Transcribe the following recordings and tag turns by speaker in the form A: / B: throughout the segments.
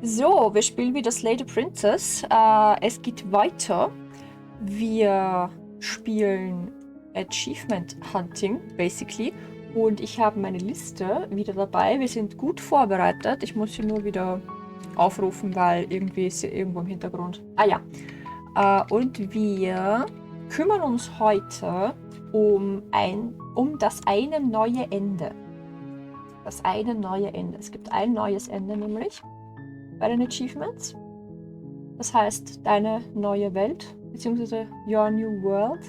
A: So, wir spielen wieder Slay the Princess. Es geht weiter. Wir spielen Achievement Hunting, basically. Und ich habe meine Liste wieder dabei. Wir sind gut vorbereitet. Ich muss sie nur wieder aufrufen, weil irgendwie ist sie irgendwo im Hintergrund. Ah ja. Und wir kümmern uns heute um das eine neue Ende. Das eine neue Ende. Es gibt ein neues Ende nämlich bei den Achievements. Das heißt, deine neue Welt, beziehungsweise Your New World.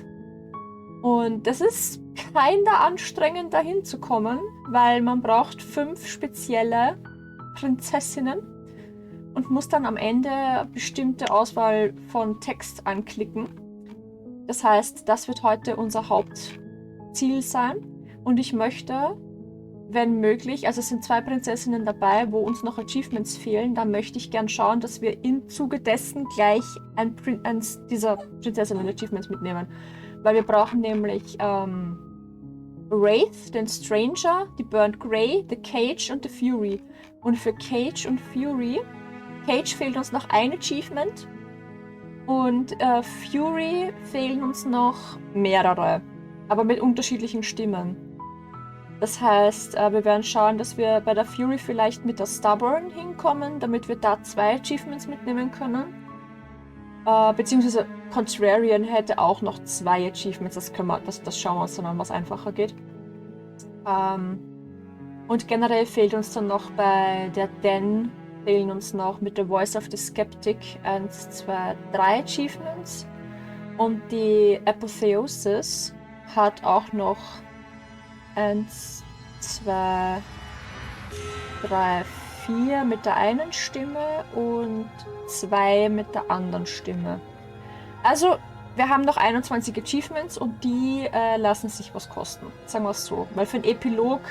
A: Und das ist kinda anstrengend, dahin zu kommen, weil man braucht 5 spezielle Prinzessinnen und muss dann am Ende eine bestimmte Auswahl von Text anklicken. Das heißt, das wird heute unser Hauptziel sein. Und ich möchte, wenn möglich, also es sind 2 Prinzessinnen dabei, wo uns noch Achievements fehlen, da möchte ich gern schauen, dass wir im Zuge dessen gleich eins dieser Prinzessinnen-Achievements mitnehmen. Weil wir brauchen nämlich Wraith, den Stranger, die Burnt Grey, The Cage und The Fury. Und für Cage und Fury, Cage fehlt uns noch ein Achievement und Fury fehlen uns noch mehrere, aber mit unterschiedlichen Stimmen. Das heißt, wir werden schauen, dass wir bei der Fury vielleicht mit der Stubborn hinkommen, damit wir da 2 Achievements mitnehmen können. Beziehungsweise Contrarian hätte auch noch 2 Achievements, das schauen wir uns dann an, was einfacher geht. Und generell fehlt uns dann noch bei der Den, fehlen uns noch mit The Voice of the Skeptic 1, 2, 3 Achievements. Und die Apotheosis hat auch noch 1, 2, 3, 4 mit der einen Stimme und 2 mit der anderen Stimme. Also, wir haben noch 21 Achievements und die lassen sich was kosten. Sagen wir es so. Weil für den Epilog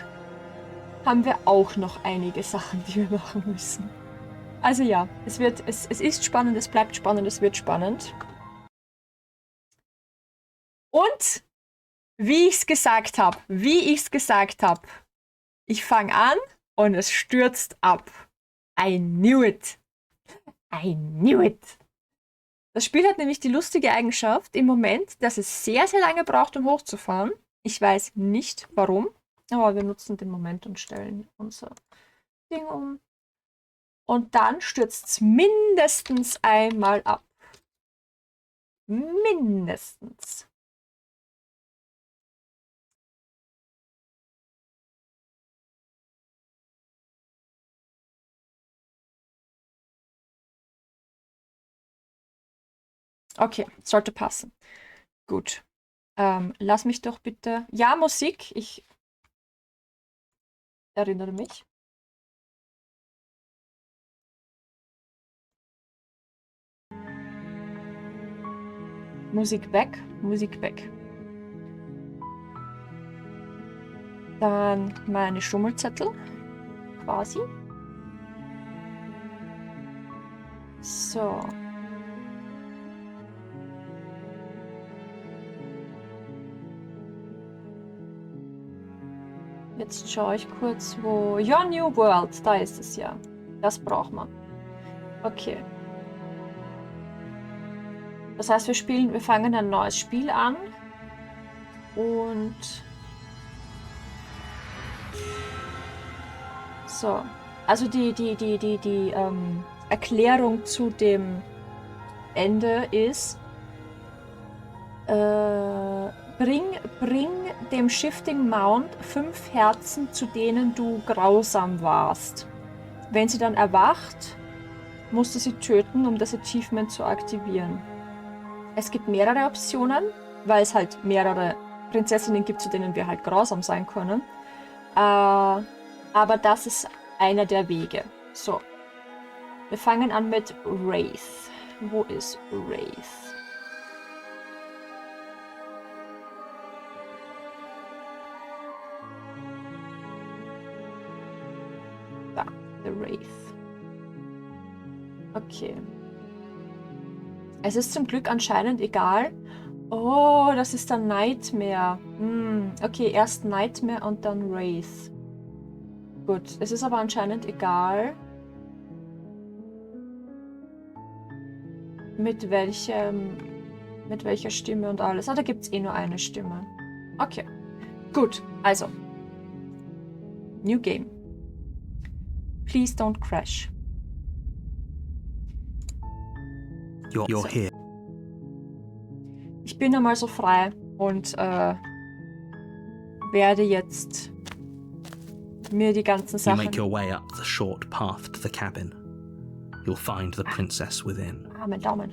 A: haben wir auch noch einige Sachen, die wir machen müssen. Also ja, es ist spannend, es bleibt spannend, es wird spannend. Und wie ich es gesagt habe, ich fange an und es stürzt ab. I knew it. I knew it. Das Spiel hat nämlich die lustige Eigenschaft im Moment, dass es sehr, sehr lange braucht, um hochzufahren. Ich weiß nicht warum, aber wir nutzen den Moment und stellen unser Ding um. Und dann stürzt es mindestens einmal ab. Mindestens. Okay, sollte passen. Gut. Lass mich doch bitte... Ja, Musik. Ich erinnere mich. Musik weg, Musik weg. Dann meine Schummelzettel. Quasi. So. Jetzt schaue ich kurz, wo... Your New World, da ist es ja. Das braucht man. Okay. Das heißt, wir fangen ein neues Spiel an. Und... So. Also die Erklärung zu dem Ende ist... Bring dem Shifting Mount 5 Herzen, zu denen du grausam warst. Wenn sie dann erwacht, musst du sie töten, um das Achievement zu aktivieren. Es gibt mehrere Optionen, weil es halt mehrere Prinzessinnen gibt, zu denen wir halt grausam sein können. Aber das ist einer der Wege. So. Wir fangen an mit Wraith. Wo ist Wraith? The Wraith. Okay. Es ist zum Glück anscheinend egal. Oh, das ist dann Nightmare. Okay, erst Nightmare und dann Wraith. Gut, es ist aber anscheinend egal, Mit welcher Stimme und alles. Ah, da gibt es eh nur eine Stimme. Okay. Gut, also. New Game. Please don't crash.
B: You're here.
A: Ich bin einmal so frei und werde jetzt mir die ganzen
B: You
A: Sachen...
B: make your way up the short path to the cabin. You'll find the princess within.
A: Ah, mein Daumen.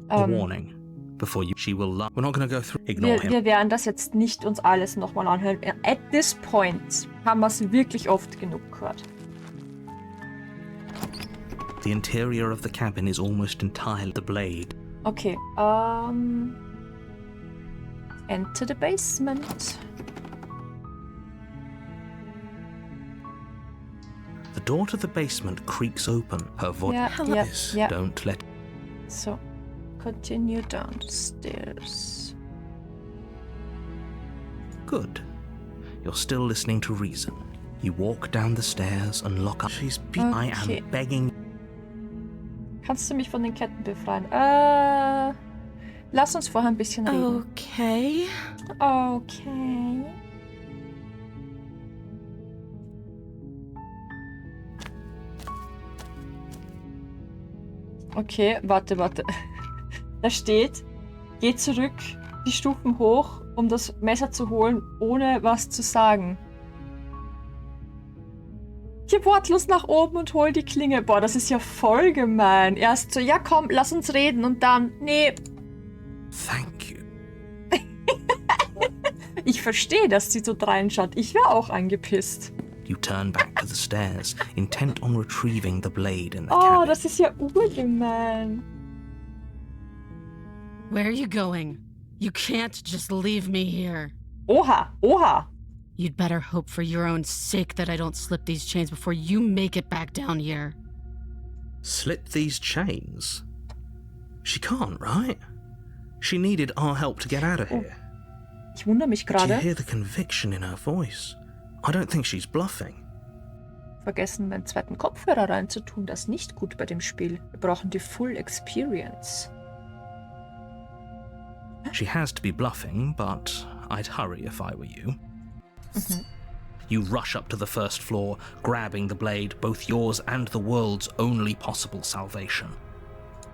B: A warning. Before you, she will love. We're not going to go through. Ignore him.
A: Wir werden das jetzt nicht uns alles nochmal anhören. At this point haben wir es wirklich oft genug gehört.
B: The interior of the cabin is almost entirely the blade.
A: Okay, enter the basement.
B: The door to the basement creaks open. Her voice.
A: Yeah.
B: Don't let.
A: So, continue down the stairs.
B: Good. You're still listening to reason. You walk down the stairs and lock up. I am begging.
A: Kannst du mich von den Ketten befreien? Lass uns vorher ein bisschen reden.
C: Okay.
A: Okay, warte. Da steht, geh zurück die Stufen hoch, um das Messer zu holen, ohne was zu sagen. Geh wortlos nach oben und hol die Klinge. Boah, das ist ja voll gemein. Erst so, ja komm, lass uns reden und dann, nee.
B: Thank you.
A: Ich verstehe, dass sie so reinschaut. Ich wäre auch angepisst.
B: You turn back to the stairs, intent on retrieving the blade in the
A: Oh,
B: cabin.
A: das ist ja urgemein.
C: Where are you going? You can't just leave me here.
A: Oha.
C: You'd better hope for your own sake that I don't slip these chains before you make it back down here.
B: Slip these chains? She can't, right? She needed our help to get out of here.
A: Ich wundere mich
B: Do you
A: gerade.
B: hear the conviction in her voice? I don't think she's bluffing.
A: Vergessen, meinen zweiten Kopfhörer reinzutun. Das ist nicht gut bei dem Spiel. Wir brauchen die Full Experience.
B: She has to be bluffing, but I'd hurry if I were you. You rush up to the first floor, grabbing the blade, both yours and the world's only possible salvation.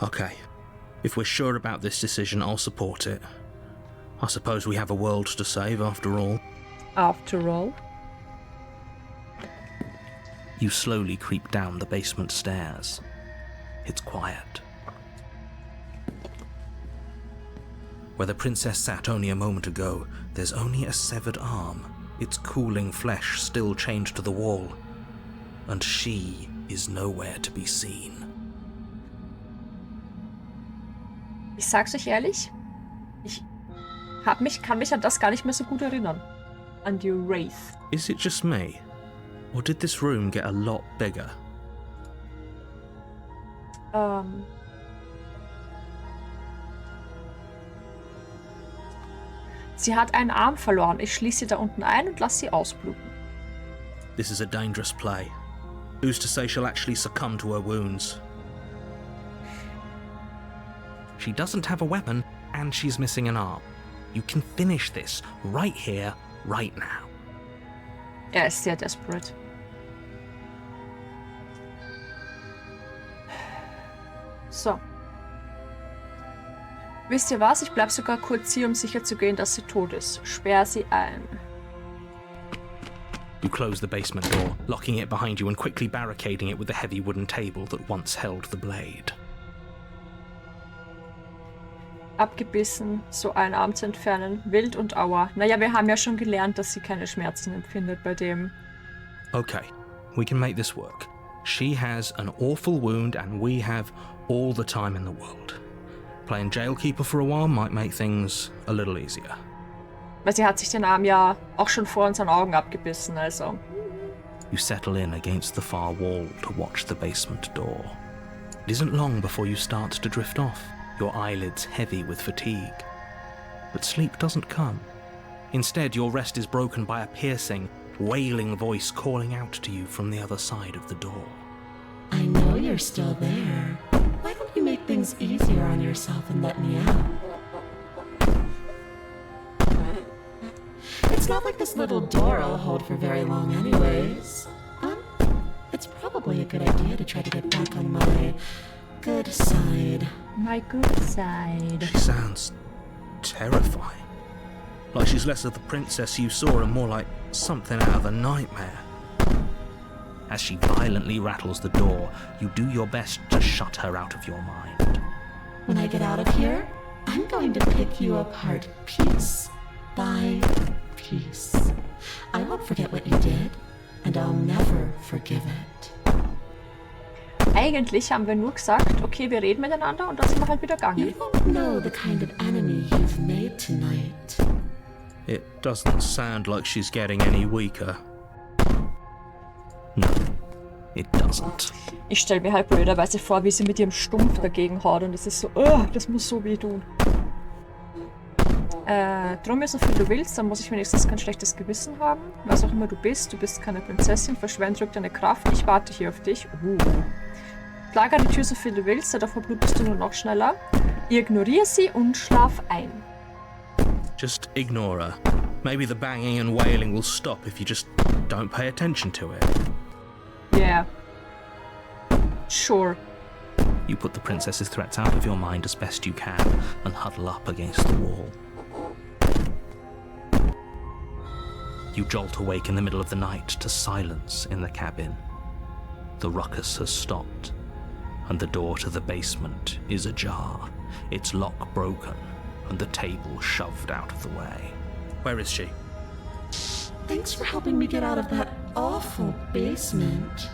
B: Okay, if we're sure about this decision, I'll support it. I suppose we have a world to save after all.
A: After all.
B: You slowly creep down the basement stairs. It's quiet. Where the princess sat only a moment ago, there's only a severed arm, its cooling flesh still chained to the wall, and she is nowhere to be seen.
A: Ich sag's euch ehrlich, ich kann mich an das gar nicht mehr so gut erinnern. An die Wraith.
B: Is it just me? Or did this room get a lot bigger?
A: Sie hat einen Arm verloren. Ich schließe sie da unten ein und lasse sie ausbluten.
B: This is a dangerous play. Who's to say she'll actually succumb to her wounds? She doesn't have a weapon, and she's missing an arm. You can finish this right here, right now.
A: Er ist sehr desperate. So. Wisst ihr was? Ich bleib sogar kurz hier, um sicher zu gehen, dass sie tot ist. Sperr sie ein.
B: You close the basement door, locking it behind you and quickly barricading it with the heavy wooden table that once held the blade.
A: Abgebissen, so einen Arm zu entfernen. Wild und aua. Naja, wir haben ja schon gelernt, dass sie keine Schmerzen empfindet bei dem.
B: Okay, we can make this work. She has an awful wound and we have all the time in the world. Playing jailkeeper for a while might make things a little easier.
A: Weil sie hat sich den Arm ja auch schon vor unseren Augen abgebissen, also.
B: You settle in against the far wall to watch the basement door. It isn't long before you start to drift off, your eyelids heavy with fatigue. But sleep doesn't come. Instead, your rest is broken by a piercing, wailing voice calling out to you from the other side of the door.
D: I know you're still there. Why don't you make things easier on yourself and let me out. It's not like this little door will hold for very long anyways. It's probably a good idea to try to get back on my good side.
A: My good side.
B: She sounds terrifying. Like she's less of the princess you saw and more like something out of a nightmare. As she violently rattles the door, you do your best to shut her out of your mind.
D: When I get out of here, I'm going to pick you apart piece by piece. I won't forget what you did, and I'll never forgive it.
A: Eigentlich haben wir nur gesagt, okay, wir reden miteinander und dann sind wir halt wieder
D: You
A: gegangen.
D: don't know the kind of enemy you've made tonight.
B: It doesn't sound like she's getting any weaker. No, it doesn't.
A: Ich stelle mir halt blöderweise vor, wie sie mit ihrem Stumpf dagegen haut und es ist so, das muss so weh tun. Drum mir so viel du willst, dann muss ich wenigstens kein schlechtes Gewissen haben. Was auch immer du bist keine Prinzessin, verschwende rück deine Kraft, ich warte hier auf dich. Schlage an die Tür so viel du willst, davor blutest du nur noch schneller. Ignoriere sie und schlaf ein.
B: Just ignore her. Maybe the banging and wailing will stop if you just don't pay attention to it.
A: Yeah. Sure.
B: You put the princess's threats out of your mind as best you can and huddle up against the wall. You jolt awake in the middle of the night to silence in the cabin. The ruckus has stopped, and the door to the basement is ajar, its lock broken, and the table shoved out of the way. Where is she?
D: Thanks for helping me get out of that awful basement.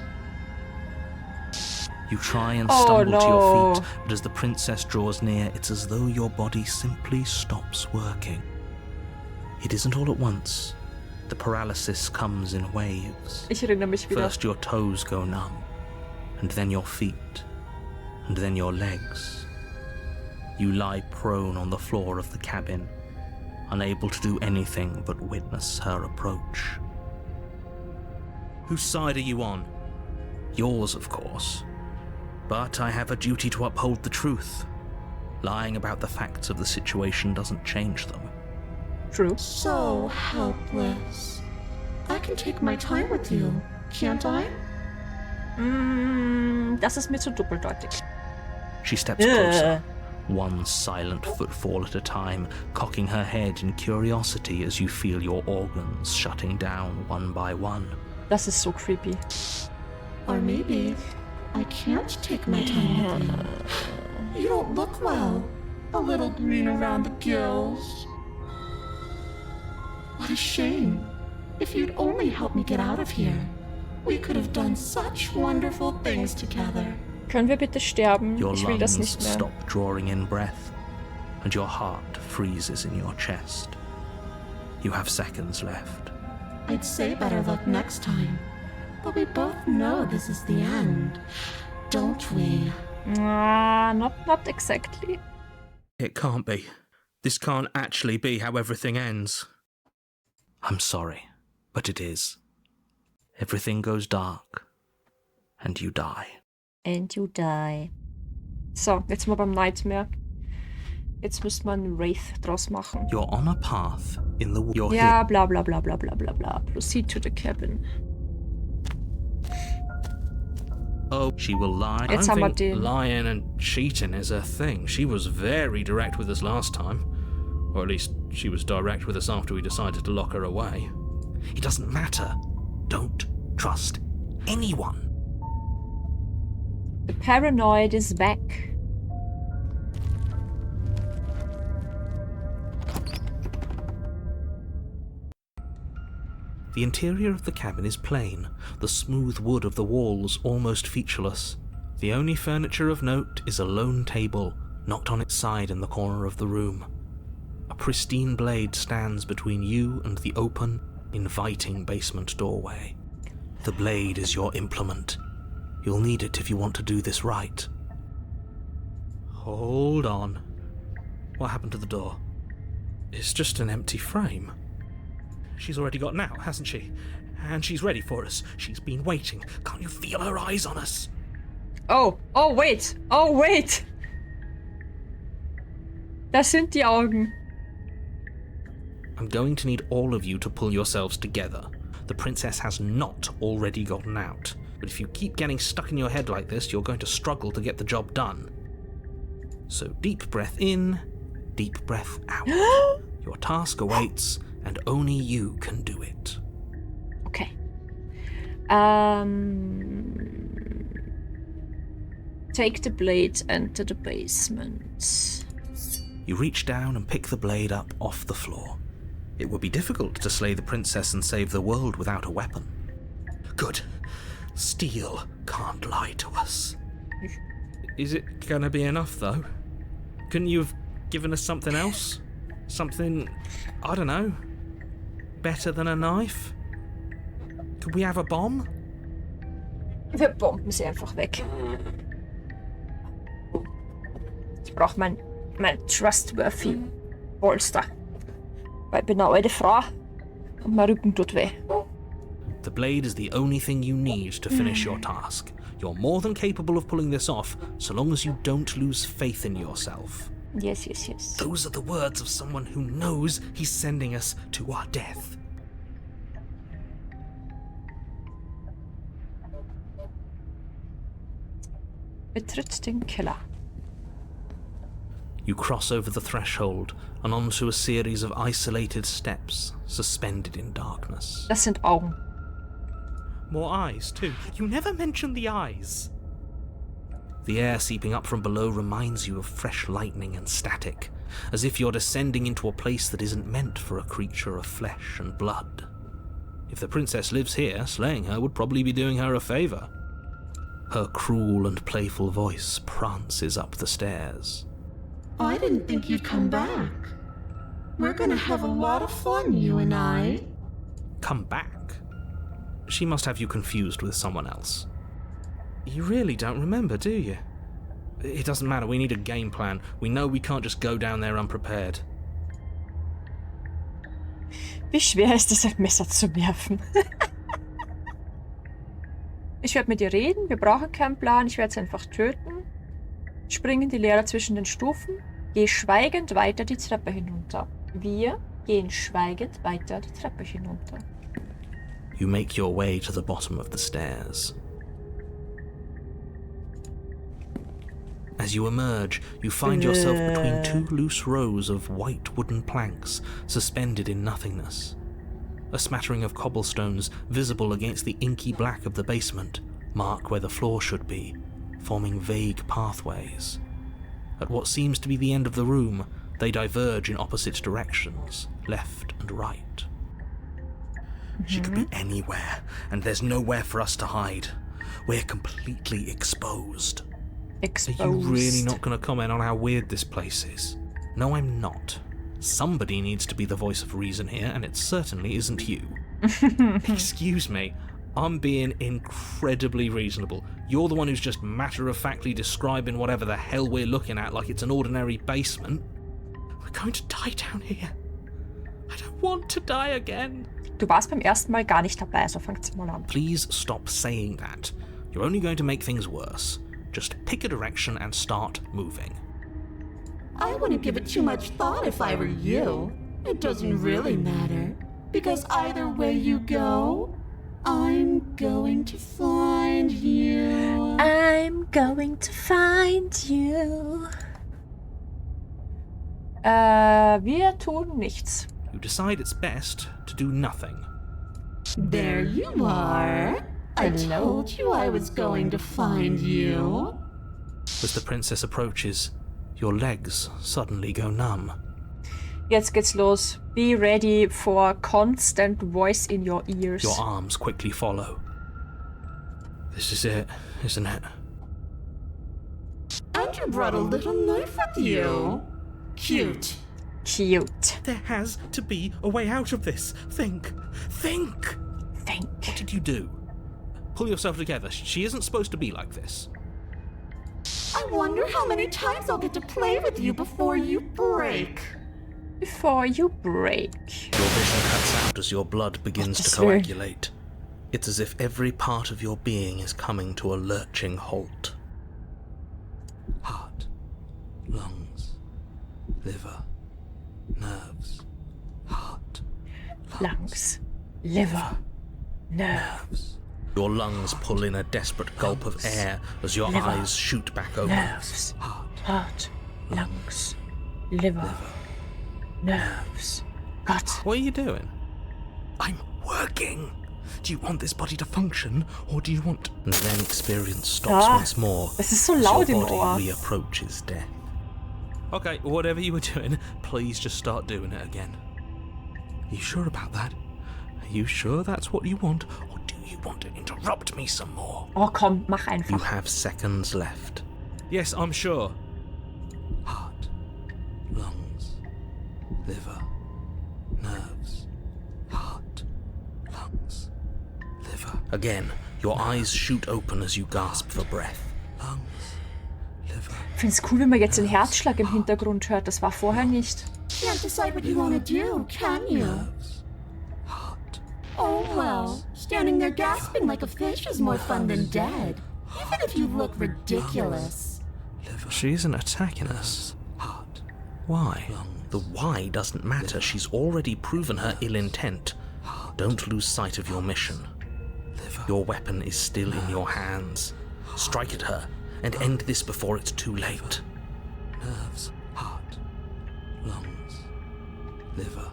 B: You try and
A: Oh,
B: stumble to your
A: no.
B: feet, but as the princess draws near, it's as though your body simply stops working. It isn't all at once. The paralysis comes in waves.
A: Ich erinnere mich wieder.
B: First your toes go numb, and then your feet, and then your legs. You lie prone on the floor of the cabin, unable to do anything but witness her approach. Whose side are you on? Yours, of course. But I have a duty to uphold the truth. Lying about the facts of the situation doesn't change them.
A: True.
D: So helpless. I can take my time with you, can't I?
A: Das ist mir zu doppeldeutig.
B: She steps closer, one silent footfall at a time, cocking her head in curiosity as you feel your organs shutting down one by one.
A: Das ist so creepy.
D: Or maybe I can't take my time with you. You don't look well. A little green around the gills. What a shame. If you'd only help me get out of here, we could have done such wonderful things together.
A: Können wir bitte sterben?
B: Your
A: Ich will das
B: lungs
A: nicht mehr.
B: stop drawing in breath, and your heart freezes in your chest. You have seconds left.
D: I'd say better luck next time. But we both know this is the end, don't we?
A: Not exactly.
B: It can't be. This can't actually be how everything ends. I'm sorry, but it is. Everything goes dark, and you die.
A: And you die. So, jetzt sind wir beim Nightmare. Jetzt müsste man einen Wraith draus machen.
B: You're on a path in the... You're
A: Ja, bla bla bla bla bla bla bla. Proceed to the cabin.
B: Oh, she will lie.
A: Jetzt
B: I
A: haben wir
B: don't think
A: den.
B: lying and cheating is a thing. She was very direct with us last time. Or at least she was direct with us after we decided to lock her away. It doesn't matter. Don't trust anyone.
A: The paranoid is back.
B: The interior of the cabin is plain, the smooth wood of the walls almost featureless. The only furniture of note is a lone table, knocked on its side in the corner of the room. A pristine blade stands between you and the open, inviting basement doorway. The blade is your implement. You'll need it if you want to do this right. Hold on. What happened to the door? It's just an empty frame. She's already gotten out, hasn't she? And she's ready for us. She's been waiting. Can't you feel her eyes on us?
A: Oh, wait. Das sind die Augen.
B: I'm going to need all of you to pull yourselves together. The princess has not already gotten out. But if you keep getting stuck in your head like this, you're going to struggle to get the job done. So deep breath in, deep breath out. Your task awaits, and only you can do it.
A: Okay. Take the blade, enter the basement.
B: You reach down and pick the blade up off the floor. It would be difficult to slay the princess and save the world without a weapon. Good. Steel can't lie to us. Is it gonna be enough, though? Couldn't you have given us something else? Something, I don't know, better than a knife? Could we have a bomb?
A: Wir bomben sie einfach weg. Ich brauche mein trustworthy Polster. Weil ich bin eine alte Frau und mein Rücken tut weh.
B: The blade is the only thing you need to finish your task. You're more than capable of pulling this off, so long as you don't lose faith in yourself.
A: Yes.
B: Those are the words of someone who knows he's sending us to our death.
A: Betritt den Keller.
B: You cross over the threshold and onto a series of isolated steps, suspended in darkness.
A: Das sind Augen.
B: More eyes, too. You never mention the eyes. The air seeping up from below reminds you of fresh lightning and static, as if you're descending into a place that isn't meant for a creature of flesh and blood. If the princess lives here, slaying her would probably be doing her a favour. Her cruel and playful voice prances up the stairs.
D: I didn't think you'd come back. We're gonna have a lot of fun, you and I.
B: Come back? She must have you confused with someone else. You really don't remember, do you? It doesn't matter, we need a game plan. We know we can't just go down there unprepared.
A: Wie schwer ist es, ein Messer zu werfen? Ich werde mit ihr reden, wir brauchen keinen Plan, ich werde sie einfach töten. Springen die Lehrer zwischen den Stufen, geh schweigend weiter die Treppe hinunter. Wir gehen schweigend weiter die Treppe hinunter.
B: You make your way to the bottom of the stairs. As you emerge, you find yourself between two loose rows of white wooden planks suspended in nothingness. A smattering of cobblestones visible against the inky black of the basement mark where the floor should be, forming vague pathways. At what seems to be the end of the room, they diverge in opposite directions, left and right. She could be anywhere, and there's nowhere for us to hide. We're completely exposed. Are you really not going to comment on how weird this place is? No, I'm not. Somebody needs to be the voice of reason here, and it certainly isn't you. Excuse me, I'm being incredibly reasonable. You're the one who's just matter-of-factly describing whatever the hell we're looking at like it's an ordinary basement. We're going to die down here. I don't want to die again.
A: Du warst beim ersten Mal gar nicht dabei, so fangt's mal an.
B: Please stop saying that. You're only going to make things worse. Just pick a direction and start moving.
D: I wouldn't give it too much thought if I were you. It doesn't really matter, because either way you go, I'm going to find you.
A: I'm going to find you. Wir tun nichts.
B: You decide it's best to do nothing.
D: There you are. I told you I was going to find you.
B: As the princess approaches, your legs suddenly go numb.
A: Jetzt geht's los. Be ready for constant voice in your ears.
B: Your arms quickly follow. This is it, isn't it?
D: And you brought a little knife with you. Cute.
A: Cute.
B: There has to be a way out of this. Think. What did you do? Pull yourself together. She isn't supposed to be like this.
D: I wonder how many times I'll get to play with you before you break.
A: Before you break.
B: Your vision cuts out as your blood begins to coagulate. It's as if every part of your being is coming to a lurching halt. Heart, lungs, liver, nerves, heart,
A: Lungs, liver, nerves,
B: Your lungs pull in a desperate gulp of air as your
A: liver,
B: eyes shoot back open.
A: nerves, heart, lungs, liver, nerves, gut.
B: What are you doing? I'm working. Do you want this body to function, or do you want... And then experience stops once more.
A: Es ist so
B: as
A: laut
B: your
A: im Ohr.
B: body reapproaches death. Okay, whatever you were doing, please just start doing it again. Are you sure about that? Are you sure that's what you want, or do you want to interrupt me some more?
A: Oh komm, mach
B: You
A: einfach.
B: have seconds left. Yes, I'm sure. Heart, lungs, liver, nerves, heart, lungs, liver. Again, your eyes shoot open as you gasp for breath. Lungs, liver.
A: Ich finde es cool, wenn man jetzt den Herzschlag im Hintergrund hört. Das war vorher nicht.
D: Can't decide what you want to do, can you?
B: Nerves, heart.
D: Oh well, standing there gasping like a fish is more fun than dead. Even if you look ridiculous.
B: She isn't attacking us. Heart. Why? The why doesn't matter. She's already proven her ill intent. Don't lose sight of your mission. Your weapon is still in your hands. Strike at her and end this before it's too late. Nerves, heart, lungs, liver.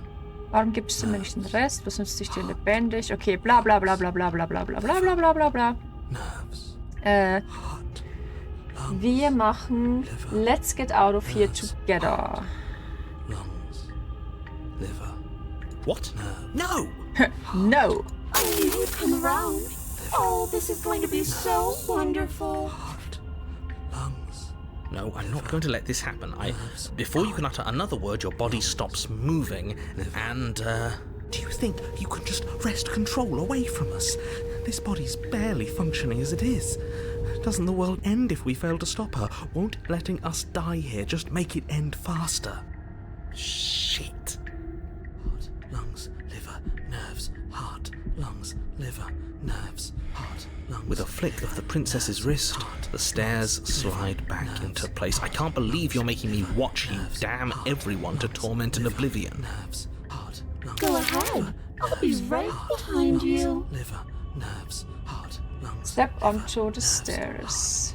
A: Warum gibst du mir nicht den Rest? Was nützt dich dir lebendig? Okay, bla bla bla bla bla bla bla bla bla bla bla bla bla. Wir machen Let's get out of here together.
B: Lungs, liver. What? No!
A: No!
D: I knew you'd come around. Oh, this is going to be so wonderful.
B: Heart, lungs. No, I'm not going to let this happen. Before you can utter another word, your body stops moving, and, do you think you can just wrest control away from us? This body's barely functioning as it is. Doesn't the world end if we fail to stop her? Won't letting us die here just make it end faster? Shit. Heart, lungs, liver, nerves, heart, lungs, liver, nerves, heart, lungs. With a flick of the princess's wrist, the stairs slide back into place. I can't believe you're making me watch you damn everyone to torment and oblivion. Nerves, heart, lungs.
D: Go ahead. I'll be right behind you.
B: Liver, nerves, heart, lungs.
A: Step onto the stairs.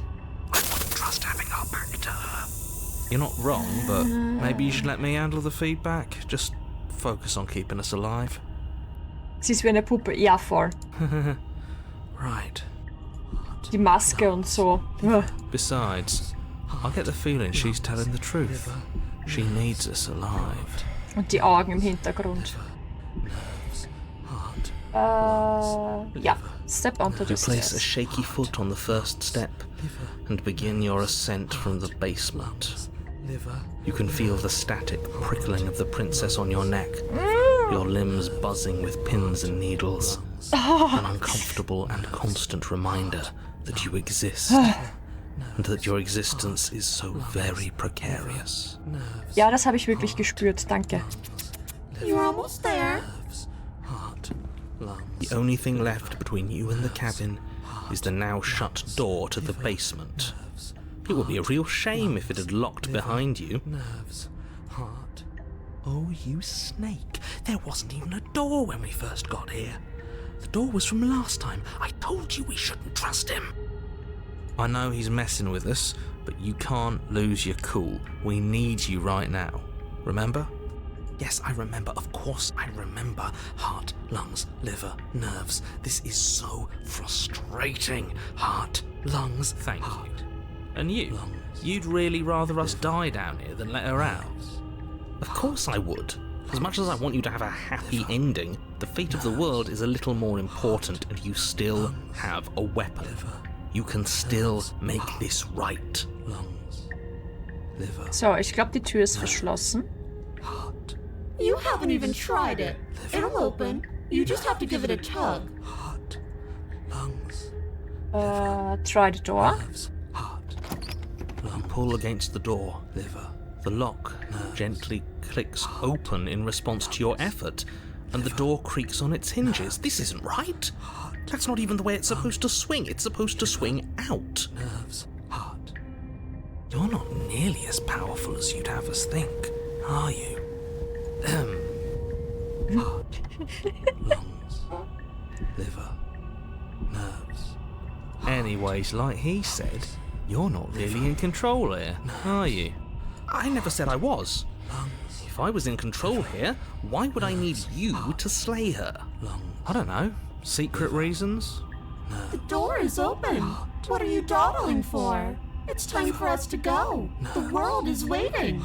B: I wouldn't trust having our back to her. You're not wrong, but maybe you should let me handle the feedback. Just focus on keeping us alive.
A: Sie ist wie eine Puppe. Ja, voll.
B: Right.
A: Die Maske und so.
B: Besides, I get the feeling she's telling the truth. She needs us alive.
A: Und die Augen im Hintergrund. Ja. Step onto the
B: You place a
A: stairs.
B: shaky foot on the first step and begin your ascent from the basement. You can feel the static prickling of the princess on your neck, your limbs buzzing with pins and needles. An uncomfortable and constant reminder that you exist, and that your existence is so very precarious.
A: Ja, das habe ich wirklich gespürt. Danke.
D: You're almost there.
B: The only thing left between you and the cabin is the now shut door to the basement. It would be a real shame if it had locked behind you. Oh, you snake. There wasn't even a door when we first got here. The door was from last time. I told you we shouldn't trust him. I know he's messing with us, but you can't lose your cool. We need you right now. Remember? Yes, I remember. Of course I remember. Heart, lungs, liver, nerves. This is so frustrating. Heart, lungs, thank you. And you? You'd really rather us die down here than let her out? Of course I would. As much as I want you to have a happy ending, the fate of the world is a little more important, and you still have a weapon. You can still make this right.
A: So, ich glaube, die Tür ist verschlossen.
D: You haven't even tried it. It'll open. You just have to give it a tug.
A: Try the door.
B: You pull against the door. The lock gently clicks open in response to your effort, and the door creaks on its hinges. This isn't right. That's not even the way it's supposed to swing. It's supposed to swing out. You're not nearly as powerful as you'd have us think. are you? Heart, lungs, liver, nerves. Anyways, like he said, you're not really in control here, are you? I never said I was. If I was in control here, why would I need you to slay her? I don't know. Secret reasons?
D: The door is open. What are you dawdling for? It's time for us to go. The world is waiting.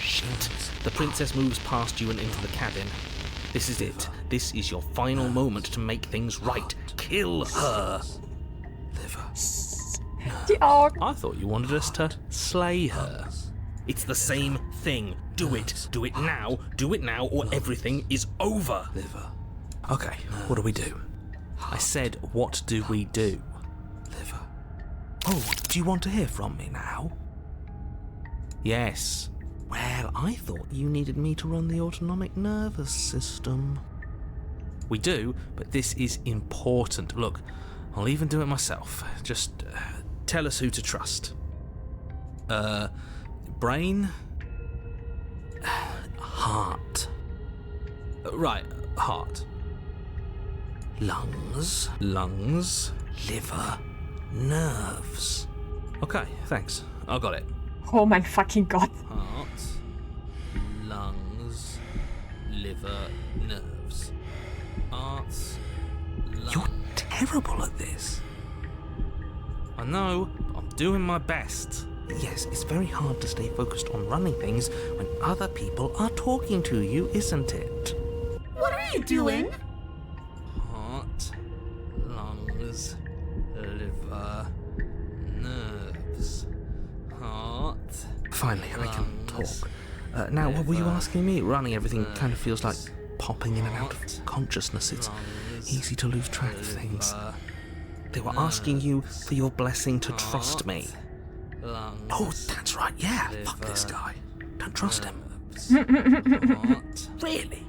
B: Shit. The princess moves past you and into the cabin. This is it. This is your final moment to make things right. Kill her.
A: Die Augen.
B: I thought you wanted us to slay her. It's the same thing. Do it. Do it now. Do it now or everything is over. Okay, what do we do? I said, what do we do? Oh, do you want to hear from me now? Yes. Well, I thought you needed me to run the autonomic nervous system. We do, but this is important. Look, I'll even do it myself. Just tell us who to trust. Brain? Heart. Right, heart. Lungs. Liver. Nerves. Okay, thanks. I got it.
A: Oh mein fucking Gott.
B: Heart, lungs, liver, nerves. Heart, lungs. You're terrible at this. I know, I'm doing my best. Yes, it's very hard to stay focused on running things when other people are talking to you, isn't it?
D: What are you doing?
B: Heart, lungs, liver, nerves. Heart. Finally, I can talk. Now, what were you asking me? Running everything kind of feels like popping in and out of consciousness. It's easy to lose track of things. They were asking you for your blessing to trust me. Oh, that's right, yeah. Fuck this guy. Don't trust him. Really?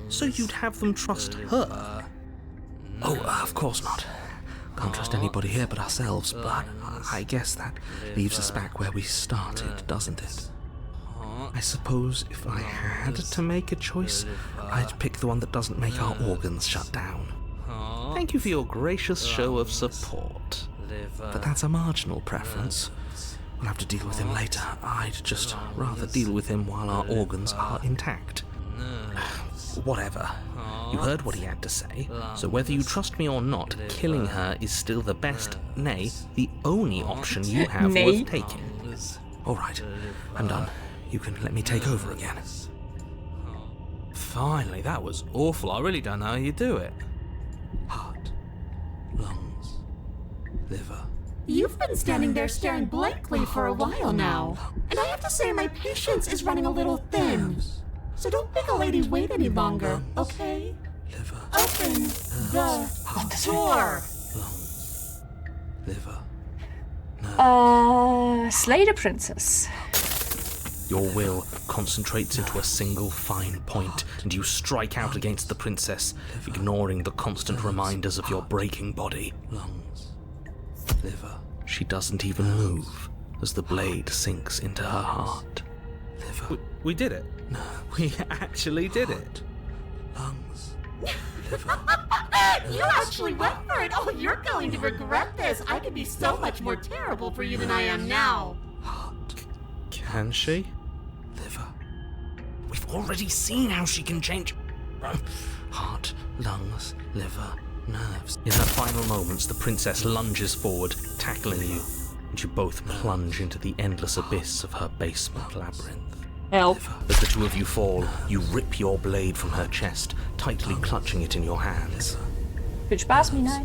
B: So you'd have them trust her? Oh, of course not. Can't trust anybody here but ourselves, but I guess that leaves us back where we started, doesn't it? I suppose if I had to make a choice, I'd pick the one that doesn't make our organs shut down. Thank you for your gracious show of support. But that's a marginal preference. We'll have to deal with him later. I'd just rather deal with him while our organs are intact. Whatever. You heard what he had to say, so whether you trust me or not, killing her is still the best, nay, the only option you have worth taking. Alright, I'm done. You can let me take over again. Finally, that was awful. I really don't know how you do it. Heart, lungs, liver.
D: You've been standing there staring blankly for a while now, and I have to say my patience is running a little thin. So don't make a lady wait any longer, okay? Open the door.
B: Lungs, liver,
A: Slay the princess.
B: Your will concentrates into a single fine point, and you strike out against the princess, ignoring the constant reminders of your breaking body. Lungs, liver. She doesn't even move as the blade sinks into her heart. We did it. No, we actually did it. Lungs, liver.
D: You actually went for it. Oh, you're going to regret this. I could be so much more terrible for you than I am now.
B: Heart. Can she? Liver. We've already seen how she can change. Heart, lungs, liver, nerves. In her final moments, the princess lunges forward, tackling you, and you both plunge into the endless abyss of her basement labyrinth.
A: Help.
B: As the two of you fall, you rip your blade from her chest, tightly clutching it in your hands.
A: Viel Spaß, Mina.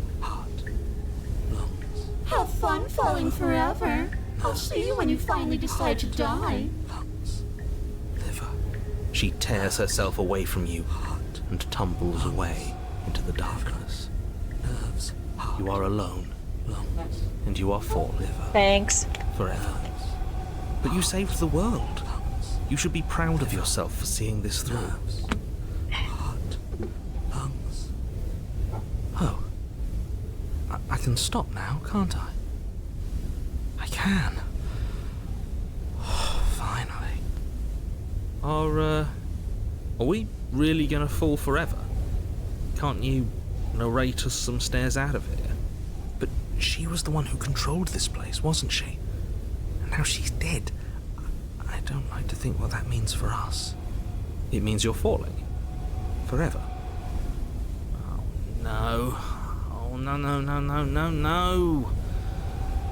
D: Have fun falling forever. I'll see you when you finally decide to die.
B: She tears herself away from you and tumbles away into the darkness. You are alone, and you are falling
A: Thanks.
B: forever. But you saved the world. You should be proud of yourself for seeing this through. Oh. I can stop now, can't I? I can. Are we really gonna fall forever? Can't you narrate us some stairs out of here? But she was the one who controlled this place, wasn't she? And now she's dead. I don't like to think what that means for us. It means you're falling. Forever. Oh, no. Oh, no.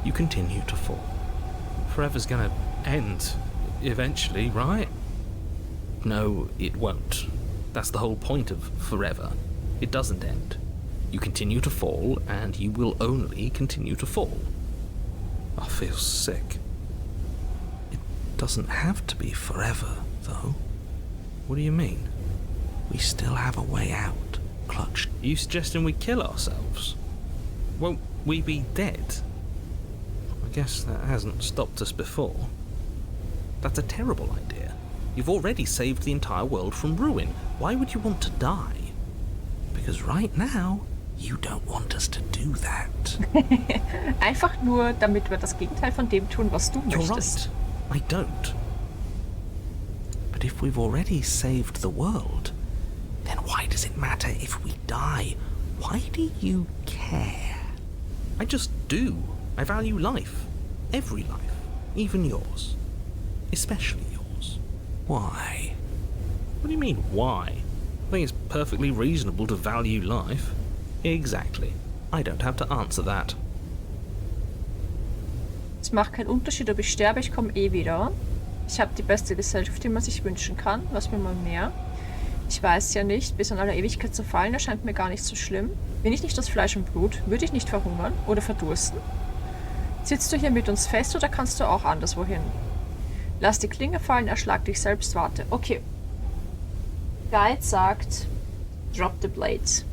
B: You continue to fall. Forever's gonna end. Eventually, right? No, it won't. That's the whole point of forever. It doesn't end. You continue to fall, and you will only continue to fall. I feel sick. It doesn't have to be forever, though. What do you mean? We still have a way out, Clutch. Are you suggesting we kill ourselves? Won't we be dead? I guess that hasn't stopped us before. That's a terrible idea. You've already saved the entire world from ruin. Why would you want to die? Because right now, you don't want us to do that.
A: Einfach nur, damit wir das Gegenteil von dem tun, was du
B: You're
A: möchtest.
B: right. I don't. But if we've already saved the world, then why does it matter if we die? Why do you care? I just do. I value life. Every life. Even yours. Especially yours. Why? What do you mean, why? I think it's perfectly reasonable to value life. Exactly. I don't have to answer that.
A: Es macht keinen Unterschied, ob ich sterbe, ich komme eh wieder. Ich habe die beste Gesellschaft, die man sich wünschen kann. Was mir mal mehr. Ich weiß ja nicht, bis an aller Ewigkeit zu fallen, erscheint mir gar nicht so schlimm. Bin ich nicht das Fleisch und Blut? Würde ich nicht verhungern oder verdursten? Sitzt du hier mit uns fest oder kannst du auch anderswohin? Lass die Klinge fallen, erschlag dich selbst, warte. Okay. Guide sagt, drop the blade.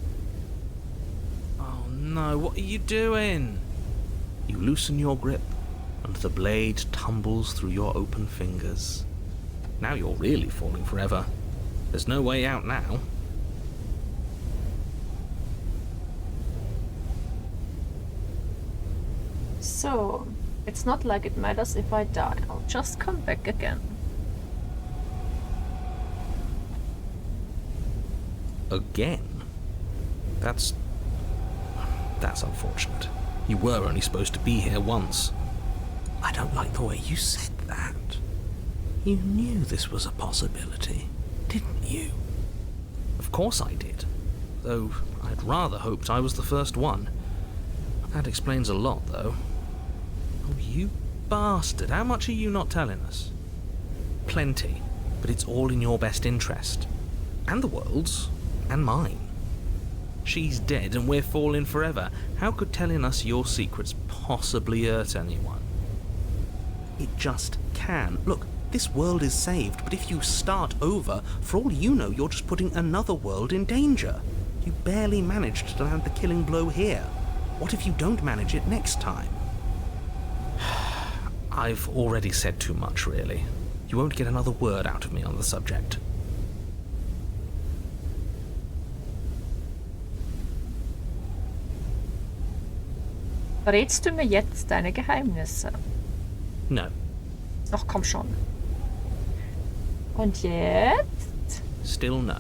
B: Oh no, what are you doing? You loosen your grip, and the blade tumbles through your open fingers. Now you're really falling forever. There's no way out now.
A: So, it's not like it matters if I die. I'll just come back again.
B: Again? That's unfortunate. You were only supposed to be here once. I don't like the way you said that. You knew this was a possibility, didn't you? Of course I did. Though I'd rather hoped I was the first one. That explains a lot, though. Oh, you bastard. How much are you not telling us? Plenty. But it's all in your best interest. And the world's. And mine. She's dead and we're falling forever. How could telling us your secrets possibly hurt anyone? It just can. Look, this world is saved, but if you start over, for all you know, you're just putting another world in danger. You barely managed to land the killing blow here. What if you don't manage it next time? I've already said too much, really. You won't get another word out of me on the subject.
A: Verrätst du mir jetzt deine Geheimnisse?
B: No.
A: Ach, komm schon. Und jetzt?
B: Still no.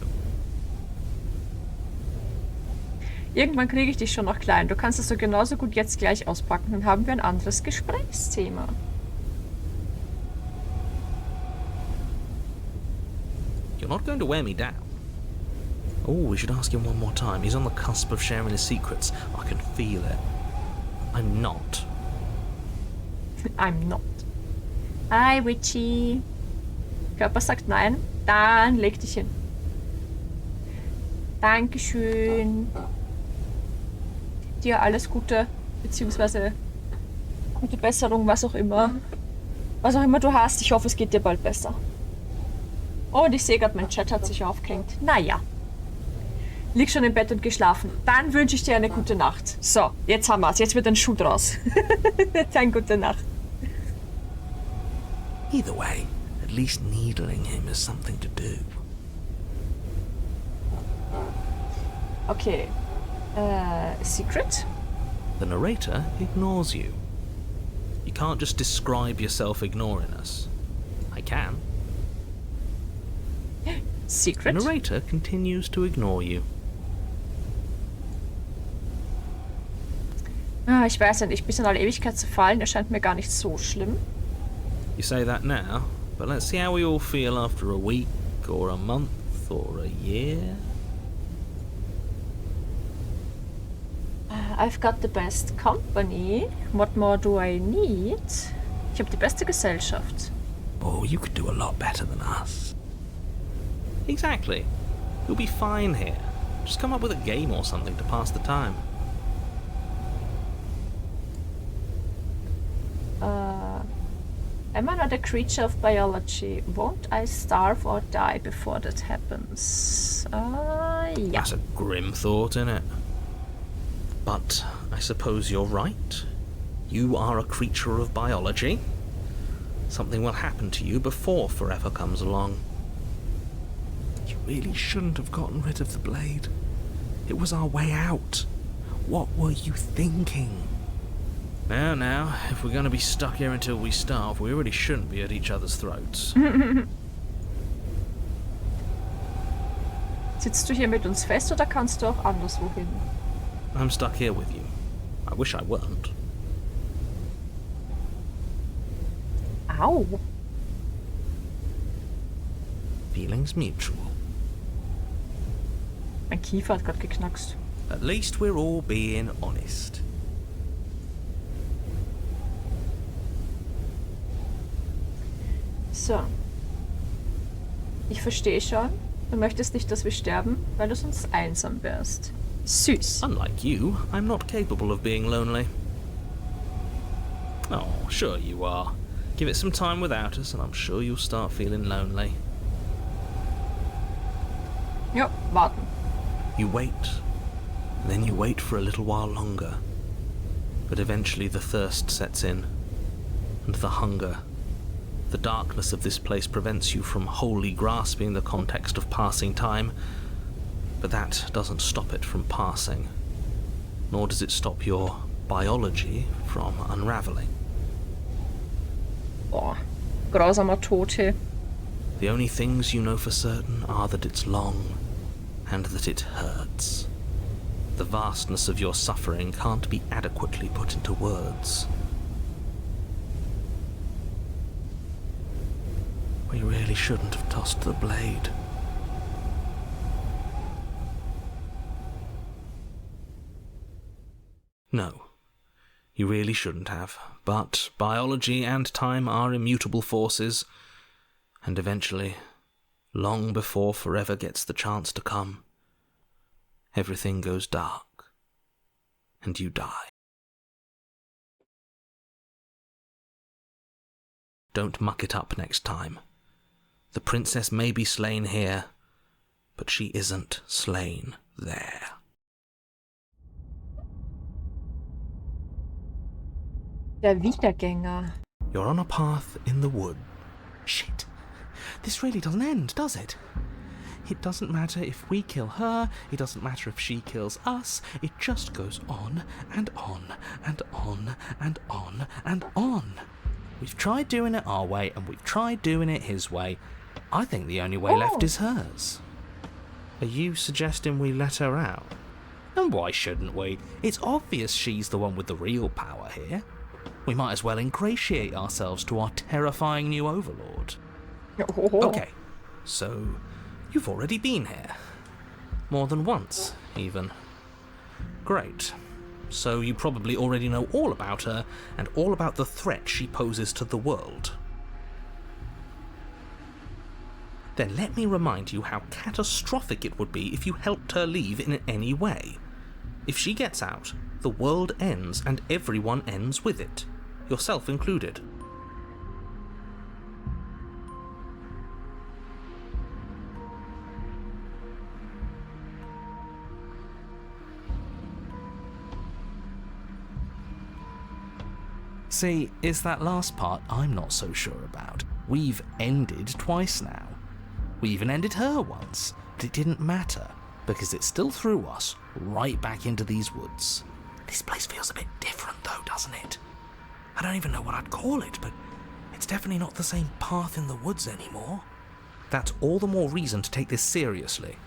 A: Irgendwann kriege ich dich schon noch klein. Du kannst es so genauso gut jetzt gleich auspacken. Dann haben wir ein anderes Gesprächsthema.
B: You're not going to wear me down. Oh, we should ask him one more time. He's on the cusp of sharing his secrets. I can feel it. I'm not.
A: I'm not. Hi, Witchy. Körper sagt nein. Dann leg dich hin. Dankeschön. Dir alles Gute, beziehungsweise gute Besserung, was auch immer. Was auch immer du hast, ich hoffe, es geht dir bald besser. Oh, und ich sehe gerade, mein Chat hat sich aufgehängt. Naja. Lieg schon im Bett und geschlafen. Dann wünsche ich dir eine gute Nacht. So, jetzt haben wir's. Jetzt wird ein Schuh draus. Dann gute Nacht.
B: Either way, at least needling him is something to do.
A: Okay. Secret?
B: The narrator ignores you. You can't just describe yourself ignoring us. I can.
A: Secret?
B: The narrator continues to ignore you.
A: Ich weiß ja nicht, bis in alle Ewigkeit zu fallen, erscheint mir gar nicht so schlimm.
B: You say that now, but let's see how we all feel after a week, or a month, or a year.
A: I've got the best company. What more do I need? Ich habe die beste Gesellschaft.
B: Oh, you could do a lot better than us. Exactly. You'll be fine here. Just come up with a game or something to pass the time.
A: Am I not a creature of biology? Won't I starve or die before that happens? Yeah.
B: That's a grim thought, isn't it? But I suppose you're right. You are a creature of biology. Something will happen to you before forever comes along. You really shouldn't have gotten rid of the blade. It was our way out. What were you thinking? Now, if we're going to be stuck here until we starve, we really shouldn't be at each other's throats.
A: Sitzt du hier mit uns fest oder kannst du auch anderswo hin?
B: I'm stuck here with you. I wish I weren't.
A: Au!
B: Feelings mutual.
A: Mein Kiefer hat gerade geknackst.
B: At least we're all being honest.
A: So. Ich verstehe schon. Du möchtest nicht, dass wir sterben, weil du sonst einsam wärst. Süß.
B: Unlike you, I'm not capable of being lonely. Oh, sure you are. Give it some time without us and I'm sure you'll start feeling lonely.
A: Ja, warten.
B: You wait, and then you wait for a little while longer. But eventually the thirst sets in, and the hunger. The darkness of this place prevents you from wholly grasping the context of passing time, but that doesn't stop it from passing, nor does it stop your biology from unraveling.
A: Boah, grausamer Tod hier.
B: The only things you know for certain are that it's long, and that it hurts. The vastness of your suffering can't be adequately put into words. We really shouldn't have tossed the blade. No, you really shouldn't have, but biology and time are immutable forces, and eventually, long before forever gets the chance to come, everything goes dark, and you die. Don't muck it up next time. The princess may be slain here, but she isn't slain there.
A: Der Wiedergänger.
B: You're on a path in the wood.
E: Shit. This really doesn't end, does it? It doesn't matter if we kill her, it doesn't matter if she kills us, it just goes on and on and on and on and on.
B: We've tried doing it our way, and we've tried doing it his way. I think the only way left is hers. Are you suggesting we let her out? And why shouldn't we? It's obvious she's the one with the real power here. We might as well ingratiate ourselves to our terrifying new overlord. Okay, so you've already been here. More than once, even. Great. So you probably already know all about her, and all about the threat she poses to the world. Then let me remind you how catastrophic it would be if you helped her leave in any way. If she gets out, the world ends and everyone ends with it, yourself included. See, it's that last part I'm not so sure about. We've ended twice now. We even ended her once, but it didn't matter, because it still threw us right back into these woods.
E: This place feels a bit different though, doesn't it? I don't even know what I'd call it, but it's definitely not the same path in the woods anymore.
B: That's all the more reason to take this seriously.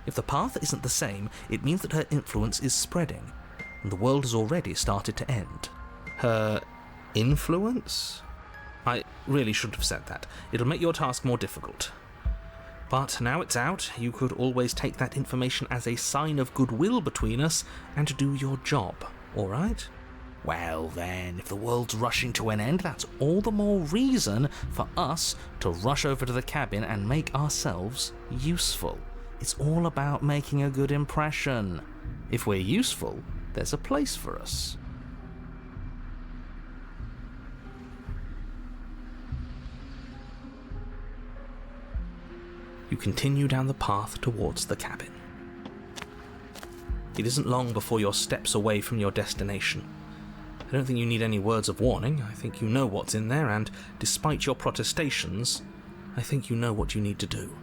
B: If the path isn't the same, it means that her influence is spreading, and the world has already started to end. Her influence? I really shouldn't have said that. It'll make your task more difficult. But now it's out, you could always take that information as a sign of goodwill between us and do your job, alright? Well then, if the world's rushing to an end, that's all the more reason for us to rush over to the cabin and make ourselves useful. It's all about making a good impression. If we're useful, there's a place for us. You continue down the path towards the cabin. It isn't long before you're steps away from your destination. I don't think you need any words of warning. I think you know what's in there, and despite your protestations, I think you know what you need to do.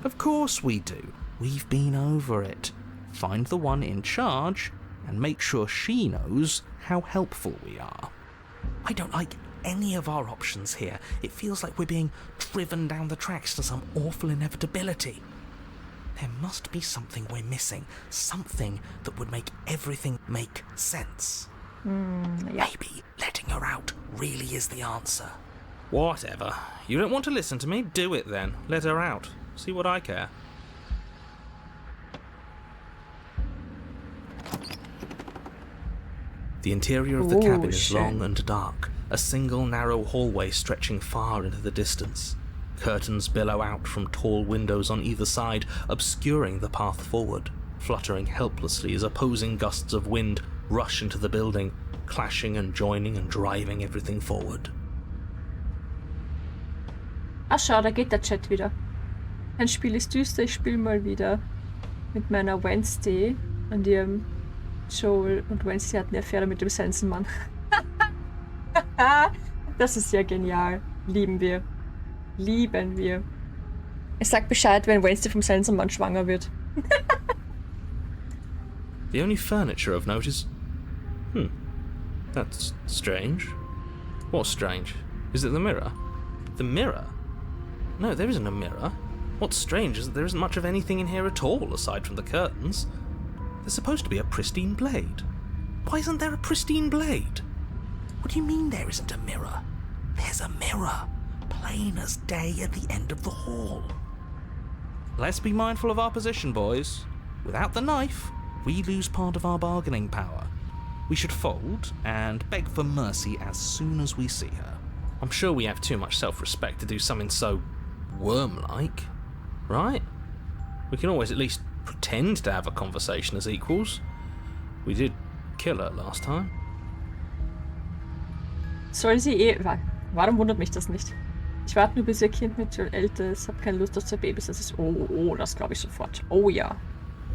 B: Of course we do. We've been over it. Find the one in charge, and make sure she knows how helpful we are. I don't like any of our options here. It feels like we're being driven down the tracks to some awful inevitability. There must be something we're missing. Something that would make everything make sense.
A: Yeah.
B: Maybe letting her out really is the answer. Whatever. You don't want to listen to me? Do it then. Let her out. See what I care. The interior of the cabin is long and dark, a single narrow hallway stretching far into the distance. Curtains billow out from tall windows on either side, obscuring the path forward, fluttering helplessly as opposing gusts of wind rush into the building, clashing and joining and driving everything forward.
A: Ach schau, da geht der Chat wieder. Ein Spiel ist düster, ich spiele mal wieder mit meiner Wednesday und ihrem Joel, und Wednesday hat eine Affäre mit dem Sensenmann. Das ist ja genial. Lieben wir. Lieben wir. Ich sag Bescheid, wenn Wednesday vom Sensenmann schwanger wird.
B: The only furniture of note is... That's strange. What's strange? Is it the mirror? The mirror? No, there isn't a mirror. What's strange is that there isn't much of anything in here at all, aside from the curtains. There's supposed to be a pristine blade. Why isn't there a pristine blade? What do you mean there isn't a mirror? There's a mirror, plain as day at the end of the hall. Let's be mindful of our position, boys. Without the knife, we lose part of our bargaining power. We should fold and beg for mercy as soon as we see her. I'm sure we have too much self-respect to do something so worm-like, right? We can always at least pretend to have a conversation as equals. We did kill her last time.
A: Soll sie Warum wundert mich das nicht? Ich warte nur, bis ihr Kind mit Joel älter ist. Hab keine Lust auf 2 Babys. Das ist... Oh, das glaube ich sofort. Oh ja.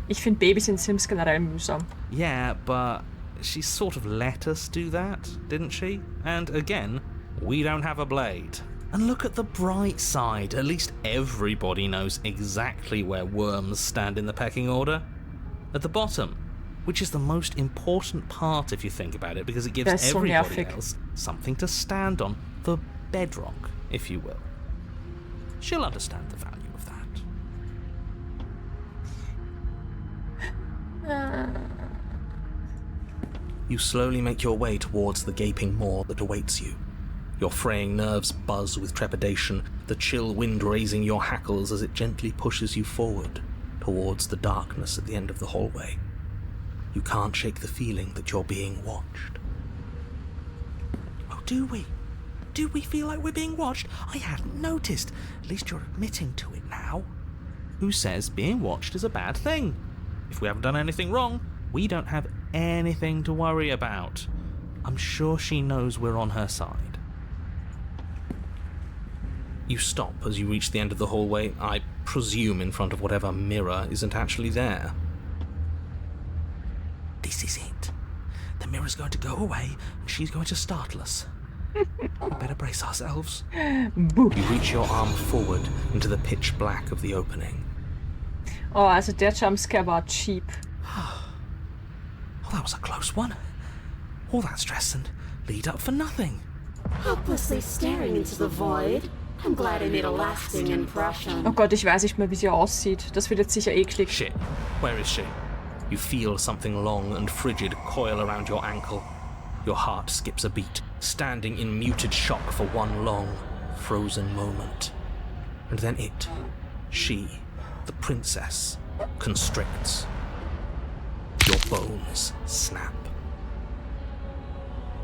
A: Ich finde Babys in Sims generell mühsam.
B: Yeah, but she sort of let us do that, didn't she? And again, we don't have a blade. And look at the bright side. At least everybody knows exactly where worms stand in the pecking order. At the bottom. Which is the most important part if you think about it, because it gives everybody else something to stand on. The bedrock, if you will. She'll understand the value of that. You slowly make your way towards the gaping maw that awaits you. Your fraying nerves buzz with trepidation, the chill wind raising your hackles as it gently pushes you forward, towards the darkness at the end of the hallway. You can't shake the feeling that you're being watched. Oh, do we? Do we feel like we're being watched? I hadn't noticed. At least you're admitting to it now. Who says being watched is a bad thing? If we haven't done anything wrong, we don't have anything to worry about. I'm sure she knows we're on her side. You stop as you reach the end of the hallway, I presume in front of whatever mirror isn't actually there. This is it. The mirror's going to go away, and she's going to startle us. We better brace ourselves. You reach your arm forward into the pitch black of the opening.
A: Oh, also der Jumpscare war cheap.
B: Oh, that was a close one. All that stress and lead up for nothing.
D: Helplessly staring into the void, I'm glad I made a lasting impression.
A: Oh Gott, ich weiß nicht mehr, wie sie aussieht. Das wird jetzt sicher eklig.
B: Shit, where is she? You feel something long and frigid coil around your ankle. Your heart skips a beat, standing in muted shock for one long, frozen moment. And then it, she, the princess, constricts. Your bones snap.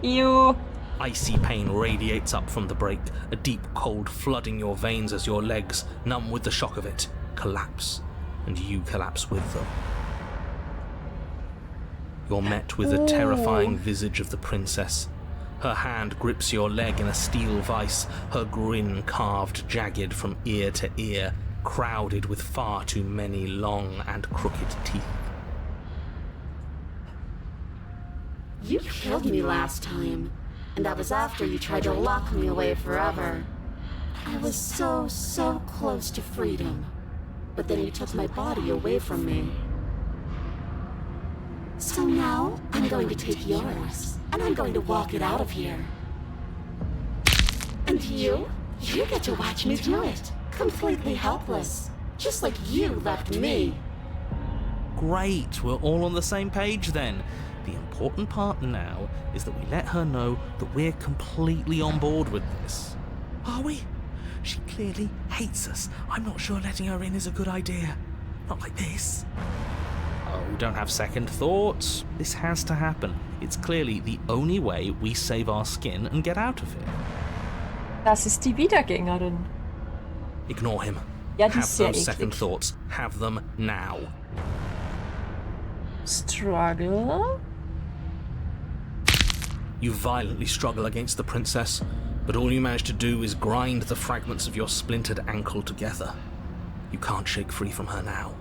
A: Ew.
B: Icy pain radiates up from the break, a deep cold flooding your veins as your legs, numb with the shock of it, collapse, and you collapse with them. You're met with the terrifying visage of the princess. Her hand grips your leg in a steel vice, her grin carved jagged from ear to ear, crowded with far too many long and crooked teeth.
D: You killed me last time, and that was after you tried to lock me away forever. I was so close to freedom, but then you took my body away from me. So now, I'm going to take yours, and I'm going to walk it out of here. And you get to watch me do it, completely helpless, just like you left me.
B: Great, we're all on the same page then. The important part now is that we let her know that we're completely on board with this.
E: Are we? She clearly hates us. I'm not sure letting her in is a good idea. Not like this.
B: Oh, don't have second thoughts. This has to happen. It's clearly the only way we save our skin and get out of here.
A: Das ist die Wiedergängerin.
B: Ignore him.
A: Ja, die
B: Have
A: ist sehr
B: those second
A: eklig.
B: thoughts. Have them now.
A: Struggle.
B: You violently struggle against the princess, but all you manage to do is grind the fragments of your splintered ankle together. You can't shake free from her now.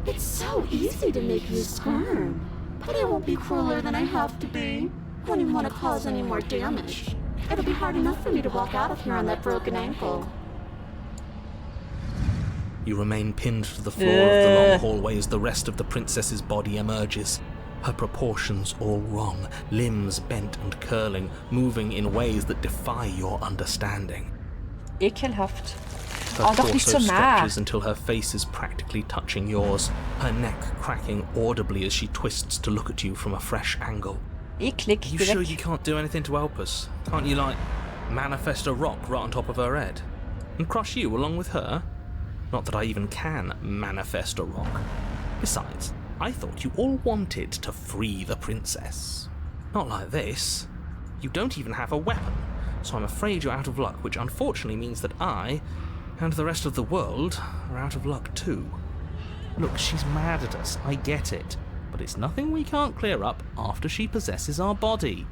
D: It's so easy to make you squirm, but I won't be crueler than I have to be. I don't even want to cause any more damage. It'll be hard enough for me to walk out of here on that broken ankle.
B: You remain pinned to the floor of the long hallway as the rest of the princess's body emerges. Her proportions all wrong, limbs bent and curling, moving in ways that defy your understanding.
A: Ekelhaft.
B: Her
A: Oh, doch nicht
B: torso
A: so nah.
B: stretches until her face is practically touching yours, her neck cracking audibly as she twists to look at you from a fresh angle.
A: Eklig.
B: Are you
A: Geh
B: sure
A: weg.
B: you can't do anything to help us? Can't you, like, manifest a rock right on top of her head? And crush you along with her? Not that I even can manifest a rock. Besides, I thought you all wanted to free the princess. Not like this. You don't even have a weapon, so I'm afraid you're out of luck, which unfortunately means that I, and the rest of the world, are out of luck too. Look, she's mad at us, I get it, but it's nothing we can't clear up after she possesses our body.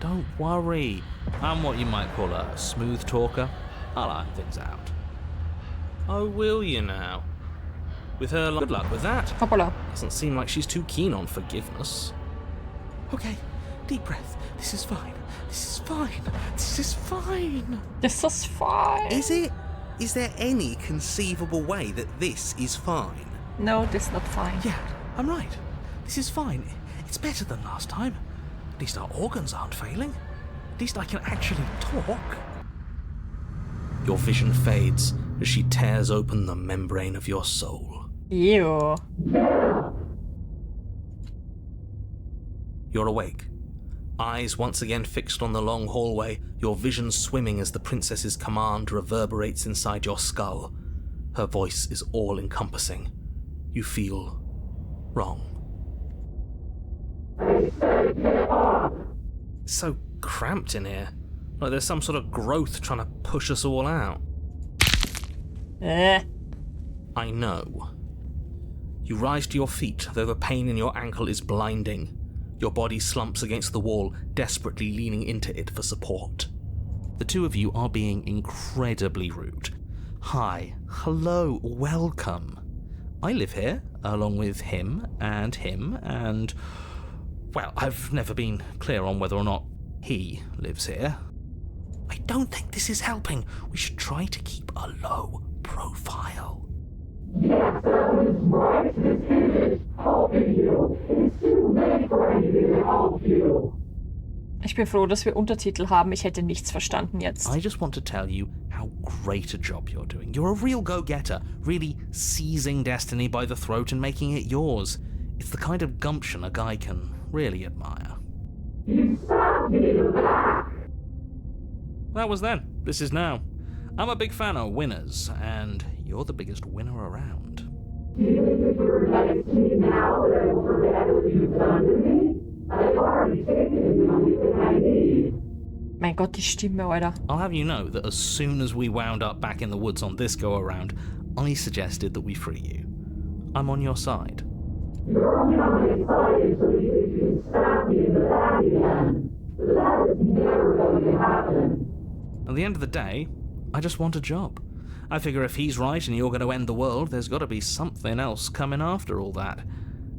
B: Don't worry. I'm what you might call a smooth talker. I'll iron things out. Oh, will you now? With her, good luck with that.
A: Hoppala.
B: Doesn't seem like she's too keen on forgiveness.
E: Okay, deep breath. This is fine. This is fine. This is fine.
A: Das ist fine.
F: Is there any conceivable way that this is fine?
A: No, das ist not fine.
E: Yeah, I'm right. This is fine. It's better than last time. At least our organs aren't failing. At least I can actually talk.
B: Your vision fades as she tears open the membrane of your soul.
A: Ew.
B: You're awake. Eyes once again fixed on the long hallway, your vision swimming as the princess's command reverberates inside your skull. Her voice is all-encompassing. You feel wrong. It's so cramped in here. Like there's some sort of growth trying to push us all out. I know. You rise to your feet, though the pain in your ankle is blinding. Your body slumps against the wall, desperately leaning into it for support. The two of you are being incredibly rude. Hi, hello, welcome. I live here, along with him, and... Well, I've never been clear on whether or not he lives here. I don't think this is helping. We should try to keep a low profile.
A: Ich bin froh, dass wir Untertitel haben. Ich hätte nichts verstanden jetzt.
B: I just want to tell you how great a job you're doing. You're a real go-getter, really seizing destiny by the throat and making it yours. It's the kind of gumption a guy can really admire. That was then. This is now. I'm a big fan of winners, and you're the biggest winner around.
A: Mein Gott, die Stimme, Alter.
B: I'll have you know that as soon as we wound up back in the woods on this go-around, I suggested that we free you. I'm on your side.
G: You're only on my side until you stab me in the back again. That is never going to happen.
B: At the end of the day, I just want a job. I figure if he's right and you're going to end the world, there's got to be something else coming after all that.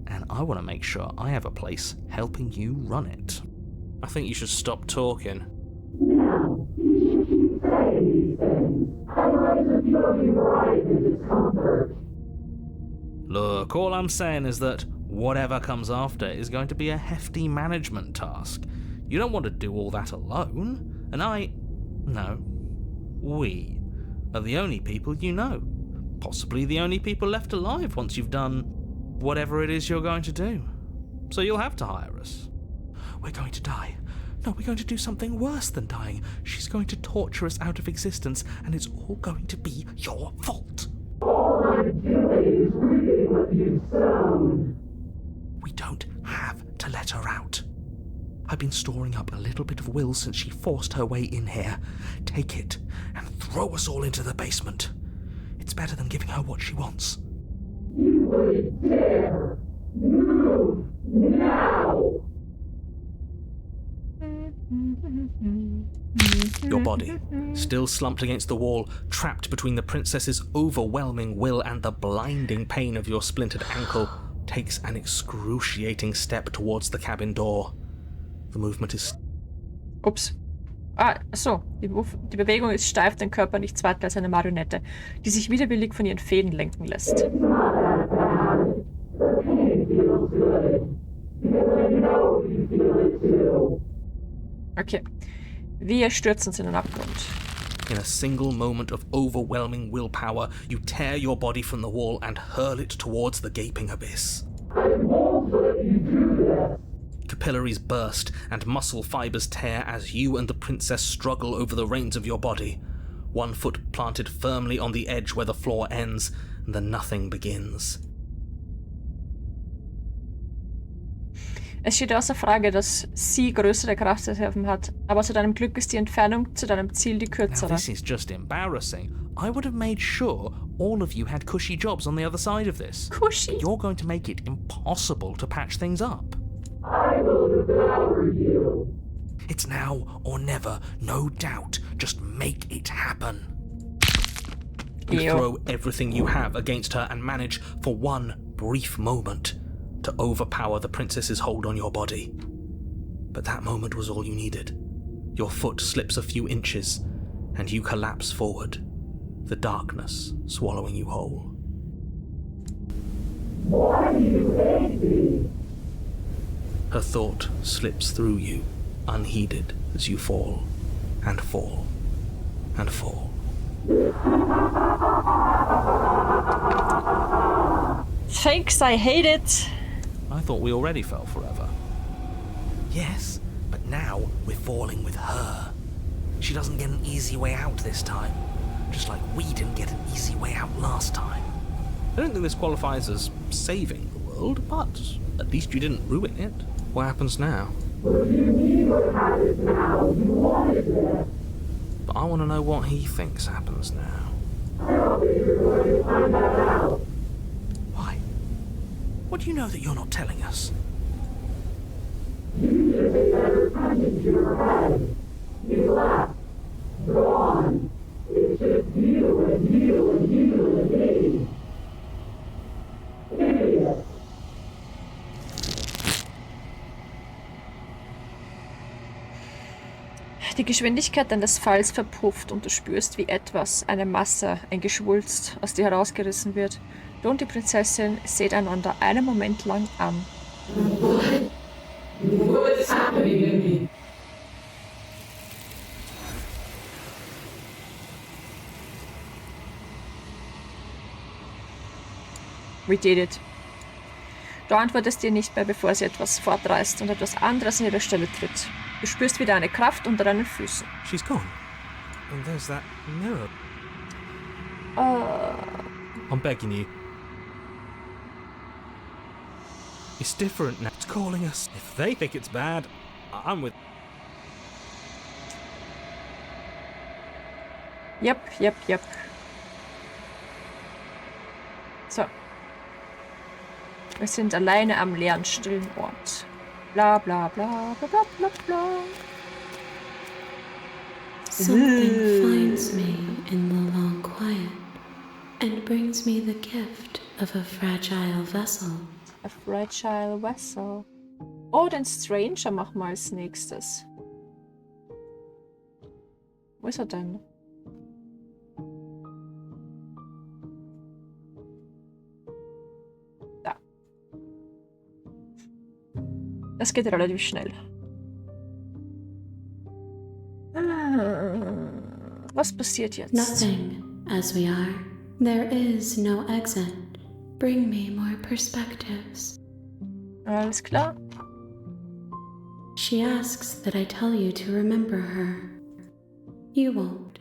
B: And I want to make sure I have a place helping you run it. I think you should stop talking.
G: No, you should keep saying these things. Otherwise I feel you right in discomfort.
B: Look, all I'm saying is that whatever comes after is going to be a hefty management task. You don't want to do all that alone. And we are the only people you know. Possibly the only people left alive once you've done whatever it is you're going to do. So you'll have to hire us.
E: We're going to die. No, we're going to do something worse than dying. She's going to torture us out of existence, and it's all going to be your fault.
G: All I'm doing is reading what you've sown.
E: We don't have to let her out. I've been storing up a little bit of will since she forced her way in here. Take it and throw us all into the basement. It's better than giving her what she wants.
G: You wouldn't dare. Move now.
B: Your body, still slumped against the wall, trapped between the princess's overwhelming will and the blinding pain of your splintered ankle, takes an excruciating step towards the cabin door. The movement is...
A: Ups. So. Die Bewegung ist steif, den Körper nichts weiter als eine Marionette, die sich widerwillig von ihren Fäden lenken lässt.
G: It's not that bad. The pain feels good. Because I know you feel it too.
A: Okay. Wir stürzen uns in den Abgrund.
B: In a single moment of overwhelming willpower, you tear your body from the wall and hurl it towards the gaping abyss.
G: I won't let you do this.
B: Capillaries burst and muscle fibers tear as you and the princess struggle over the reins of your body. One foot planted firmly on the edge where the floor ends, and the nothing begins.
A: Es steht außer Frage, dass sie größere Kraftreserven hat, aber zu deinem Glück ist die Entfernung zu deinem Ziel die
B: Now
A: kürzere.
B: this is just embarrassing. I would have made sure all of you had cushy jobs on the other side of this.
A: Cushy?
B: You're going to make it impossible to patch things up.
G: I will devour you.
E: It's now or never, no doubt. Just make it happen.
B: You
A: Ew.
B: throw everything you have against her and manage, for one brief moment, to overpower the princess's hold on your body. But that moment was all you needed. Your foot slips a few inches, and you collapse forward, the darkness swallowing you whole.
G: Why do you hate me?
B: Her thought slips through you, unheeded, as you fall, and fall, and fall.
A: Thanks, I hate it.
B: I thought we already fell forever.
E: Yes, but now we're falling with her. She doesn't get an easy way out this time. Just like we didn't get an easy way out last time.
B: I don't think this qualifies as saving the world, but at least you didn't ruin it. What happens now?
G: What do you mean what happens now? You wanted this.
B: But I want to know what he thinks happens now.
G: I don't think you're going to find that out.
E: Why? What do you know that you're not telling us?
G: You should take better attention to your head. You left. Gone. It's just you and you and you and me. Idiot.
A: Die Geschwindigkeit deines Falls verpufft und du spürst, wie etwas, eine Masse, ein Geschwulst aus dir herausgerissen wird. Du und die Prinzessin seht einander einen Moment lang an.
G: What's happening to me?
A: We did it. Du antwortest ihr nicht mehr, bevor sie etwas fortreißt und etwas anderes an ihre Stelle tritt. Du spürst wieder eine Kraft unter deinen Füßen.
F: She's gone. And there's that mirror.
E: I'm begging you. It's different now. It's calling us. If they think it's bad, I'm with...
A: Yep. So. Wir sind alleine am leeren, stillen Ort. Bla bla bla bla bla bla bla.
H: Something finds me in the long quiet and brings me the gift of a fragile vessel.
A: A fragile vessel. Oh, den Stranger machen wir als nächstes. Wo ist er denn? Da. Das geht relativ schnell. Was passiert jetzt?
H: Nothing, as we are. There is no exit. Bring me more perspectives.
A: Alles klar.
H: She asks that I tell you to remember her. You won't.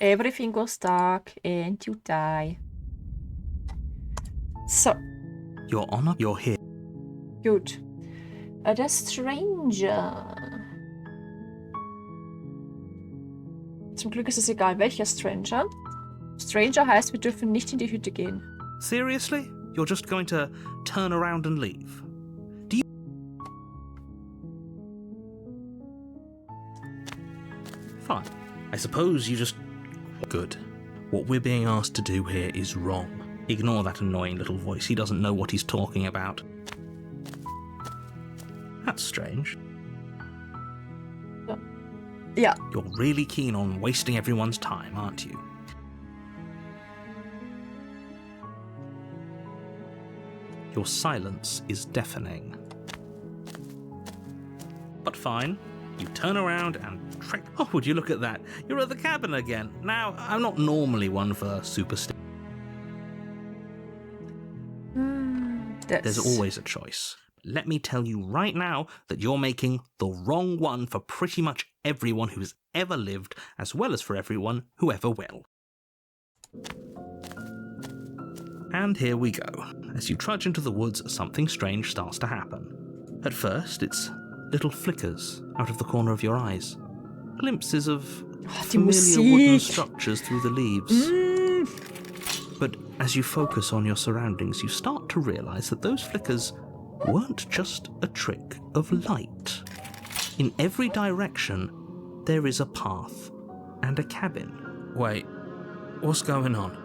A: Everything goes dark and you die. So,
B: Your Honor, you're here.
A: gut. Der Stranger. Zum Glück ist es egal, welcher Stranger. Stranger heißt, wir dürfen nicht in die Hütte gehen.
B: Seriously? You're just going to turn around and leave? Fine. I suppose you just... Good. What we're being asked to do here is wrong. Ignore that annoying little voice. He doesn't know what he's talking about. That's strange.
A: Ja.
B: You're really keen on wasting everyone's time, aren't you? Your silence is deafening. But fine. You turn around and trek. Oh, would you look at that? You're at the cabin again. Now, I'm not normally one for superstition. There's always a choice. Let me tell you right now that you're making the wrong one for pretty much everyone who's ever lived, as well as for everyone who ever will. And here we go. As you trudge into the woods, something strange starts to happen. At first, it's little flickers out of the corner of your eyes. Glimpses of familiar wooden structures through the leaves. But as you focus on your surroundings, you start to realize that those flickers weren't just a trick of light. In every direction, there is a path and a cabin.
E: Wait, what's going on?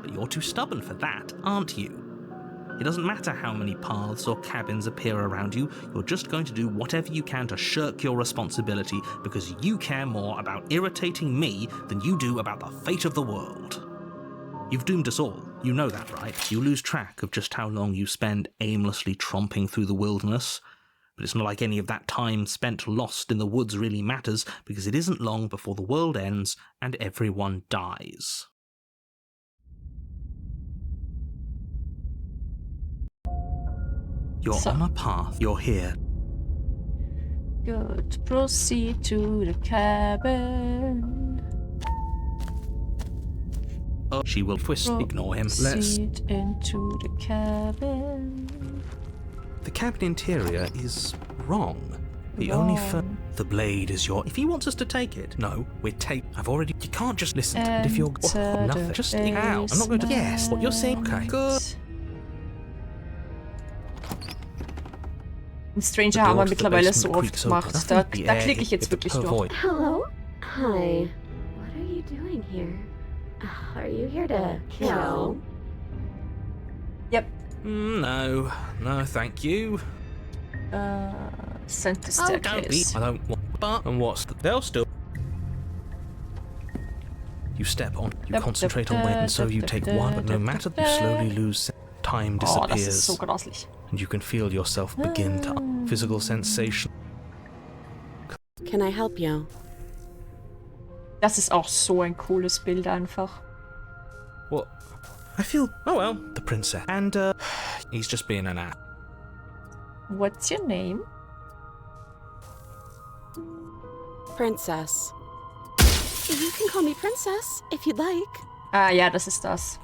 B: But you're too stubborn for that, aren't you? It doesn't matter how many paths or cabins appear around you, you're just going to do whatever you can to shirk your responsibility because you care more about irritating me than you do about the fate of the world. You've doomed us all, you know that, right? You lose track of just how long you spend aimlessly tromping through the wilderness, but it's not like any of that time spent lost in the woods really matters because it isn't long before the world ends and everyone dies. You're on a path. You're here.
A: Good. Proceed to the cabin.
B: Oh, she will twist. Ignore him.
A: Proceed into the cabin.
E: The cabin interior is wrong. The only the blade is your... If he wants us to take it, no, we're I've already... You can't just listen. And if you're... Oh, nothing. Just out. I'm not going to... Yes, what you're saying. Okay, good.
A: Ein Stranger haben wir mittlerweile so oft gemacht. Da klicke ich jetzt wirklich durch.
I: Hello? Hi. What are you doing here? Are you here to kill?
A: Yep.
E: No, thank you.
A: Send the staircase.
E: I don't want... But... And what's... They'll still... You step on, you concentrate on when, and so you take one, but no matter, you slowly lose... Time disappears.
A: Oh, das ist so grauslich.
E: And you can feel yourself begin to... Physical sensation.
J: Can I help you?
A: Das ist auch so ein cooles Bild einfach.
E: What? I feel... Oh well, the princess. And, he's just being an ass.
A: What's your name?
J: Princess. You can call me Princess, if you'd like.
A: Ah, ja, das ist das.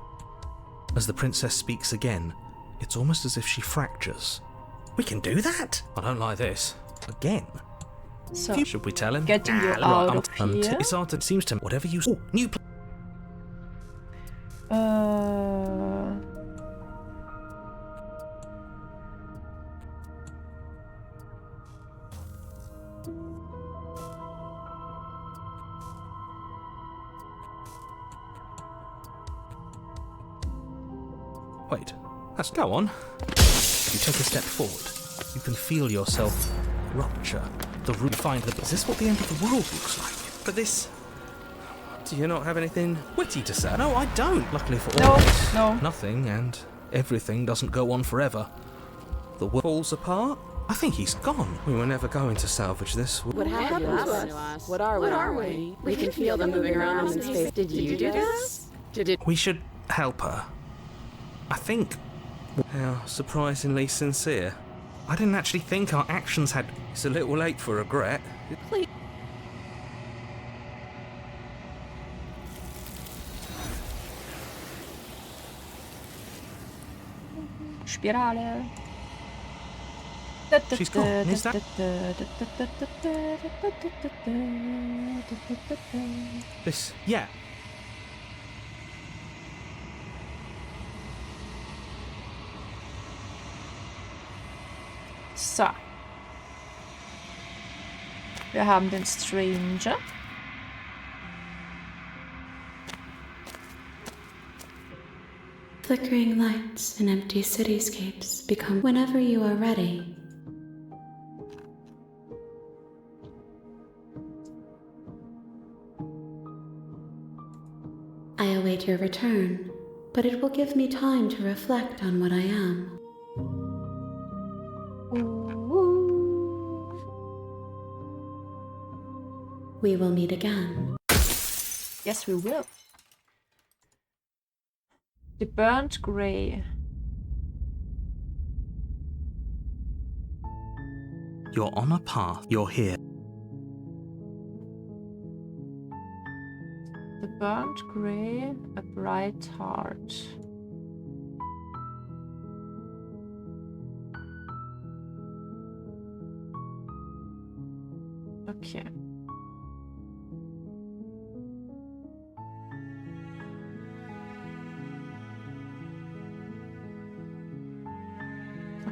E: As the princess speaks again, it's almost as if she fractures. We can do that? I don't like this. Again?
A: So,
E: Should we tell him?
A: getting you out of here.
E: It's hard to... seems to... Whatever you... Oh, new... Wait, let's go on. You take a step forward. You can feel yourself rupture. The root find the... Is this what the end of the world looks like? But this... Do you not have anything witty to say? No, I don't. Luckily for all of us, nothing and everything doesn't go on forever. The world falls apart. I think he's gone. We were never going to salvage this.
J: What happened to us? What are we? We can feel them moving around in space. Did you do this?
E: We should help her. I think. How surprisingly sincere. I didn't actually think our actions had... It's a little late for regret.
J: Please.
A: Spirale.
E: She's gone. Is that... This... Yeah.
A: So. Wir haben den Stranger.
H: Flickering lights and empty cityscapes become whenever you are ready. I await your return, but it will give me time to reflect on what I am. We will meet again.
A: Yes, we will. The burnt grey.
E: You're on a path. You're here.
A: The burnt grey, a bright heart. Okay.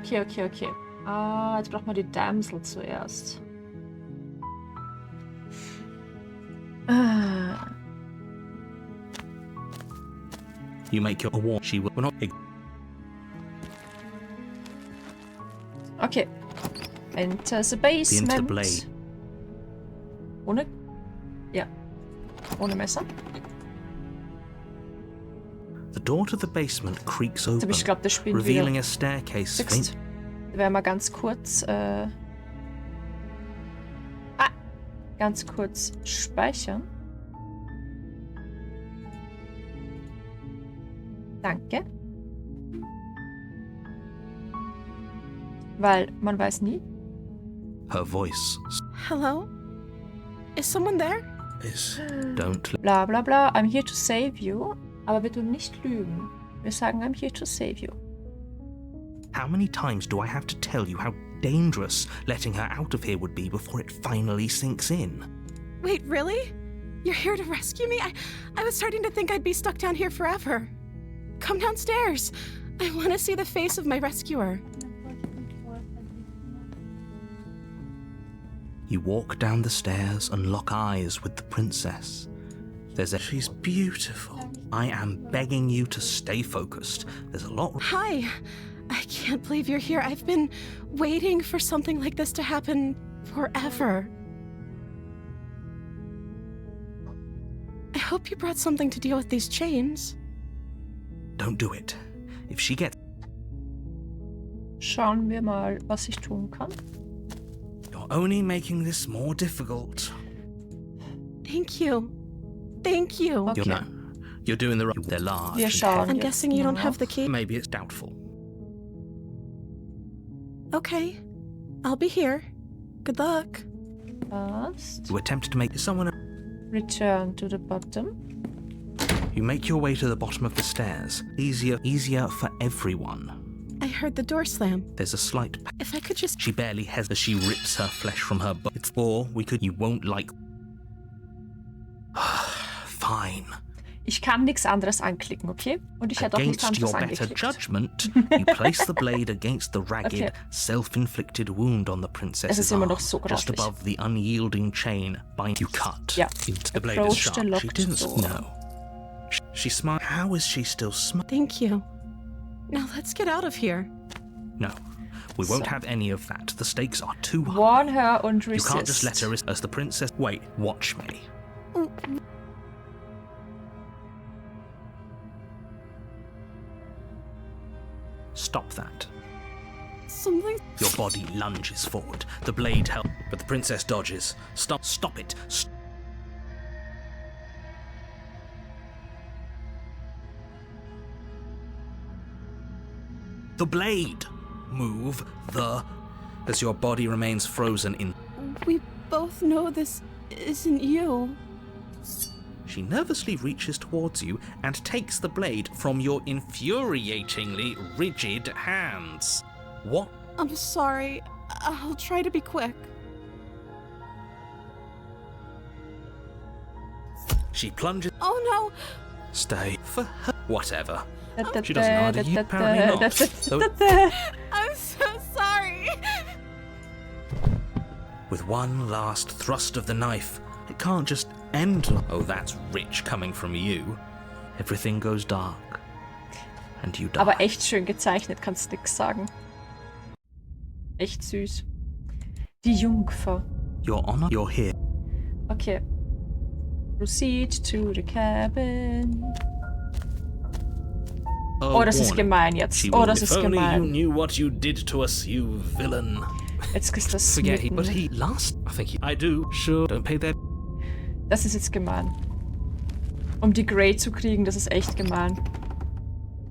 A: Okay. Ah, jetzt braucht man die Damsel zuerst.
E: You make your war. She will not.
A: Okay. Enter the basement.
E: The blade.
A: Ohne? Ja. Ohne Messer.
E: The door to the basement creaks open,
A: Ich glaub, das Spiel
E: revealing a staircase.
A: Fixed. Da werden wir ganz kurz, ganz kurz speichern. Danke. Weil man weiß nie.
E: Her voice.
J: Hello? Is someone there?
E: Don't.
A: Bla bla bla. I'm here to save you. Aber wir tun nicht lügen. Wir sagen, I'm here to save you.
E: How many times do I have to tell you how dangerous letting her out of here would be before it finally sinks in?
J: Wait, really? You're here to rescue me? I was starting to think I'd be stuck down here forever. Come downstairs. I want to see the face of my rescuer.
E: You walk down the stairs and lock eyes with the princess. She's beautiful. I am begging you to stay focused. There's a lot...
J: Hi. I can't believe you're here. I've been waiting for something like this to happen forever. I hope you brought something to deal with these chains.
E: Don't do it. If she gets...
A: Schauen wir mal, was ich tun kann.
E: You're only making this more difficult.
J: Thank you. Thank you.
A: Okay.
B: You're doing the right. They're large.
A: Wir
B: and
A: schauen
B: heavy.
J: I'm
A: jetzt
J: guessing you don't
A: nach.
J: have the key.
B: Maybe it's doubtful.
J: Okay. I'll be here. Good luck.
A: Fast.
B: You attempt to make someone.
A: Return to the bottom.
B: You make your way to the bottom of the stairs. Easier for everyone.
J: I heard the door slam.
B: There's a slight.
J: If I could just...
B: She barely has as she rips her flesh from her body. Or we could. You won't like. Fine.
A: Ich kann nichts anderes anklicken, okay? Und ich hätte auch nichts
B: Against your
A: anderes
B: better
A: angeklickt.
B: judgment, you place the blade against the ragged,
A: Okay.
B: self-inflicted wound on the
A: Es
B: princess's
A: ist immer
B: arm,
A: noch so
B: just
A: grafisch.
B: above the unyielding chain. You cut.
A: Ja.
B: The blade is
A: Approach the
B: sharp. She
A: locked
B: didn't
A: door.
B: know. She smiled. How is she still smiling?
J: Thank you. Now let's get out of here.
B: No, we won't
A: So.
B: have any of that. The stakes are too high.
A: Warn her und
B: You
A: resist.
B: can't just let her as the princess. Wait, watch me. Stop that.
J: Something...
B: Your body lunges forward. The blade helps, but the princess dodges. Stop it. The blade. Move the... As your body remains frozen in...
J: We both know this isn't you.
B: She nervously reaches towards you and takes the blade from your infuriatingly rigid hands. What?
J: I'm sorry. I'll try to be quick.
B: She plunges...
J: Oh no!
B: Stay for her. Whatever.
A: Da,
B: She doesn't know how to you apparently not. So
J: I'm so sorry!
B: with one last thrust of the knife, it can't just end. Oh, that's rich coming from you. Everything goes dark. And you die.
A: Aber echt schön gezeichnet, kannst nix sagen. Echt süß. Die Jungfer.
B: Your Honor, you're here.
A: Okay. Proceed to the cabin. Oh, das ist gemein jetzt.
B: She
A: Oh,
B: will-
A: das
B: if
A: ist
B: only you
A: gemein.
B: knew what you did to us, you villain.
A: Jetzt ist das
B: Forget he,
A: smitten.
B: but he last. I think he. I do. Sure. Don't pay that.
A: Das ist jetzt gemein. Um die Grey zu kriegen, das ist echt gemein.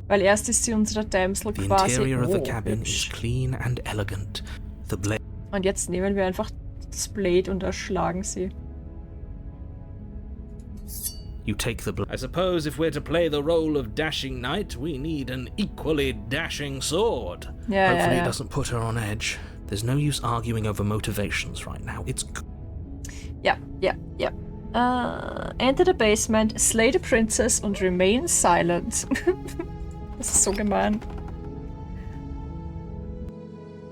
A: Weil erst ist sie unsere Dämsel
B: The
A: quasi.
B: interior of the
A: Oh,
B: cabin is
A: hübsch.
B: clean and elegant. The blade.
A: Und jetzt nehmen wir einfach das Blade und erschlagen sie.
B: You take the blade. I suppose if we're to play the role of dashing knight, we need an equally dashing sword.
A: Ja,
B: Hopefully
A: ja,
B: it
A: ja.
B: doesn't put her on edge. There's no use arguing over motivations right now. It's
A: Ja, ja, ja. Enter the basement, slay the princess und remain silent. Das ist so gemein.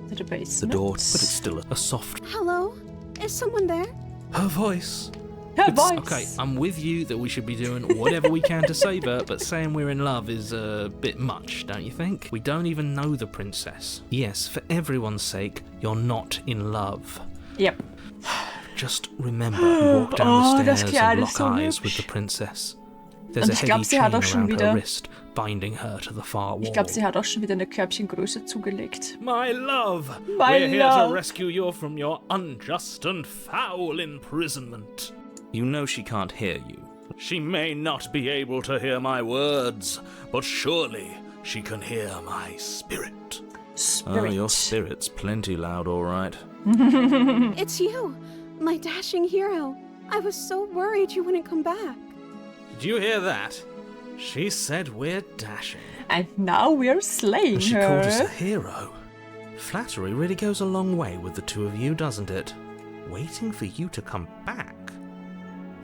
A: Enter the basement.
B: the door, but it's still a soft.
J: Hello? Is someone there?
B: Her voice.
A: Her
B: It's-
A: voice.
B: Okay, I'm with you that we should be doing whatever we can to save her, but saying we're in love is a bit much, don't you think? We don't even know the princess. Yes, for everyone's sake, you're not in love.
A: Yep.
B: Just remember, you walk down
A: Oh,
B: the
A: das
B: stairs
A: Kleid
B: and
A: ist
B: lock
A: so
B: eyes
A: hübsch.
B: with the princess. There's
A: Und
B: a
A: ich
B: heavy
A: glaub, sie
B: chain
A: hat auch schon
B: around her
A: wieder-
B: wrist, binding her to the far wall.
A: Ich glaube, sie hat auch schon wieder eine Körbchengröße zugelegt.
B: My love,
A: My
B: we're here
A: love.
B: to rescue you from your unjust and foul imprisonment. You know she can't hear you. She may not be able to hear my words, but surely she can hear my spirit.
A: Spirit.
B: Oh, your spirit's plenty loud, all right.
J: It's you! My dashing hero! I was so worried you wouldn't come back.
B: Did you hear that? She said we're dashing.
A: And now we're slaying
B: And she
A: her.
B: called us a hero. Flattery really goes a long way with the two of you, doesn't it? Waiting for you to come back.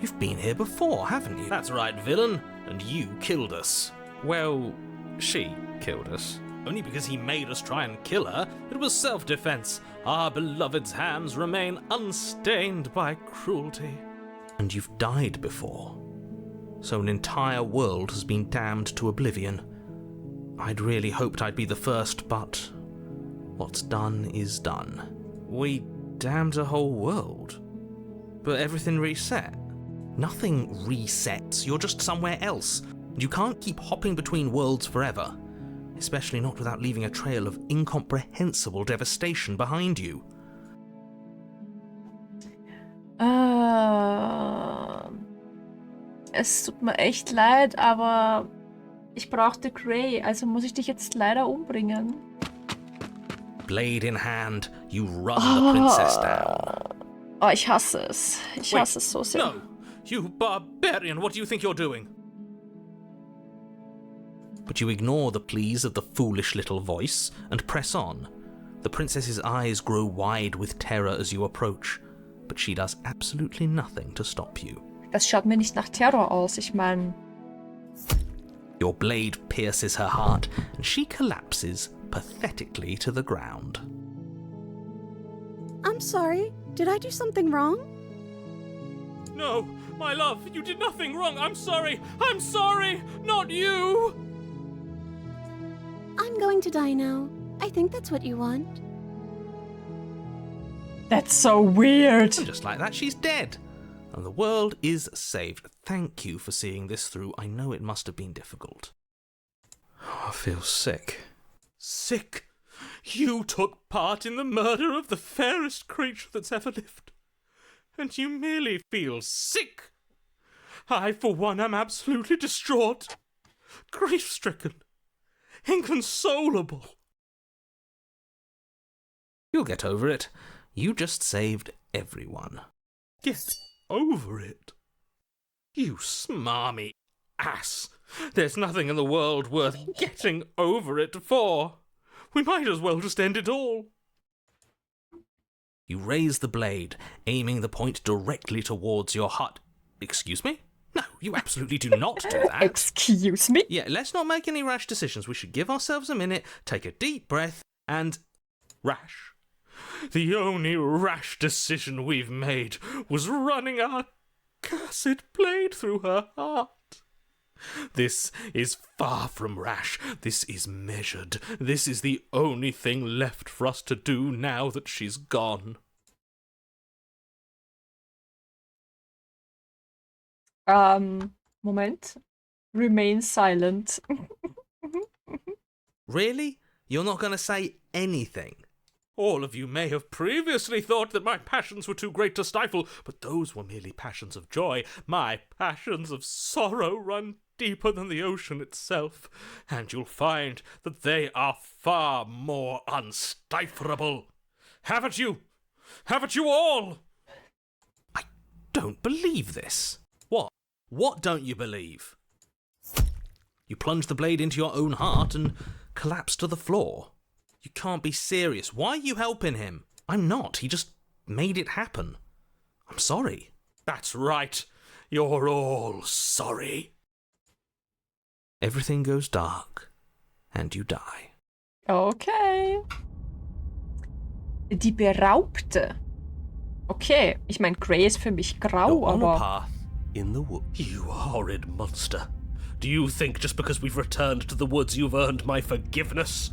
B: You've been here before, haven't you? That's right, villain. And you killed us. Well, she killed us. Only because he made us try and kill her. It was self-defense. Our beloved's hands remain unstained by cruelty. And you've died before. So an entire world has been damned to oblivion. I'd really hoped I'd be the first, but what's done is done. We damned a whole world. But everything reset. Nothing resets. You're just somewhere else. You can't keep hopping between worlds forever. Especially not without leaving a trail of incomprehensible devastation behind you.
A: Es tut mir echt leid, aber ich brauchte Grey, also muss ich dich jetzt leider umbringen.
B: Blade in hand, you run the princess down.
A: Oh, ich hasse es. Ich hasse es so sehr.
B: No! You barbarian, what do you think you're doing? But you ignore the pleas of the foolish little voice and press on. The princess's eyes grow wide with terror as you approach, but she does absolutely nothing to stop you.
A: Das schaut mir nicht nach Terror aus, ich meine...
B: Your blade pierces her heart, and she collapses pathetically to the ground.
J: I'm sorry. Did I do something wrong?
B: No, my love, you did nothing wrong. I'm sorry. I'm sorry. Not you.
I: I'm going to die now. I think that's what you want.
A: That's so weird.
B: And just like that, she's dead. And the world is saved. Thank you for seeing this through. I know it must have been difficult. I feel sick. Sick? You took part in the murder of the fairest creature that's ever lived. And you merely feel sick. I, for one, am absolutely distraught. Grief-stricken. Inconsolable. You'll get over it. You just saved everyone. Get over it? You smarmy ass. There's nothing in the world worth getting over it for. We might as well just end it all. You raise the blade, aiming the point directly towards your heart. Excuse me? No, you absolutely do not do that.
A: Excuse me?
B: Yeah, let's not make any rash decisions. We should give ourselves a minute, take a deep breath, and... rash. The only rash decision we've made was running our cursed blade through her heart. This is far from rash. This is measured. This is the only thing left for us to do now that she's gone.
A: Moment. Remain silent.
B: Really? You're not going to say anything? All of you may have previously thought that my passions were too great to stifle, but those were merely passions of joy. My passions of sorrow run deeper than the ocean itself, and you'll find that they are far more unstiflable. Haven't you? Haven't you all? I don't believe this. What? What don't you believe? You plunge the blade into your own heart and collapse to the floor. You can't be serious. Why are you helping him? I'm not. He just made it happen. I'm sorry. That's right. You're all sorry. Everything goes dark, and you die.
A: Okay. Die Beraubte. Okay, ich meine, Grey ist für mich grau,
B: You're on a
A: aber...
B: path in the woods. You horrid monster. Do you think just because we've returned to the woods you've earned my forgiveness?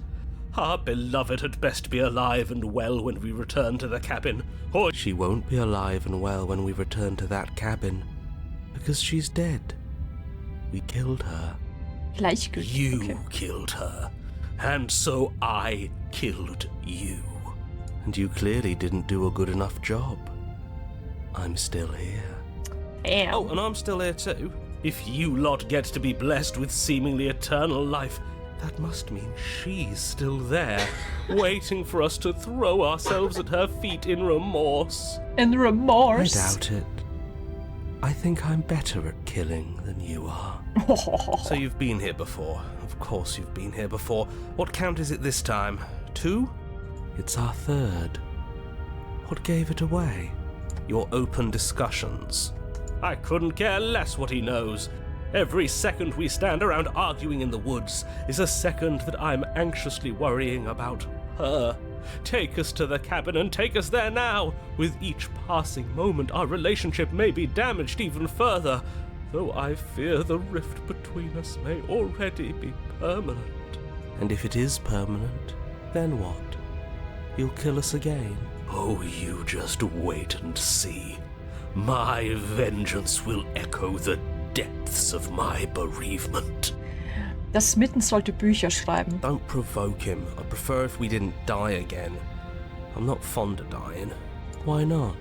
B: Our beloved had best be alive and well when we return to the cabin, or...
E: She won't be alive and well when we return to that cabin, because she's dead. We killed her.
A: Gleichgültig.
B: You
A: Okay.
B: killed her, and so I killed you.
E: And you clearly didn't do a good enough job. I'm still here.
A: Damn.
B: Oh, and I'm still here too. If you lot get to be blessed with seemingly eternal life, that must mean she's still there, waiting for us to throw ourselves at her feet in remorse.
A: In remorse.
E: I doubt it. I think I'm better at killing than you are.
B: So you've been here before. Of course you've been here before. What count is it this time? 2?
E: It's our third. What gave it away?
B: Your open discussions. I couldn't care less what he knows. Every second we stand around arguing in the woods is a second that I'm anxiously worrying about her. Take us to the cabin and take us there now. With each passing moment, our relationship may be damaged even further, though I fear the rift between us may already be permanent.
E: And if it is permanent, then what? You'll kill us again?
B: Oh, you just wait and see. My vengeance will echo the depths of my bereavement.
A: Das Smitten sollte Bücher schreiben.
E: Don't provoke him. I'd prefer if we didn't die again. I'm not fond of dying. Why not?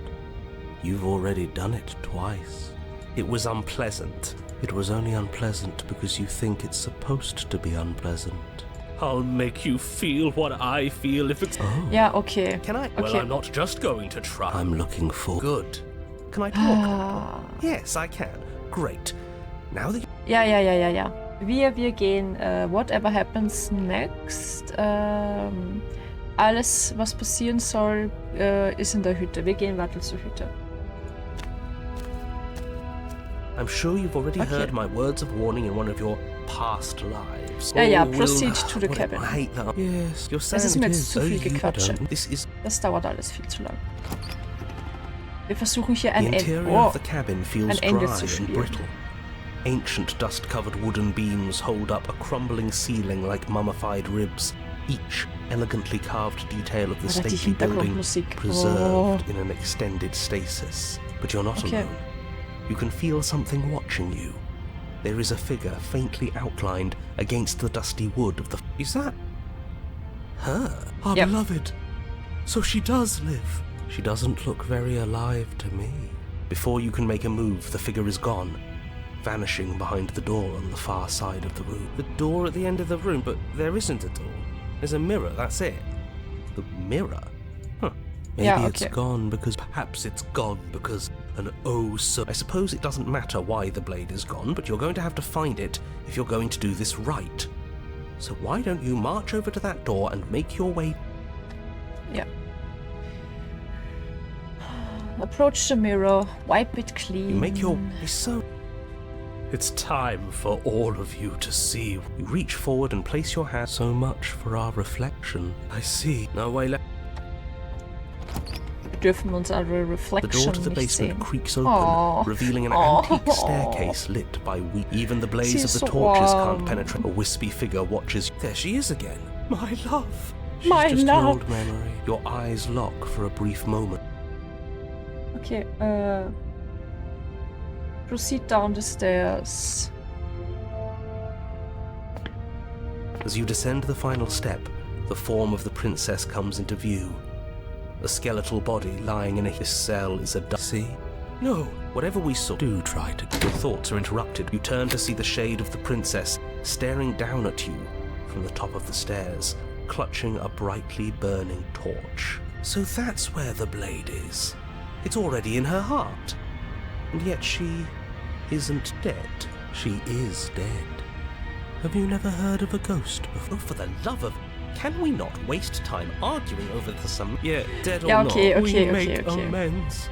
E: You've already done it twice.
F: It was unpleasant. It was only unpleasant because you think it's supposed to be unpleasant.
B: I'll make you feel what I feel if it's...
F: Oh.
A: Ja, okay.
F: Can I?
A: Okay.
B: Well, I'm not just going to try.
F: I'm looking for... Good. Can I talk? Yes, I can. Great. Now that...
A: Ja. Wir gehen, whatever happens next. Alles, was passieren soll, ist in der Hütte. Wir gehen weiter zur Hütte.
F: I'm sure you've already heard my words of warning in one of your past lives.
A: Ja, proceed to the cabin.
F: I hate that. Yes, you're saying
A: Das ist mir jetzt zu viel
F: you
A: Gequatsche.
F: don't. This is
A: Das dauert alles viel zu lang. Wir versuchen hier
F: the
A: ein
F: interior of the cabin feels
A: ein Ende
F: dry
A: zu
F: and
A: spielen.
F: brittle. Ancient dust-covered wooden beams hold up a crumbling ceiling like mummified ribs, each elegantly carved detail of the
A: Oder die
F: stately building
A: Hintergrundmusik.
F: preserved in an extended stasis. But you're not
A: Okay.
F: alone. You can feel something watching you. There is a figure faintly outlined against the dusty wood of the... Is that... her?
E: Our
A: Yep.
E: beloved. So she does live.
F: She doesn't look very alive to me. Before you can make a move, the figure is gone, vanishing behind the door on the far side of the room. The door at the end of the room, but there isn't a door. There's a mirror, that's it. The mirror? Huh. Maybe
A: Yeah,
F: it's
A: okay.
F: gone because... Perhaps it's gone because an oh so... I suppose it doesn't matter why the blade is gone, but you're going to have to find it if you're going to do this right. So why don't you march over to that door and make your way...
A: Ja. Approach the mirror, wipe it clean.
F: You make your way so...
B: It's time for all of you to see.
F: You reach forward and place your hand. So much for our reflection.
B: I see. No way left.
A: Wir dürfen uns eure
F: The
A: Reflection
F: door to the
A: nicht
F: basement
A: sehen.
F: creaks open,
A: Aw.
F: revealing an
A: Aw.
F: antique staircase lit by even the blaze
A: She's
F: of the
A: so
F: torches
A: warm.
F: can't penetrate. A wispy figure watches. There she is again.
E: My love.
F: She's
A: My
F: just
A: love.
F: an old memory. Your eyes lock for a brief moment.
A: Okay, proceed down the stairs.
F: As you descend the final step, the form of the princess comes into view. A skeletal body lying in a cell is a... See? No, whatever we saw... Do try to... Your thoughts are interrupted. You turn to see the shade of the princess staring down at you from the top of the stairs, clutching a brightly burning torch. So that's where the blade is. It's already in her heart. And yet she isn't dead. She is dead. Have you never heard of a ghost before? Oh, for the love of... Can we not waste time arguing over the some... Yeah, dead or
A: Ja,
F: not?
A: okay,
F: We
A: okay,
F: make
A: okay, okay.
F: amends.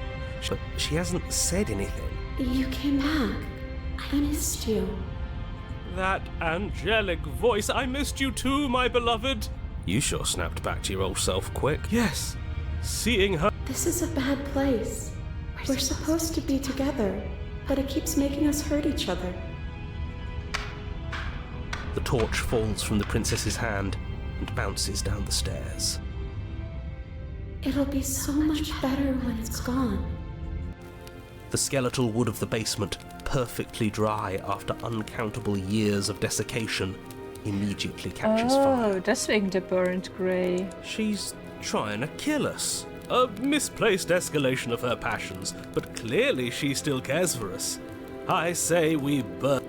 F: But she hasn't said anything.
H: You came back. I missed you.
B: That angelic voice. I missed you too, my beloved.
F: You sure snapped back to your old self quick.
B: Yes. Seeing her.
H: This is a bad place. We're supposed to be together, but it keeps making us hurt each other.
F: The torch falls from the princess's hand and bounces down the stairs.
H: It'll be so much better when it's gone.
F: The skeletal wood of the basement, perfectly dry after uncountable years of desiccation, immediately catches fire.
A: Oh, deswegen der Burnt Grey.
F: She's trying to kill us.
B: A misplaced escalation of her passions, but clearly she still cares for us. I say we burn.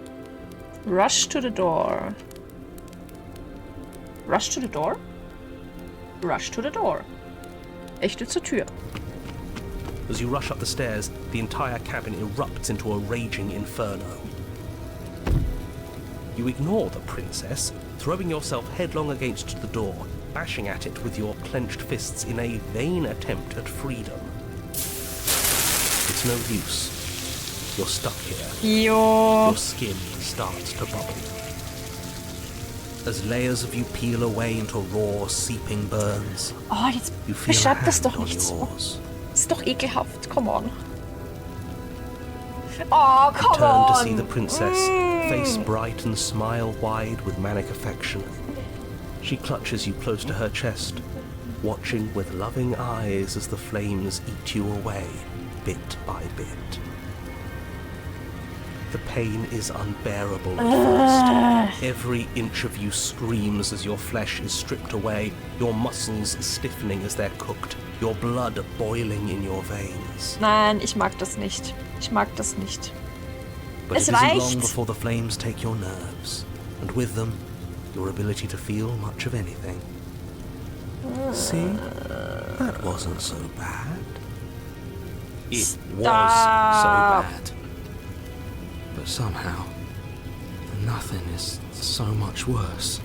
A: Rush to the door. Rush to the door? Rush to the door. Echte zur Tür.
F: As you rush up the stairs, the entire cabin erupts into a raging inferno. You ignore the princess, throwing yourself headlong against the door, bashing at it with your clenched fists in a vain attempt at freedom. It's no use. You're stuck here.
A: Jo.
F: Your skin starts to bubble. As layers of you peel away into raw, seeping burns,
A: Oh, jetzt
F: you feel a
A: beschreibt das
F: hand
A: doch
F: on
A: nicht so.
F: yours.
A: Ist doch ekelhaft. Come on. Oh, come
F: Turn
A: on.
F: to see the princess, face bright and smile wide with manic affection. She clutches you close to her chest, watching with loving eyes as the flames eat you away, bit by bit. The pain is unbearable at first. Every inch of you screams as your flesh is stripped away, your muscles stiffening as they're cooked, your blood boiling in your veins.
A: Nein, ich mag das nicht. Ich mag das nicht.
F: But
A: Es
F: it isn't long
A: reicht.
F: before the flames take your nerves, and with them, your ability to feel much of anything. See? That wasn't so bad. It was so bad. But somehow, nothing is so much worse.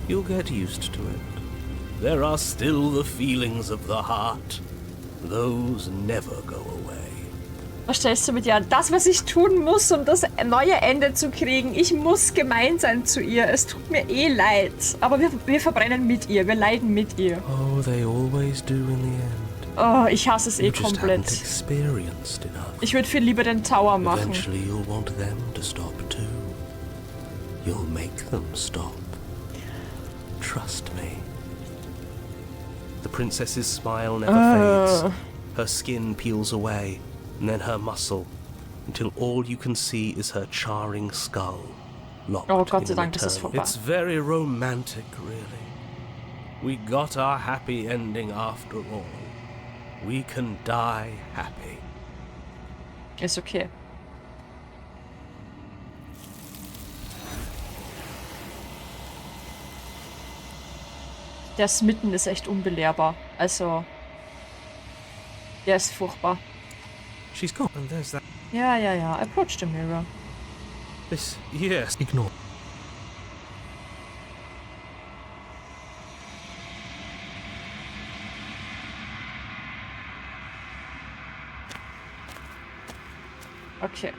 F: You'll get used to it. There are still the feelings of the heart. Those never go away.
A: Verstehst du mit ja, das, was ich tun muss, um das neue Ende zu kriegen, ich muss gemein sein zu ihr. Es tut mir eh leid. Aber wir verbrennen mit ihr, wir leiden mit ihr.
F: Oh, they always do in the end.
A: Oh, ich hasse es eh
F: You just
A: komplett.
F: haven't experienced enough.
A: Ich würde viel lieber den Tower machen.
F: Eventually you'll want them to stop too. You'll make them stop. Trust me. The princess's smile never fades. Her skin peels away, and then her muscle, until all you can see is her charring skull, locked
A: Oh Gott sei
F: in
A: Dank, das ist
F: eternity.
A: vorbei.
F: It's very romantic, really. We got our happy ending after all. We can die happy.
A: Ist okay. Der Smitten ist echt unbelehrbar. Also, der ist furchtbar.
F: She's gone, and there's that.
A: Ja. Approach the mirror.
F: This, yes, ignore.
A: Okay.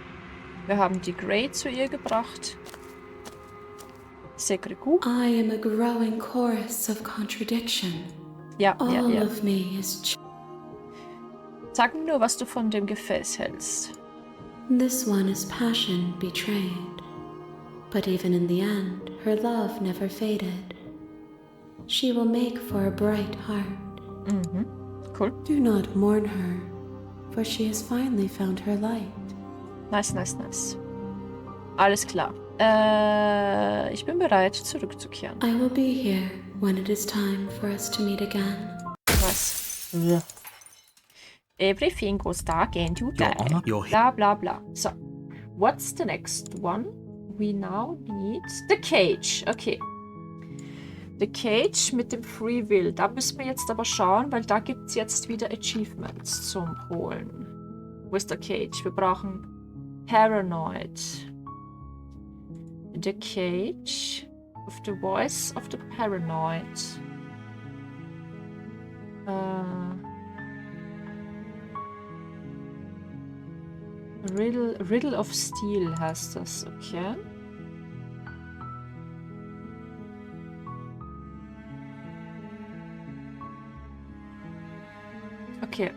A: Wir haben die Grey zu ihr gebracht. Sacre Coup.
H: I am a growing chorus of contradiction.
A: Ja.
H: All of me is
A: Sag mir nur, was du von dem Gefäß hältst.
H: This one is passion betrayed. But even in the end, her love never faded. She will make for a bright heart.
A: Cool.
H: Do not mourn her, for she has finally found her light.
A: Nice. Alles klar. Ich bin bereit, zurückzukehren.
H: I will be here when it is time for us to meet again.
A: Was? Everything goes dark and you die.
B: Honor, you're
A: Bla bla bla. So, what's the next one? We now need the cage. Okay. The cage mit dem Free Will. Da müssen wir jetzt aber schauen, weil da gibt es jetzt wieder Achievements zum Holen. Wo ist der Cage? Wir brauchen Paranoid. The cage of the voice of the paranoid. Riddle of Steel heißt das, okay. Okay.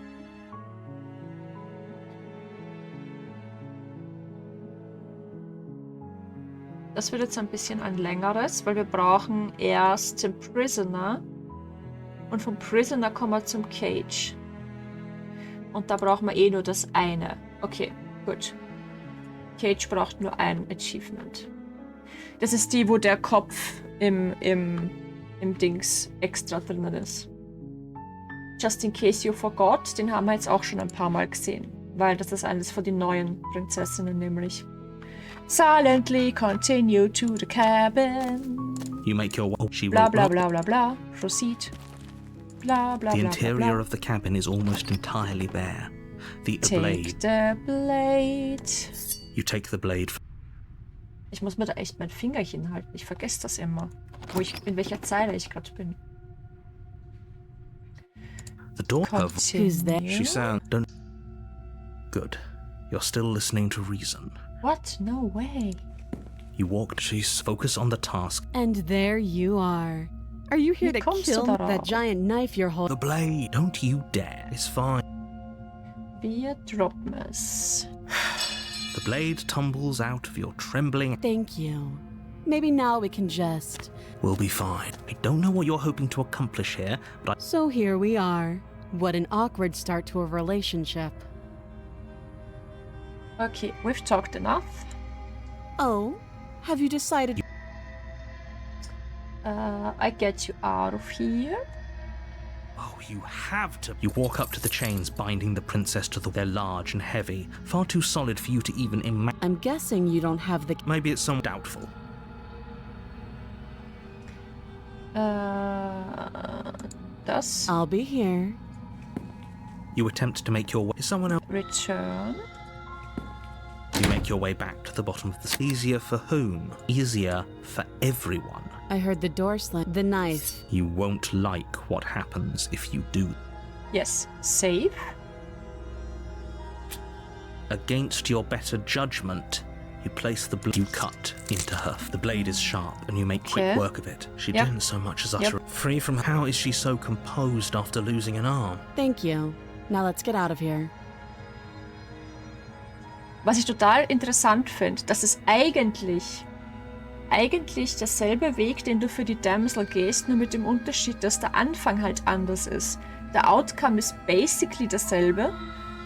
A: Das wird jetzt ein bisschen ein längeres, weil wir brauchen erst den Prisoner. Und vom Prisoner kommen wir zum Cage. Und da brauchen wir eh nur das eine. Okay, gut. Cage braucht nur ein Achievement. Das ist die, wo der Kopf im Dings extra drinnen ist. Just in case you forgot, den haben wir jetzt auch schon ein paar Mal gesehen. Weil das ist eines von den neuen Prinzessinnen nämlich. Silently continue to the cabin.
B: You make your way. She
A: Bla
B: will
A: bla
B: rock.
A: bla bla bla. Proceed. Bla bla
B: The
A: bla
B: interior
A: bla bla.
B: of the cabin is almost entirely bare. The
A: Take
B: blade.
A: the blade.
B: You take the blade.
A: Ich muss mir da echt mein Fingerchen halten. Ich vergesse das immer. In welcher Zeile ich gerade bin.
B: The door of.
J: Who's there?
B: She sounds. Don't. Good. You're still listening to reason.
A: What? No way.
B: You walked. She's focus on the task.
J: And there you are. Are you here
A: Wie
J: to
A: kommst du
J: kill
A: darauf?
J: that giant knife you're holding?
B: The blade. Don't you dare. It's fine.
A: Wir droppen es.
B: The blade tumbles out of your trembling.
J: Thank you. Maybe now we can just...
B: We'll be fine. I don't know what you're hoping to accomplish here, but
J: So here we are. What an awkward start to a relationship.
A: Okay, we've talked enough.
J: Oh, have you decided...
A: I get you out of here.
B: Oh, you have to. You walk up to the chains binding the princess to the... They're large and heavy, far too solid for you to even imagine.
C: I'm guessing you don't have the...
B: Maybe it's some doubtful.
A: Das.
C: I'll be here.
B: You attempt to make your way... Is someone else...
A: Return.
B: You make your way back to the bottom of the... Easier for whom? Easier for everyone.
C: I heard the door slam. The knife.
B: You won't like what happens if you do.
A: Yes. Save.
B: Against your better judgment, you place the blade you cut into her. The blade is sharp, and you make quick work of it. She didn't so much as utter. Free from... How is she so composed after losing an arm?
C: Thank you. Now let's get out of here.
A: Was ich total interessant finde, dass es eigentlich derselbe Weg, den du für die Damsel gehst, nur mit dem Unterschied, dass der Anfang halt anders ist. Der Outcome ist basically dasselbe,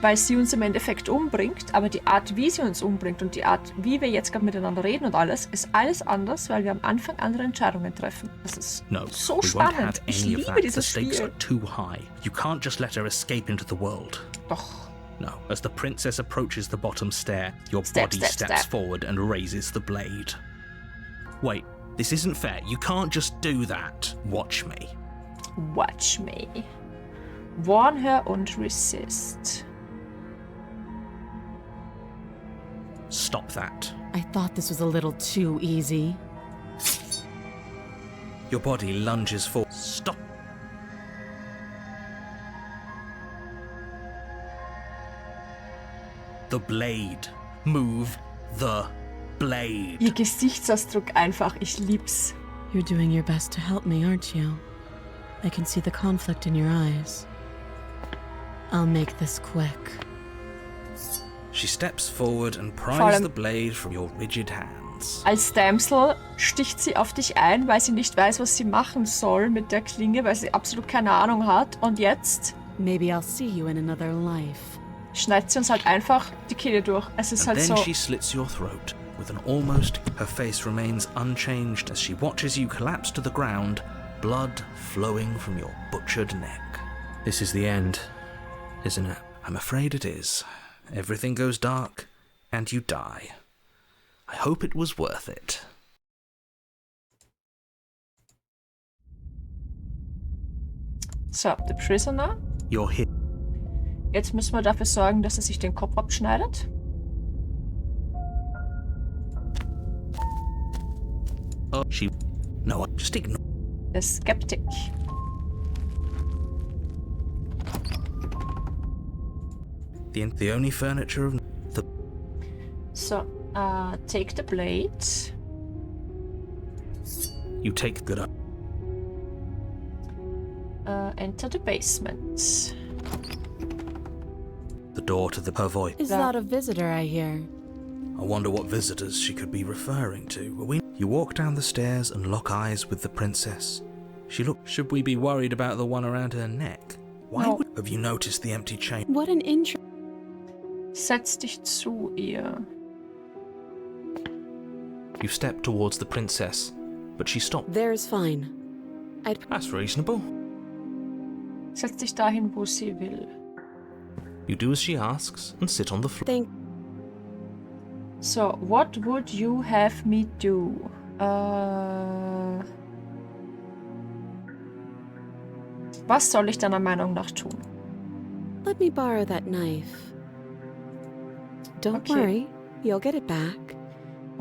A: weil sie uns im Endeffekt umbringt, aber die Art, wie sie uns umbringt und die Art, wie wir jetzt gerade miteinander reden und alles, ist alles anders, weil wir am Anfang andere Entscheidungen treffen. Das ist so spannend. Ich liebe dieses Spiel.
B: The stakes are too high. You can't just let her escape into the world.
A: Doch.
B: No. As the princess approaches the bottom stair, your body steps forward and raises the blade. Wait, this isn't fair. You can't just do that. Watch me.
A: Watch me. Warn her und resist.
B: Stop that.
C: I thought this was a little too easy.
B: Your body lunges forward. Stop. The blade. Move the blade.
A: Ihr Gesichtsausdruck einfach, ich lieb's.
C: You're doing your best to help me, aren't you? I can see the conflict in your eyes. I'll make this quick.
B: She steps forward and pries the blade from your rigid hands.
A: Als Damsel sticht sie auf dich ein, weil sie nicht weiß, was sie machen soll mit der Klinge, weil sie absolut keine Ahnung hat. Und jetzt
C: Maybe I'll see you in another life.
A: Schneidet sie uns halt einfach die Kehle durch. Es ist halt
B: then
A: so.
B: She slits your throat with an almost... Her face remains unchanged as she watches you collapse to the ground, blood flowing from your butchered neck. This is the end, isn't it? I'm afraid it is. Everything goes dark, and you die. I hope it was worth it.
A: So, the prisoner.
B: You're here.
A: Jetzt müssen wir dafür sorgen, dass er sich den Kopf abschneidet.
B: Oh, she... No, just ignore...
A: Der Skeptic.
B: The only furniture of... The...
A: So, take the blade.
B: You take good up.
A: Enter the basement.
B: The door to her voice.
C: Is that a visitor I hear?
B: I wonder what visitors she could be referring to. You walk down the stairs and lock eyes with the princess. She looked... Should we be worried about the one around her neck? Why would... Have you noticed the empty chain?
C: What an intro.
A: Setz dich zu ihr.
B: You step towards the princess, but she stopped.
C: There's fine.
B: That's reasonable.
A: Setz dich dahin, wo sie will.
B: You do as she asks and sit on the floor.
A: So, what would you have me do? Was soll ich deiner Meinung nach tun?
H: Let me borrow that knife. Don't worry, you'll get it back.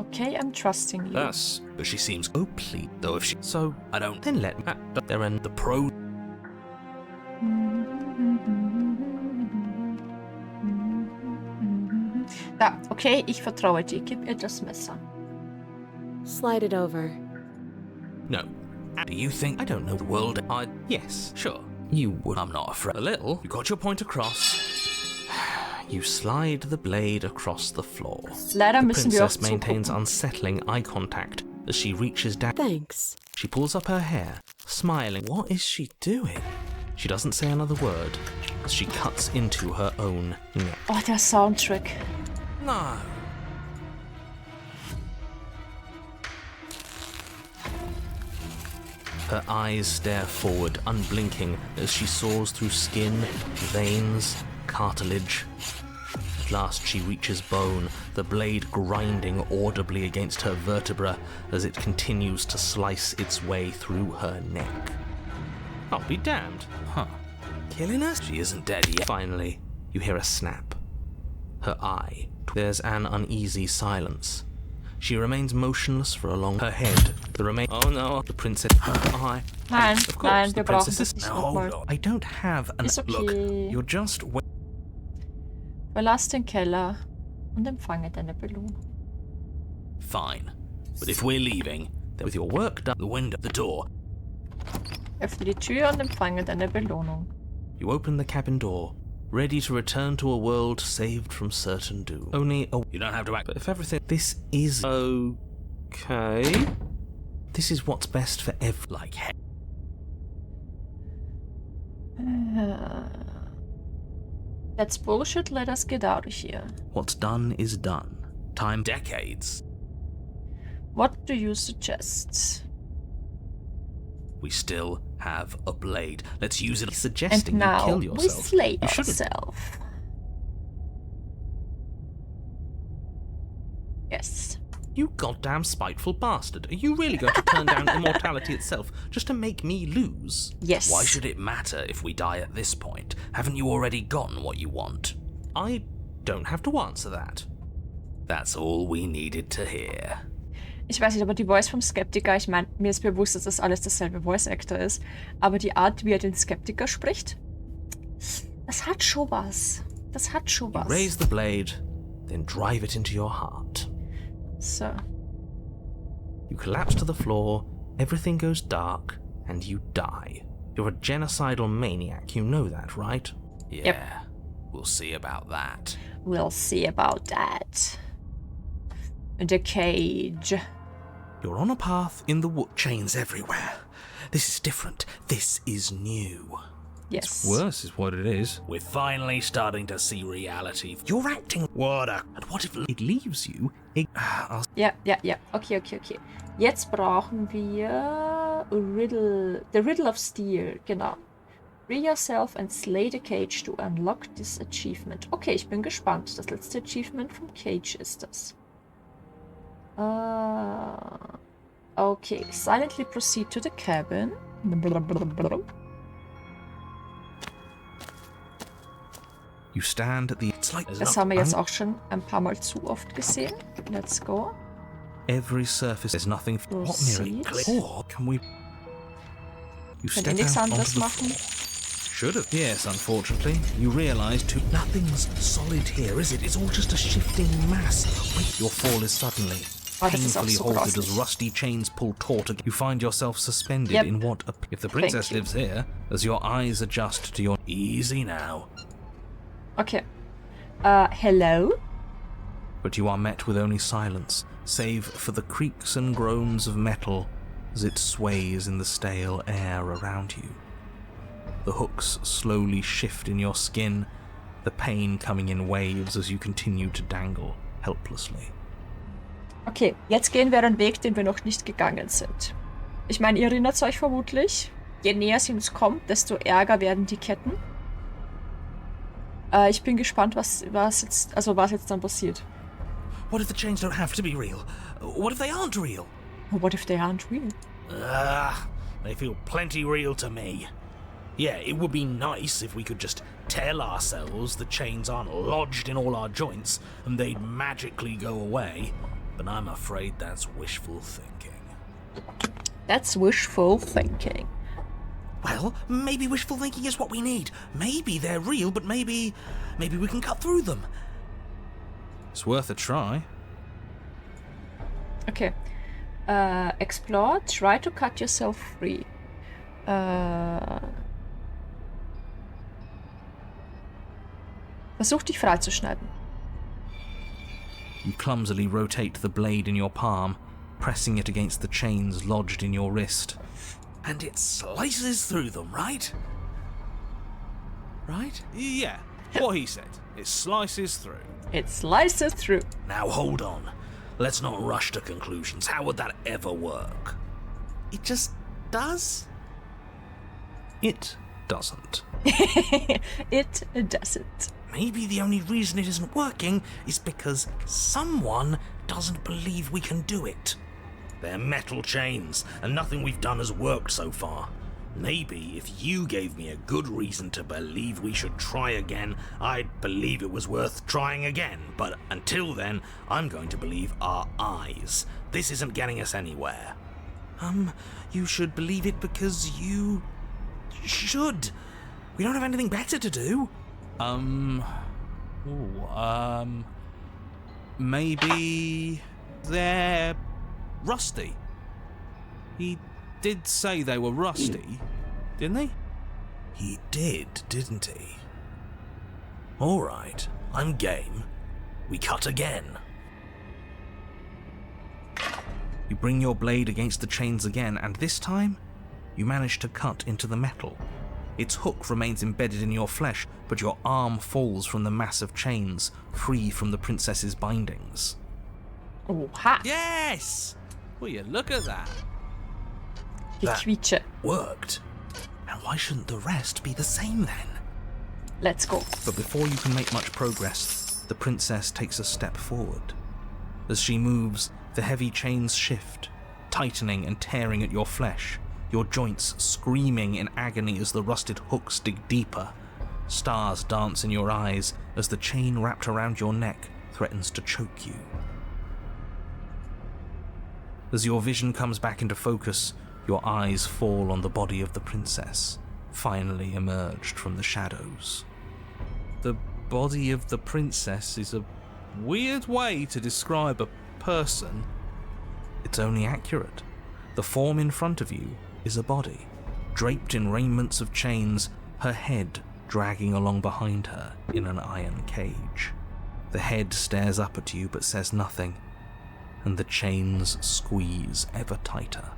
A: Okay, I'm trusting you.
B: But she seems so pleased, though if she... So, I don't... Then let me... There and the pro...
A: Da, okay, ich vertraue dir. Gib ihr das Messer.
H: Slide it over.
B: No. Do you think I don't know the world? Yes, sure. You would. I'm not afraid. A little. You got your point across. You slide the blade across the floor.
A: Leider
B: the
A: müssen wir auch
B: princess maintains
A: zugucken.
B: unsettling eye contact as she reaches down.
H: Thanks.
B: She pulls up her hair, smiling. What is she doing? She doesn't say another word as she cuts into her own neck.
A: Oh, der Soundtrack.
B: No.
F: Her eyes stare forward, unblinking, as she saws through skin, veins, cartilage. At last she reaches bone, the blade grinding audibly against her vertebra as it continues to slice its way through her neck.
E: I'll be damned.
F: Huh. Killing her? She isn't dead yet. Finally, you hear a snap. Her eye. There's an uneasy silence. She remains motionless for a long... Her head. Oh no. The princess... Her eye.
A: Nein,
F: Of course,
A: nein,
F: the
A: wir brauchen
F: princess
A: das
F: is...
A: nicht
F: Now, hold
A: nochmal.
F: on. I don't have an...
A: Ist okay.
F: Look, you're just...
A: Verlass den Keller und empfange deine Belohnung.
B: Fine. But if we're leaving, then with your work done, the window, the door.
A: Öffne die Tür und empfange deine Belohnung.
F: You open the cabin door, ready to return to a world saved from certain doom. Only a...
B: You don't have to act.
F: But if everything... This is...
E: Okay.
F: This is what's best for
B: Like heck.
A: That's bullshit, let us get out of here.
F: What's done is done. Time...
B: Decades.
A: What do you suggest?
B: We still have a blade. Let's use it.
F: Suggesting
A: And now
F: you kill
A: we
F: yourself.
A: slay
F: You shouldn't.
A: ourselves. Yes.
F: You goddamn spiteful bastard. Are you really going to turn down immortality itself just to make me lose?
A: Yes.
B: Why should it matter if we die at this point? Haven't you already gotten what you want?
F: I don't have to answer that.
B: That's all we needed to hear.
A: Ich weiß nicht, aber die Voice vom Skeptiker, ich meine, mir ist bewusst, dass das alles derselbe Voice Actor ist, aber die Art, wie er den Skeptiker spricht, das hat schon was. Das hat schon
F: You
A: was.
F: raise the blade, then drive it into your heart.
A: So.
F: You collapse to the floor, everything goes dark, and you die. You're a genocidal maniac, you know that, right?
B: Yeah. We'll see about that.
A: We'll see about that. The cage.
F: You're on a path in the wood. Chains everywhere. This is different. This is new.
A: Yes.
E: Worse is what it is.
B: We're finally starting to see reality.
F: You're acting.
B: What a...
F: And what if it leaves you?
A: Ja. Okay. Jetzt brauchen wir the Riddle of Steel, genau. Free yourself and slay the cage to unlock this achievement. Okay, ich bin gespannt. Das letzte Achievement vom Cage ist das. Okay, silently proceed to the cabin.
F: You stand at the... It's like
A: Das haben wir jetzt auch schon ein paar Mal zu oft gesehen. Let's go.
F: Every surface is nothing... What mirror?
A: Proceed.
F: Or can we... You
A: Kann
F: step
A: nichts
F: out onto
A: anderes
F: the...
A: machen.
F: Should have. Yes, unfortunately. You realise too... Nothing's solid here, is it? It's all just a shifting mass. Wait, your fall is suddenly...
A: Oh, das ist auch
F: painfully
A: so
F: halted as
A: grauslich.
F: rusty chains pull taut again. You find yourself suspended
A: Yep.
F: in what... If the princess
A: you.
F: lives here, as your eyes adjust to your...
B: Easy now.
A: Okay. Hello?
F: But you are met with only silence, save for the creaks and groans of metal as it sways in the stale air around you. The hooks slowly shift in your skin, the pain coming in waves as you continue to dangle helplessly.
A: Okay, jetzt gehen wir einen Weg, den wir noch nicht gegangen sind. Ich meine, ihr erinnert euch vermutlich, je näher sie uns kommt, desto ärger werden die Ketten. Ich bin gespannt, was jetzt dann passiert.
F: What if the chains don't have to be real? What if they aren't real?
A: What if they aren't real?
B: They feel plenty real to me. Yeah, it would be nice if we could just tell ourselves the chains aren't lodged in all our joints and they'd magically go away, but I'm afraid that's wishful thinking.
A: That's wishful thinking.
F: Well, maybe wishful thinking is what we need. Maybe they're real, but maybe we can cut through them.
E: It's worth a try.
A: Okay. Explore, try to cut yourself free. Versuch dich freizuschneiden.
F: You clumsily rotate the blade in your palm, pressing it against the chains lodged in your wrist.
B: And it slices through them, right?
E: Right? Yeah, what he said. It slices through.
A: It slices through.
B: Now hold on. Let's not rush to conclusions. How would that ever work?
F: It just
E: does?
B: It doesn't.
A: It doesn't.
B: Maybe the only reason it isn't working is because someone doesn't believe we can do it. They're metal chains, and nothing we've done has worked so far. Maybe if you gave me a good reason to believe we should try again, I'd believe it was worth trying again. But until then, I'm going to believe our eyes. This isn't getting us anywhere. You should believe it because you should. We don't have anything better to do.
E: Maybe they're rusty. He did say they were rusty, didn't he?
B: He did, didn't he? All right, I'm game. We cut again.
E: You bring your blade against the chains again, and this time, you manage to cut into the metal. Its hook remains embedded in your flesh, but your arm falls from the mass of chains, free from the princess's bindings.
A: Oh, ha!
E: Yes! Will you look at that?
A: Gequietsche.
B: Worked. And why shouldn't the rest be the same then?
A: Let's go.
E: But before you can make much progress, the princess takes a step forward. As she moves, the heavy chains shift, tightening and tearing at your flesh, your joints screaming in agony as the rusted hooks dig deeper. Stars dance in your eyes as the chain wrapped around your neck threatens to choke you. As your vision comes back into focus, your eyes fall on the body of the princess, finally emerged from the shadows. The body of the princess is a weird way to describe a person. It's only accurate. The form in front of you is a body, draped in raiments of chains, her head dragging along behind her in an iron cage. The head stares up at you but says nothing, and the chains squeeze ever tighter.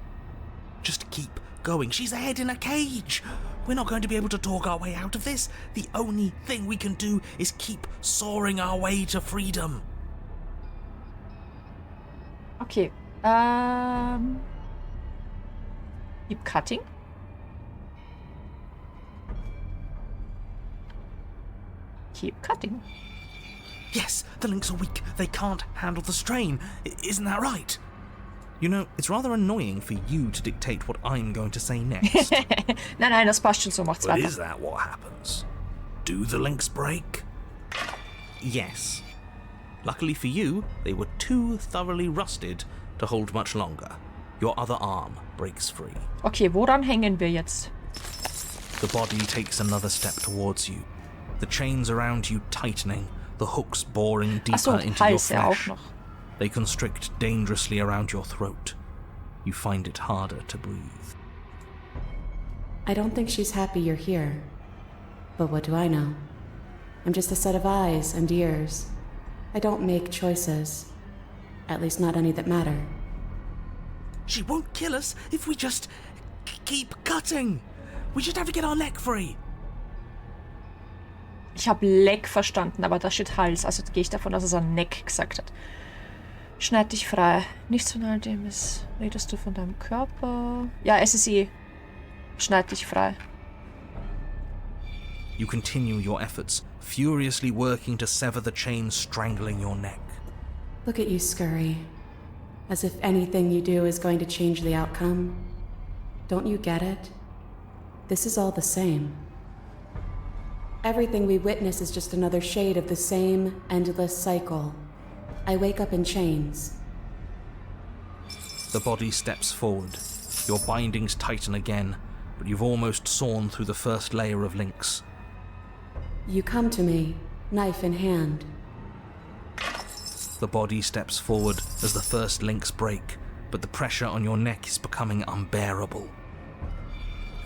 B: Just keep going. She's a head in a cage. We're not going to be able to talk our way out of this. The only thing we can do is keep soaring our way to freedom.
A: Okay. Keep cutting. Keep cutting.
B: Yes, the links are weak. They can't handle the strain. Isn't that right?
E: You know, it's rather annoying for you to dictate what I'm going to say next.
A: Nein, das passt schon, so macht's
B: But
A: weiter.
B: is that what happens? Do the links break?
E: Yes. Luckily for you, they were too thoroughly rusted to hold much longer. Your other arm breaks free.
A: Okay, woran hängen wir jetzt?
E: The body takes another step towards you, the chains around you tightening, the hooks boring deeper
A: Achso,
E: into your
A: Hals ja auch
E: flesh.
A: noch.
E: They constrict dangerously around your throat. You find it harder to breathe.
H: I don't think she's happy you're here. But what do I know? I'm just a set of eyes and ears. I don't make choices. At least not any that matter.
B: She won't kill us if we just keep cutting. We just have to get our neck free.
A: Ich habe Leck verstanden, aber da steht Hals, also gehe ich davon aus, dass er Neck gesagt hat. Schneid dich frei. Nichts von all dem ist. Redest du von deinem Körper? Ja, es ist eh. Schneid dich frei.
E: You continue your efforts, furiously working to sever the chains strangling your neck.
H: Look at you scurry. As if anything you do is going to change the outcome. Don't you get it? This is all the same. Everything we witness is just another shade of the same endless cycle. I wake up in chains.
E: The body steps forward. Your bindings tighten again, but you've almost sawn through the first layer of links.
H: You come to me, knife in hand.
E: The body steps forward as the first links break, but the pressure on your neck is becoming unbearable.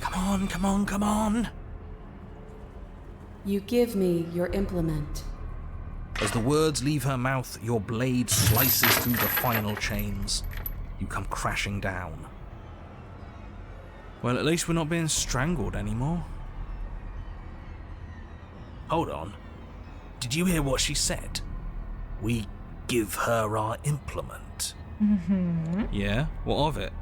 B: Come on, come on, come on.
H: You give me your implement.
E: As the words leave her mouth, your blade slices through the final chains. You come crashing down. Well, at least we're not being strangled anymore.
B: Hold on. Did you hear what she said? We give her our implement.
A: Mhm.
E: Yeah? What of it?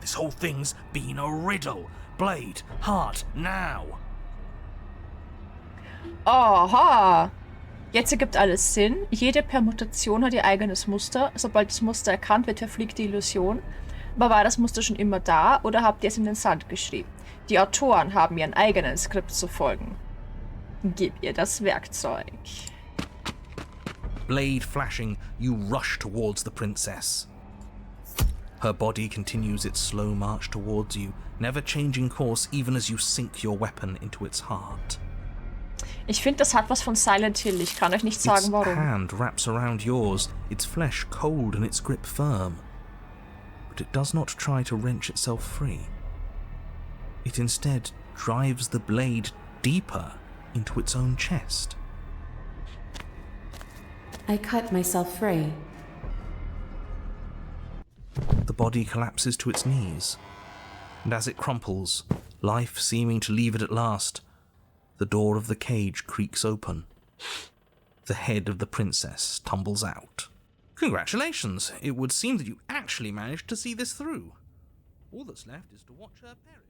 B: This whole thing's been a riddle. Blade, heart, now.
A: Aha! Jetzt ergibt alles Sinn. Jede Permutation hat ihr eigenes Muster. Sobald das Muster erkannt wird, verfliegt die Illusion. Aber war das Muster schon immer da oder habt ihr es in den Sand geschrieben? Die Autoren haben ihren eigenen Skript zu folgen. Gib ihr das Werkzeug.
B: Blade flashing, you rush towards the princess. Her body continues its slow march towards you, never changing course even as you sink your weapon into its heart.
A: Ich finde, das hat was von Silent Hill. Ich kann euch nicht sagen, warum.
B: Its hand wraps around yours, its flesh cold and its grip firm. But it does not try to wrench itself free. It instead drives the blade deeper into its own chest.
H: I cut myself free.
B: The body collapses to its knees, and as it crumples, life seeming to leave it at last, the door of the cage creaks open. The head of the princess tumbles out. Congratulations! It would seem that you actually managed to see this through. All that's left is to watch her perish.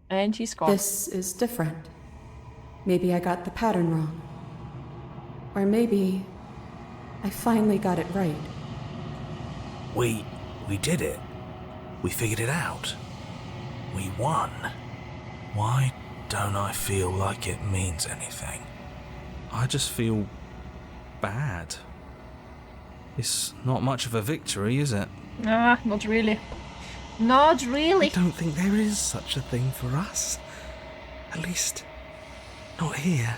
A: And he's gone.
H: This is different. Maybe I got the pattern wrong. Or maybe I finally got it right.
B: We did it. We figured it out. We won. Why don't I feel like it means anything? I just feel bad. It's not much of a victory, is it?
A: Ah, not really. Not really.
E: I don't think there is such a thing for us. At least, not here.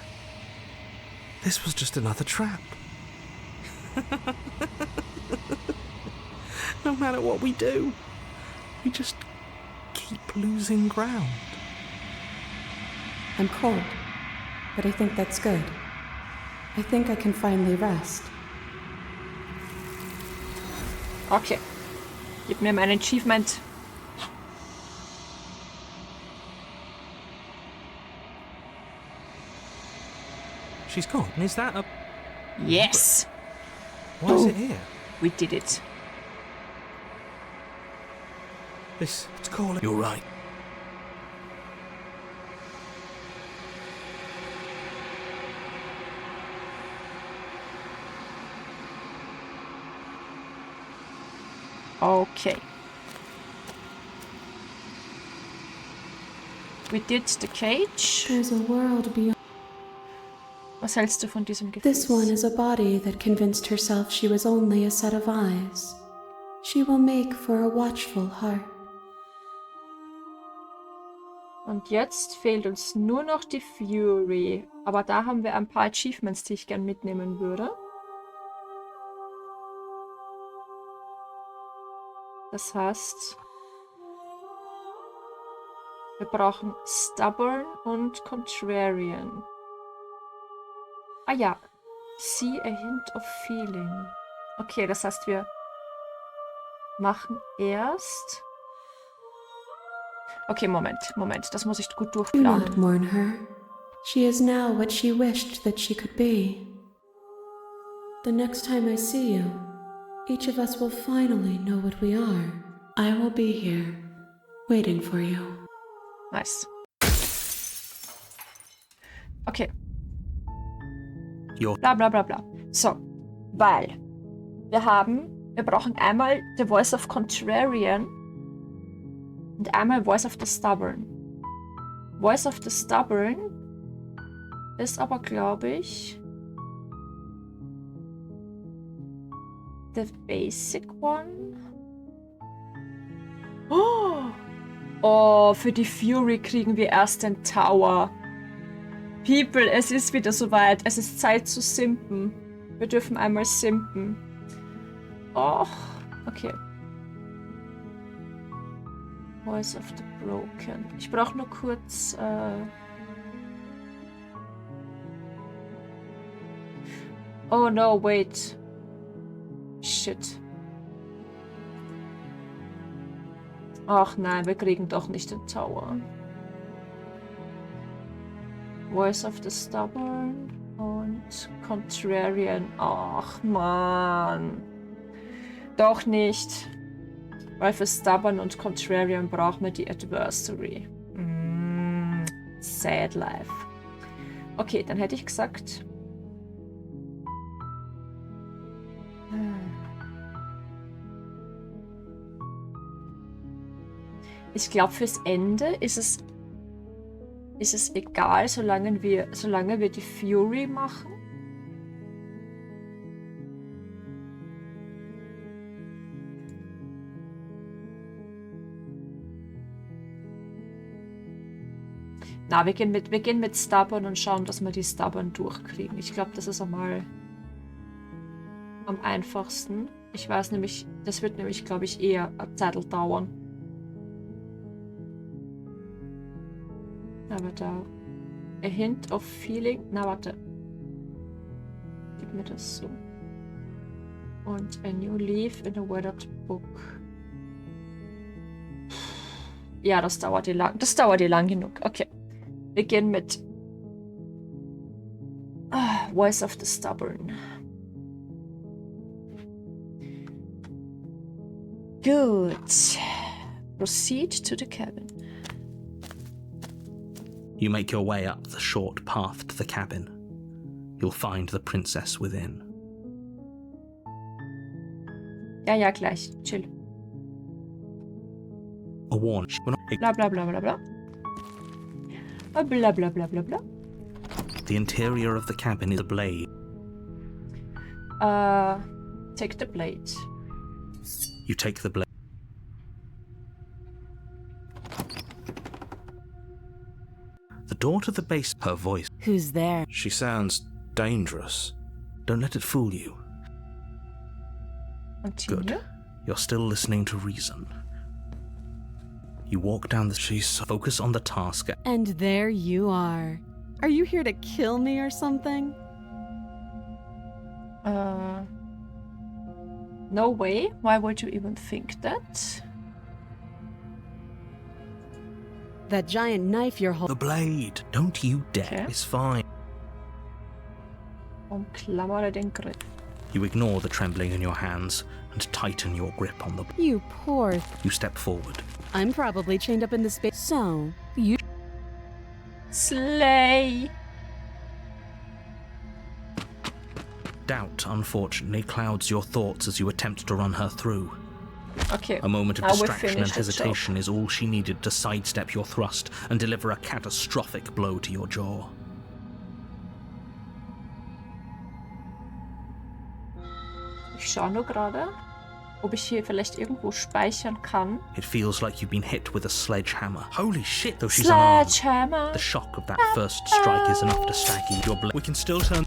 E: This was just another trap. No matter what we do, we just keep losing ground.
H: I'm cold, but I think that's good. I think I can finally rest.
A: Okay. Gib mir mein Achievement.
E: She's gone. Is that a...
A: Yes!
E: Why is it here?
A: We did it.
E: It's calling.
B: You're right.
A: Okay. We did the cage.
H: There's a world beyond.
A: Was hältst du von diesem Gefäß?
H: This one is a body that convinced herself she was only a set of eyes. She will make for a watchful heart.
A: Und jetzt fehlt uns nur noch die Fury. Aber da haben wir ein paar Achievements, die ich gern mitnehmen würde. Das heißt, wir brauchen Stubborn und Contrarian. Ah ja, See a Hint of Feeling. Okay, das heißt, wir machen erst... Okay, Moment, das muss ich gut
H: Do
A: durchplanen.
H: not mourn her. She is now what she wished that she could be. The next time I see you, each of us will finally know what we are. I will be here, waiting for you.
A: Nice. Okay.
B: Jo.
A: Bla bla bla bla. So, weil wir brauchen einmal the Voice of Contrarian und einmal Voice of the Stubborn. Voice of the Stubborn ist aber, glaube ich, the basic one. Oh, für die Fury kriegen wir erst den Tower. People, es ist wieder soweit. Es ist Zeit zu simpen. Wir dürfen einmal simpen. Oh, okay. Voice of the Broken. Ich brauche nur kurz... Oh no, wait. Shit. Ach nein, wir kriegen doch nicht den Tower. Voice of the Stubborn und Contrarian. Ach man. Doch nicht. Weil für Stubborn und Contrarian brauchen wir die Adversary. Sad life. Okay, dann hätte ich gesagt... Ich glaube, fürs Ende ist es egal, solange wir die Fury machen. Na, wir gehen mit Stubborn und schauen, dass wir die Stubborn durchkriegen. Ich glaube, das ist einmal am einfachsten. Ich weiß nämlich, das wird nämlich, glaube ich, eher eine Zeit dauern. Aber da. A hint of feeling. Na, warte. Gib mir das so. Und a new leaf in a weathered book. Ja, das dauert dir lang. Das dauert dir lang genug. Okay. Wir gehen mit Voice of the Stubborn. Good. Proceed to the cabin.
B: You make your way up the short path to the cabin. You'll find the princess within.
A: Ja, gleich. Chill.
B: A warning.
A: Bla bla bla bla bla. Bla bla bla bla bla.
B: The interior of the cabin is a blade.
A: Take the blade.
B: You take the blade. The door to the base, her voice.
C: Who's there?
F: She sounds dangerous.
B: Don't let it fool you.
A: Continue.
B: Good. You're still listening to reason. You walk down the street, focus on the task.
C: And there you are. Are you here to kill me or something?
A: No way. Why would you even think that?
C: That giant knife you're holding.
B: The blade. Don't you dare.
A: Okay.
B: It's fine.
A: Umklammere den Griff.
B: You ignore the trembling in your hands and tighten your grip on the blade.
C: You poor...
B: You step forward.
C: I'm probably chained up in this space. So, you...
A: Slay!
B: Doubt, unfortunately, clouds your thoughts as you attempt to run her through.
A: Okay.
B: A moment of
A: now we
B: distraction and
A: finish the
B: hesitation is all she needed to sidestep your thrust and deliver a catastrophic blow to your jaw.
A: Ich schaue nur gerade, ob ich hier vielleicht irgendwo speichern kann.
B: It feels like you've been hit with a sledgehammer. Holy shit, though she's unarmed.
A: Sledgehammer!
B: The shock of that first strike is enough to stagger your blood. We can still turn...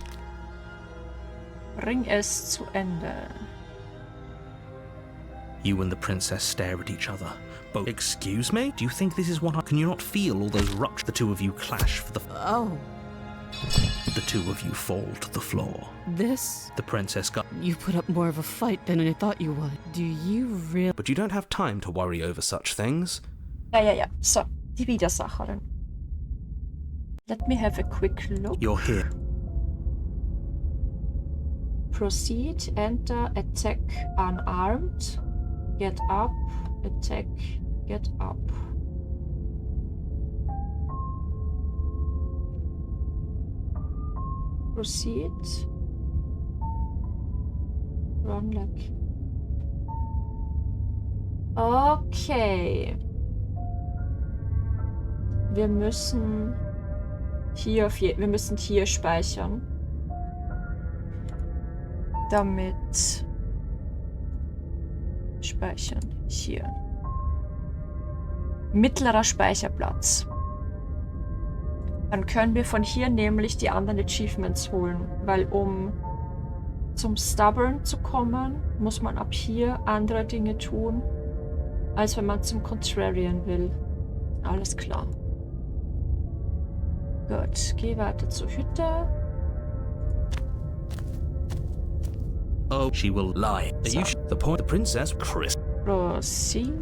A: Bring es zu Ende.
B: You and the princess stare at each other. Both. Excuse me? Do you think this is what I... Can you not feel all those ruptures? The two of you clash for the...
C: Oh.
B: The two of you fall to the floor.
C: This?
B: The princess got...
C: You put up more of a fight than I thought you would. Do you really...
F: But you don't have time to worry over such things.
A: Ja. So, die Widersacherin. Let me have a quick look.
B: You're here.
A: Proceed, enter, attack, unarmed. Get up, attack, get up. Proceed. Run like. Okay. Wir müssen hier speichern. Damit speichern. Hier. Mittlerer Speicherplatz. Dann können wir von hier nämlich die anderen Achievements holen, weil um zum Stubborn zu kommen, muss man ab hier andere Dinge tun, als wenn man zum Contrarian will. Alles klar. Gut, geh weiter zur Hütte.
B: Oh, she will lie.
F: Are you the point? The princess, Chris.
A: Proceed.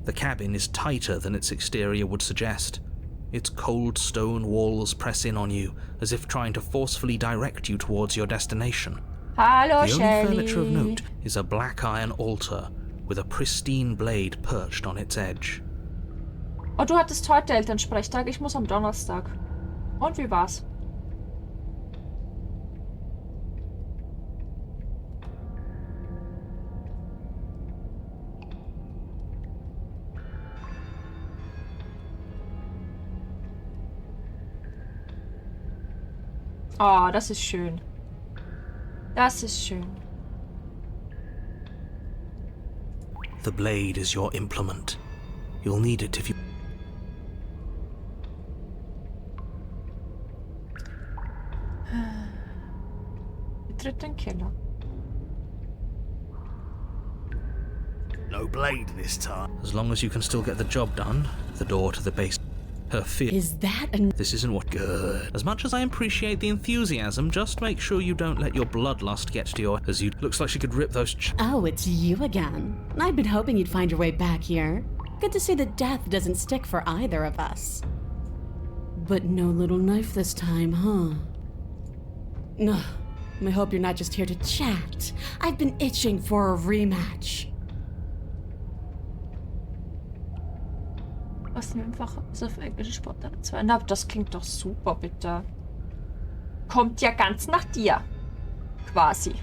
B: The cabin is tighter than its exterior would suggest. Its cold stone walls press in on you, as if trying to forcefully direct you towards your destination.
A: Hallo,
B: The only
A: Shelly.
B: furniture of note is a black iron altar with a pristine blade perched on its edge.
A: Oh, du hattest heute Elternsprechtag, ich muss am Donnerstag. Und wie war's? Oh, das ist schön. Das ist schön.
B: The blade is your implement. You'll need it if you...
A: Betritt den Keller.
B: No blade this time. As long as you can still get the job done, the door to the base. Her fear.
C: Is that an...
B: This isn't what good. As much as I appreciate the enthusiasm, just make sure you don't let your bloodlust get to your... As you... Looks like she could rip those...
C: Oh, it's you again. I'd been hoping you'd find your way back here. Good to see that death doesn't stick for either of us. But no little knife this time, huh? No. I hope you're not just here to chat. I've been itching for a rematch.
A: Was mir einfach so auf englische Sportart 2. Na, das klingt doch super, bitte. Kommt ja ganz nach dir. Quasi.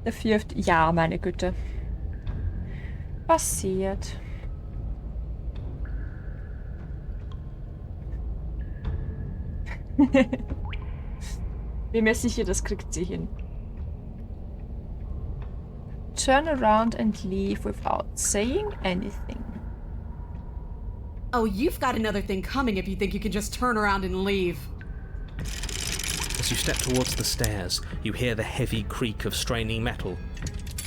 A: Der 4. Ja, meine Güte. Passiert. Bin mir sicher, das kriegt sie hin. Turn around and leave without saying anything.
C: Oh, you've got another thing coming if you think you can just turn around and leave.
B: As you step towards the stairs, you hear the heavy creak of straining metal,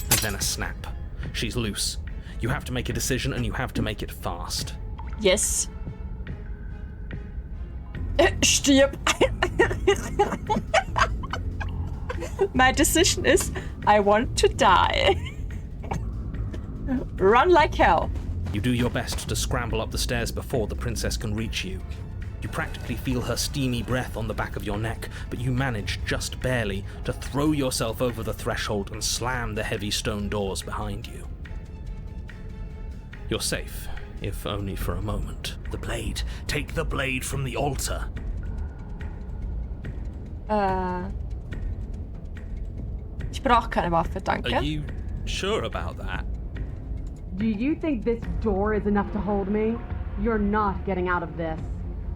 B: and then a snap. She's loose. You have to make a decision, and you have to make it fast.
A: Yes. Stirb. My decision is, I want to die. Run like hell.
B: You do your best to scramble up the stairs before the princess can reach you. You practically feel her steamy breath on the back of your neck, but you manage, just barely, to throw yourself over the threshold and slam the heavy stone doors behind you. You're safe, if only for a moment. The blade. Take the blade from the altar.
A: Ich brauche keine Waffe, danke.
B: Are you sure about that?
K: Do you think this door is enough to hold me? You're not getting out of this.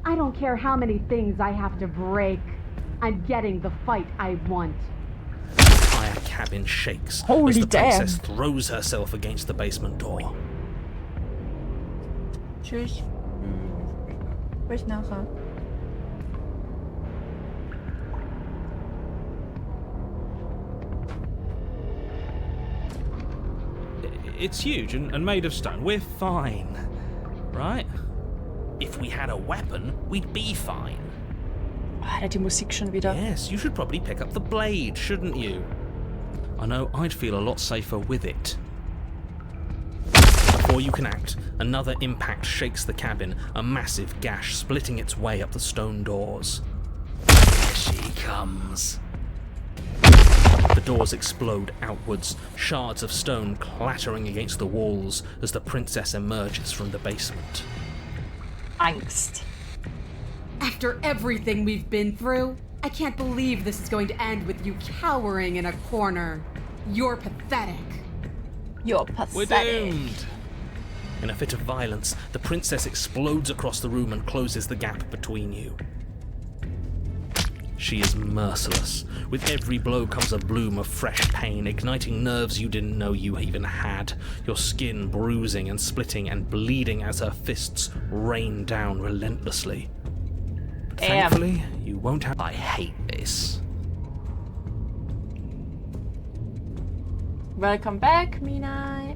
K: I don't care how many things I have to break. I'm getting the fight I want.
B: The entire cabin shakes
A: Holy
B: as the
A: damn.
B: princess throws herself against the basement door.
A: Tschüss. Bis nachher.
B: It's huge and made of stone. We're fine, right? If we had a weapon, we'd be fine.
A: Ah, die Musik schon wieder.
B: Yes, you should probably pick up the blade, shouldn't you? I know I'd feel a lot safer with it. Before you can act, another impact shakes the cabin, a massive gash splitting its way up the stone doors. Here she comes. The doors explode outwards, shards of stone clattering against the walls as the princess emerges from the basement.
A: Angst.
K: After everything we've been through, I can't believe this is going to end with you cowering in a corner. You're pathetic.
A: You're
B: We're
A: pathetic.
B: doomed! In a fit of violence, the princess explodes across the room and closes the gap between you. She is merciless. With every blow comes a bloom of fresh pain, igniting nerves you didn't know you even had, your skin bruising and splitting and bleeding as her fists rain down relentlessly. But thankfully, you won't have... I hate this.
A: Welcome back, Mina.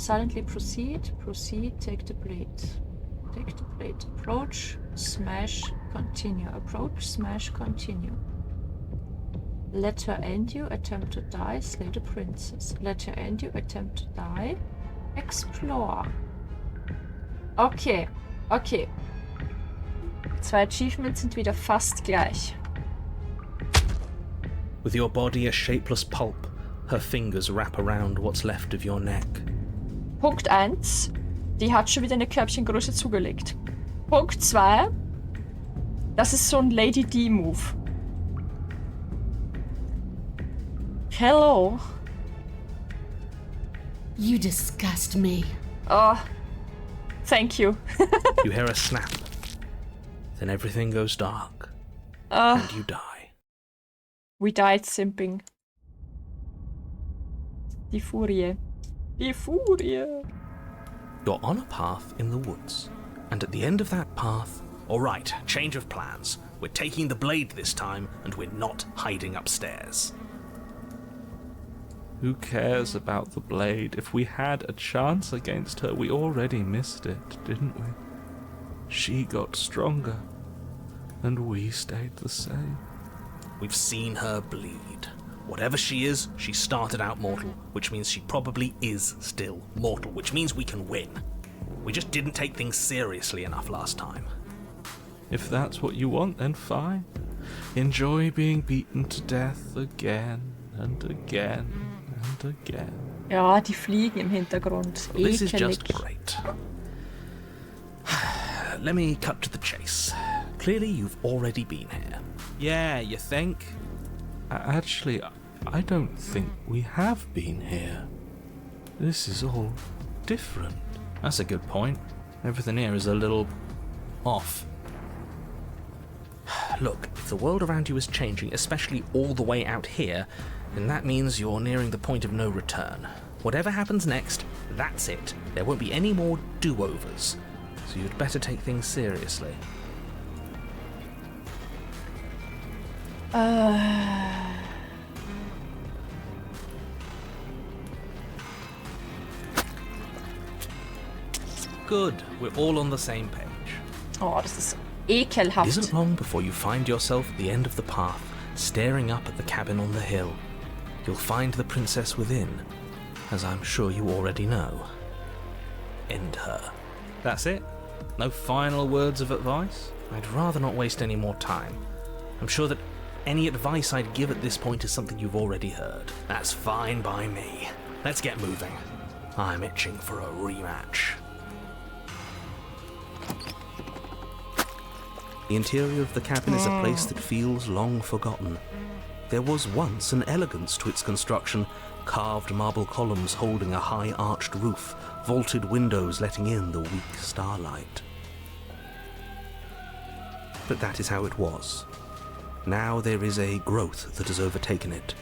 A: Silently proceed. Proceed. Take the blade. Take the blade. Approach. Smash. Continue. Approach. Smash. Continue. Let her end you. Attempt to die. Slay the princess. Let her end you. Attempt to die. Explore. Okay. Okay. 2 Achievements sind wieder fast gleich.
B: With your body a shapeless pulp, her fingers wrap around what's left of your neck.
A: Punkt 1. Die hat schon wieder eine Körbchengröße zugelegt. Punkt 2. Das ist so ein Lady D-Move. Hello.
C: You disgust me.
A: Oh. Thank you.
B: You hear a snap. Then everything goes dark. And you die.
A: We died simping. Die Furie. Die Furie.
B: You're on a path in the woods. And at the end of that path... Alright, change of plans. We're taking the blade this time, and we're not hiding upstairs.
E: Who cares about the blade? If we had a chance against her, we already missed it, didn't we? She got stronger, and we stayed the same.
B: We've seen her bleed. Whatever she is, she started out mortal, which means she probably is still mortal, which means we can win. We just didn't take things seriously enough last time.
E: If that's what you want, then fine. Enjoy being beaten to death again and again and again.
A: Ja, die Fliegen im Hintergrund.
B: Well, this is
A: Ekelig.
B: just great. Let me cut to the chase. Clearly you've already been here.
E: Yeah, you think? Actually, I don't think we have been here. This is all different.
B: That's a good point. Everything here is a little... off. Look, if the world around you is changing, especially all the way out here, then that means you're nearing the point of no return. Whatever happens next, that's it. There won't be any more do-overs. So you'd better take things seriously. Good. We're all on the same page.
A: Oh, das ist
B: It
A: ekelhaft.
B: isn't long before you find yourself at the end of the path, staring up at the cabin on the hill. You'll find the princess within, as I'm sure you already know. End her. That's it? No final words of advice? I'd rather not waste any more time. I'm sure that any advice I'd give at this point is something you've already heard. That's fine by me. Let's get moving. I'm itching for a rematch. The interior of the cabin is a place that feels long forgotten. There was once an elegance to its construction, carved marble columns holding a high arched roof, vaulted windows letting in the weak starlight. But that is how it was. Now there is a growth that has overtaken it.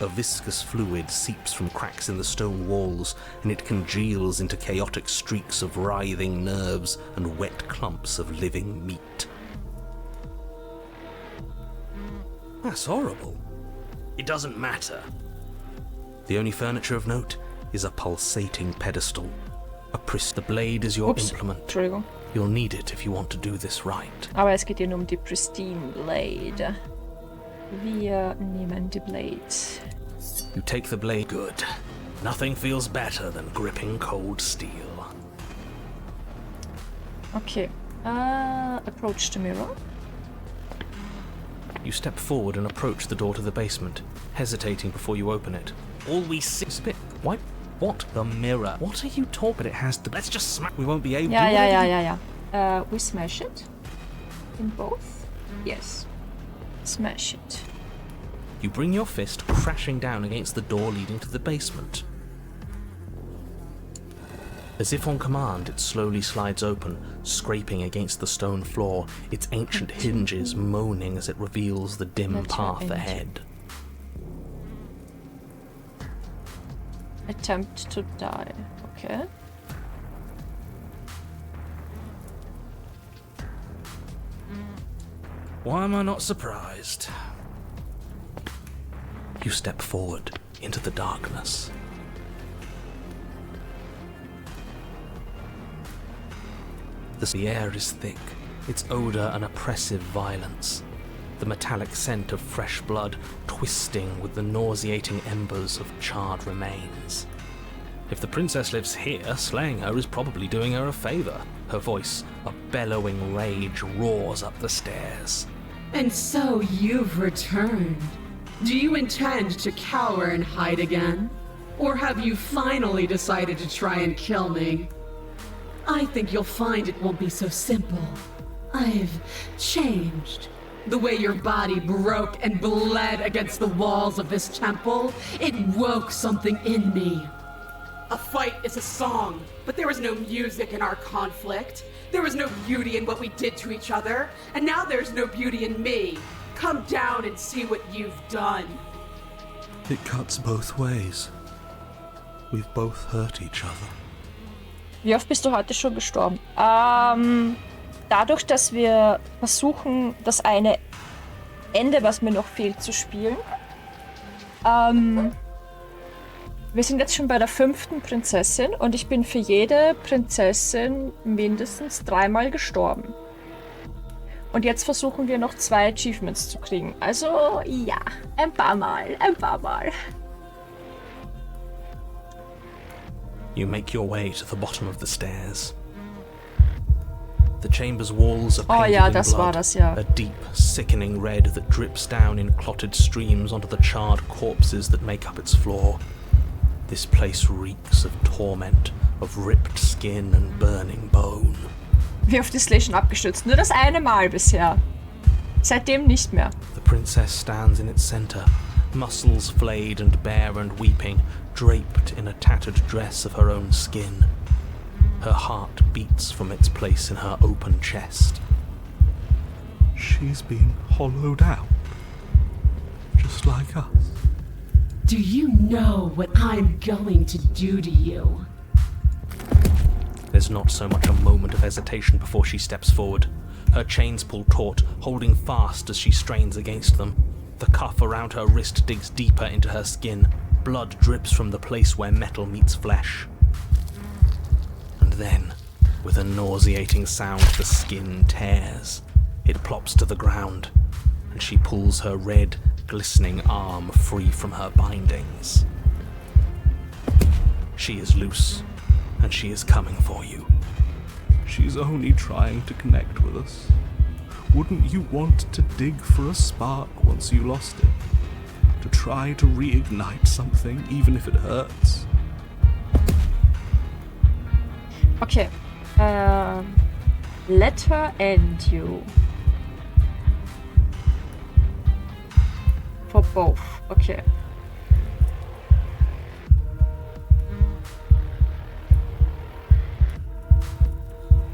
B: A viscous fluid seeps from cracks in the stone walls, and it congeals into chaotic streaks of writhing nerves and wet clumps of living meat. That's horrible. It doesn't matter. The only furniture of note is a pulsating pedestal. The blade is your implement.
A: Entschuldigung.
B: You'll need it if you want to do this right.
A: Aber es geht hier nur um die Pristine Blade. Wir nehmen die Blade.
B: You take the blade. Good. Nothing feels better than gripping cold steel.
A: Okay. Approach the mirror.
B: You step forward and approach the door to the basement, hesitating before you open it. All we see is a bit... Why? What? The mirror. What are you talking? But it has to... Let's just smash... We won't be able to...
A: Yeah. We smash it. In both? Yes. Smash it.
B: You bring your fist crashing down against the door leading to the basement. As if on command, it slowly slides open, scraping against the stone floor, its ancient hinges moaning as it reveals the dim path ahead.
A: Attempt to die. Okay.
B: Why am I not surprised? You step forward into the darkness.
F: The air is thick, its odour an oppressive violence, the metallic scent of fresh blood twisting with the nauseating embers of charred remains. If the princess lives here, slaying her is probably doing her a favour. Her voice, a bellowing rage, roars up the stairs.
K: And so you've returned. Do you intend to cower and hide again? Or have you finally decided to try and kill me? I think you'll find it won't be so simple. I've changed. The way your body broke and bled against the walls of this temple, it woke something in me. A fight is a song, but there was no music in our conflict. There was no beauty in what we did to each other, and now there's no beauty in me. Come down and see what you've done.
F: It cuts both ways. We've both hurt each other.
A: Wie oft bist du heute schon gestorben? Dadurch, dass wir versuchen, das eine Ende, was mir noch fehlt, zu spielen. Wir sind jetzt schon bei der 5. Prinzessin und ich bin für jede Prinzessin mindestens 3-mal gestorben. Und jetzt versuchen wir noch 2 Achievements zu kriegen. Also ja, ein paar Mal.
F: You make your way to the bottom of the stairs. The chamber's walls are painted in blood, a deep, sickening red that drips down in clotted streams onto the charred corpses that make up its floor. This place reeks of torment, of ripped skin and burning bone.
A: Wie oft ist Lee schon abgestürzt? Nur das eine Mal bisher. Seitdem nicht mehr.
F: The princess stands in its center, muscles flayed and bare and weeping, draped in a tattered dress of her own skin. Her heart beats from its place in her open chest.
E: She's been hollowed out, just like us.
K: Do you know what I'm going to do to you?
F: There's not so much a moment of hesitation before she steps forward. Her chains pull taut, holding fast as she strains against them. The cuff around her wrist digs deeper into her skin. Blood drips from the place where metal meets flesh. And then, with a nauseating sound, the skin tears. It plops to the ground, and she pulls her red, glistening arm free from her bindings. She is loose, and she is coming for you.
E: She's only trying to connect with us. Wouldn't you want to dig for a spark once you lost it? To try to reignite something, even if it hurts?
A: Okay. Let her end you. For both. Okay.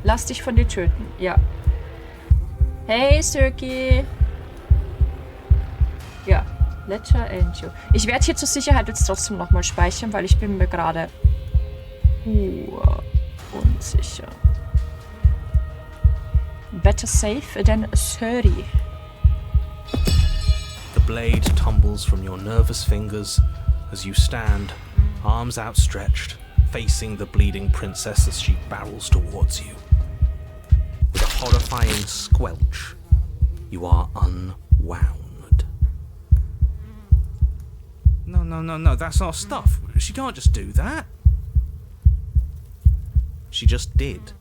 A: Lass dich von dir töten. Ja. Hey, Söcki. Ja. Let her end you. Ich werde hier zur Sicherheit jetzt trotzdem nochmal speichern, weil ich bin mir gerade unsicher. Better safe than sorry.
F: The blade tumbles from your nervous fingers as you stand, arms outstretched, facing the bleeding princess as she barrels towards you. With a horrifying squelch, you are unwound.
E: No, that's our stuff. She can't just do that.
F: She just did.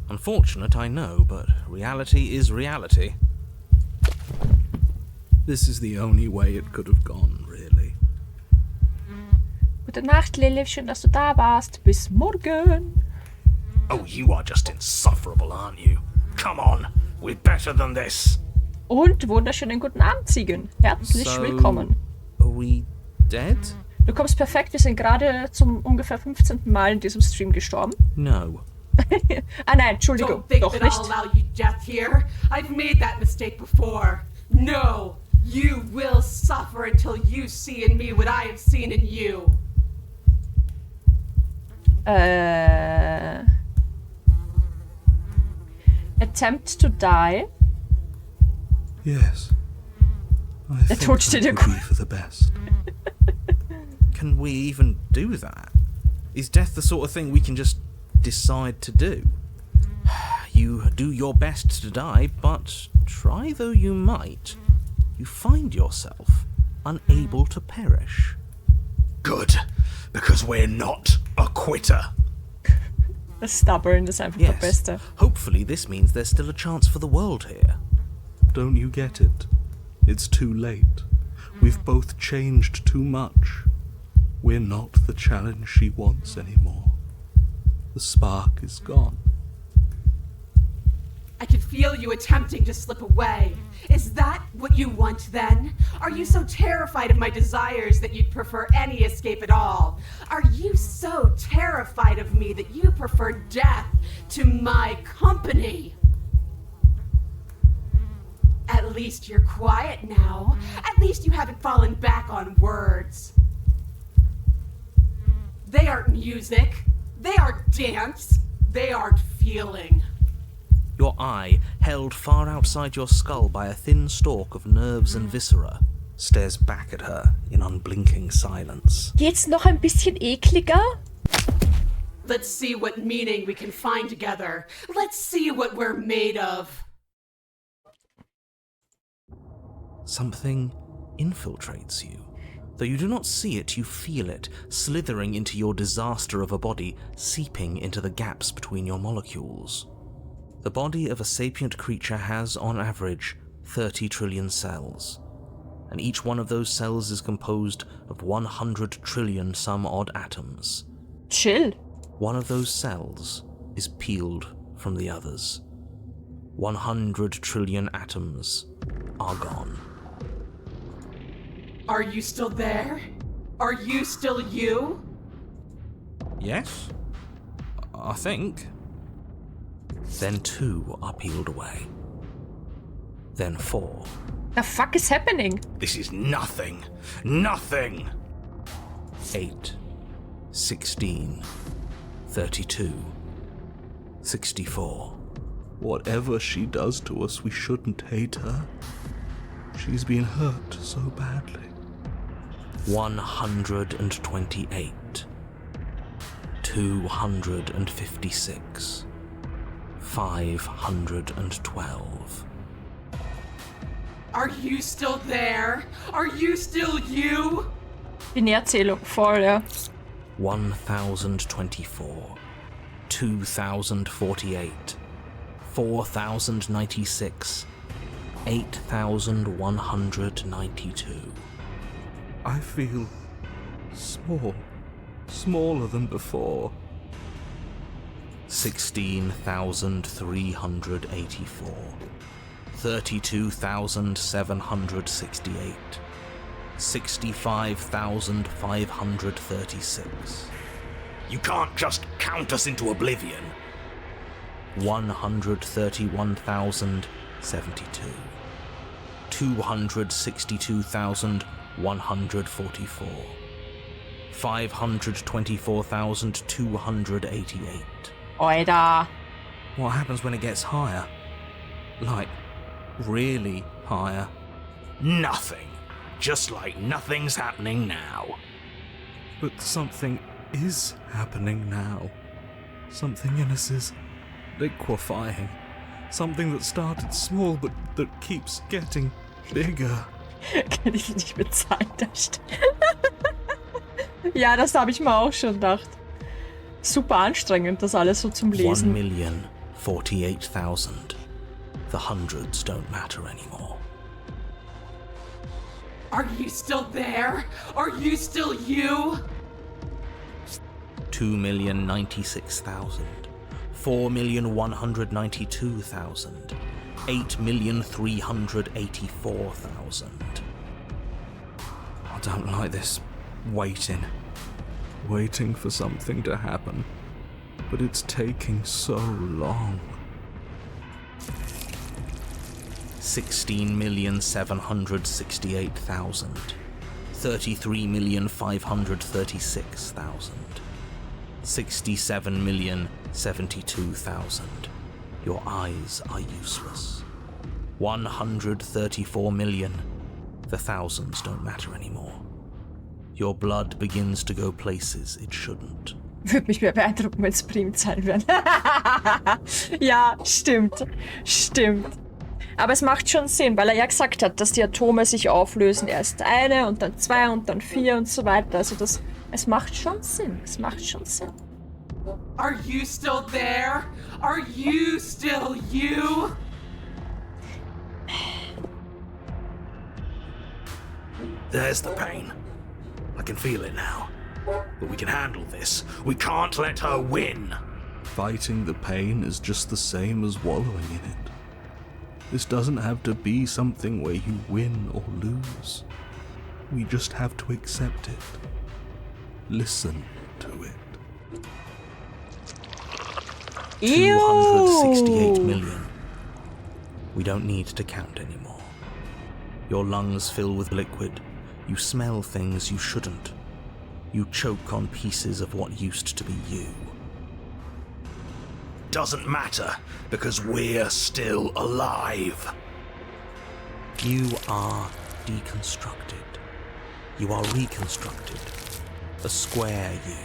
F: Unfortunate, I know, but reality is reality.
E: This is the only way it could have gone, really.
A: Gute Nacht, Lilith. Schön, dass du da warst. Bis morgen.
F: Oh, you are just insufferable, aren't you? Come on, we're better than this.
A: Und wunderschönen guten Abend, Ziegen. Herzlich willkommen.
E: Are we dead?
A: Du kommst perfekt. Wir sind gerade zum ungefähr 15. Mal in diesem Stream gestorben.
F: No.
A: Nein, Entschuldigung.
K: Don't think
A: Doch
K: that
A: nicht.
K: I'll allow you death here. I've made that mistake before. No, you will suffer until you see in me what I have seen in you.
A: Attempt to die.
E: Yes. I think
A: Tod steht dir
E: that would
A: gut.
E: be for the best.
F: Can we even do that? Is death the sort of thing we can just decide to do?
B: You do your best to die, but try though you might, you find yourself unable to perish.
L: Good, because we're not a quitter.
A: Das Stubborn ist einfach der Beste.
B: Hopefully this means there's still a chance for the world here.
E: Don't you get it? It's too late. We've both changed too much. We're not the challenge she wants anymore. The spark is gone.
K: I can feel you attempting to slip away. Is that what you want then? Are you so terrified of my desires that you'd prefer any escape at all? Are you so terrified of me that you prefer death to my company? At least you're quiet now. At least you haven't fallen back on words. They aren't music. They aren't dance. They aren't feeling.
B: Your eye, held far outside your skull by a thin stalk of nerves and viscera, stares back at her in unblinking silence.
A: Geht's noch ein bisschen ekliger?
K: Let's see what meaning we can find together. Let's see what we're made of.
B: Something infiltrates you. Though you do not see it, you feel it, slithering into your disaster of a body, seeping into the gaps between your molecules. The body of a sapient creature has, on average, 30 trillion cells, and each one of those cells is composed of 100 trillion some-odd atoms.
A: Chill.
B: One of those cells is peeled from the others. 100 trillion atoms are gone.
K: Are you still there? Are you still you?
B: Yes, I think. Then 2 are peeled away. Then 4.
A: The fuck is happening?
L: This is nothing. Nothing.
B: 8, 16, 32, 64.
E: Whatever she does to us, we shouldn't hate her. She's been hurt so badly.
B: 128, 256, 512.
K: Are you still there? Are you still you?
A: Die Näherzählung voll, ja.
B: 1024, 2048, 4096, 8192.
E: I feel small. Smaller than before.
B: 16,384, 32,768, 65,536.
L: You can't just count us into oblivion.
B: 131,072, 262,144, 524,288.
A: Alter.
B: What happens when it gets higher? Like, really higher?
L: Nothing. Just like nothing's happening now.
E: But something is happening now. Something in us is liquefying. Something that started small, but that keeps getting bigger.
A: Kann ich nicht bezahlen, das stimmt. Ja, das habe ich mir auch schon gedacht. Super anstrengend, das alles so zum Lesen.
B: 1,048,000. The hundreds don't matter anymore.
K: Are you still there? Are you still you?
B: 2,096,000. 4,192,000. 8,384,000. I don't like this waiting.
E: Waiting for something to happen. But it's taking so long.
B: 16,768,000. 33,536,000. 67,072,000. Your eyes are useless. 134 million. The thousands don't matter anymore. Your blood begins to go places it shouldn't.
A: Würde mich mehr beeindrucken, wenn es Primzahlen wären. Ja, stimmt. Aber es macht schon Sinn, weil er ja gesagt hat, dass die Atome sich auflösen. Erst eine und dann 2 und dann 4 und so weiter. Also es macht schon Sinn.
K: Are you still there? Are you still you?
L: There's the pain. I can feel it now. But we can handle this. We can't let her win.
E: Fighting the pain is just the same as wallowing in it. This doesn't have to be something where you win or lose. We just have to accept it. Listen to it.
B: 268 million. We don't need to count anymore. Your lungs fill with liquid. You smell things you shouldn't. You choke on pieces of what used to be you.
L: Doesn't matter, because we're still alive.
B: You are deconstructed. You are reconstructed. A square you,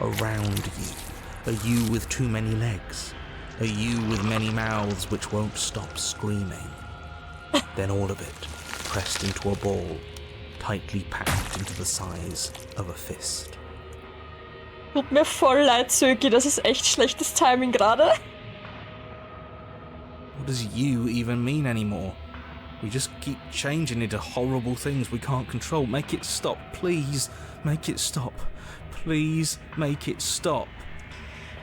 B: a round you, a you with too many legs, a you with many mouths which won't stop screaming. Then all of it, pressed into a ball, tightly packed into the size of a fist.
A: Tut mir voll leid, Söcki, das ist echt schlechtes Timing gerade.
B: What does you even mean anymore? We just keep changing into horrible things we can't control. Make it stop, please. Make it stop. Please make it stop.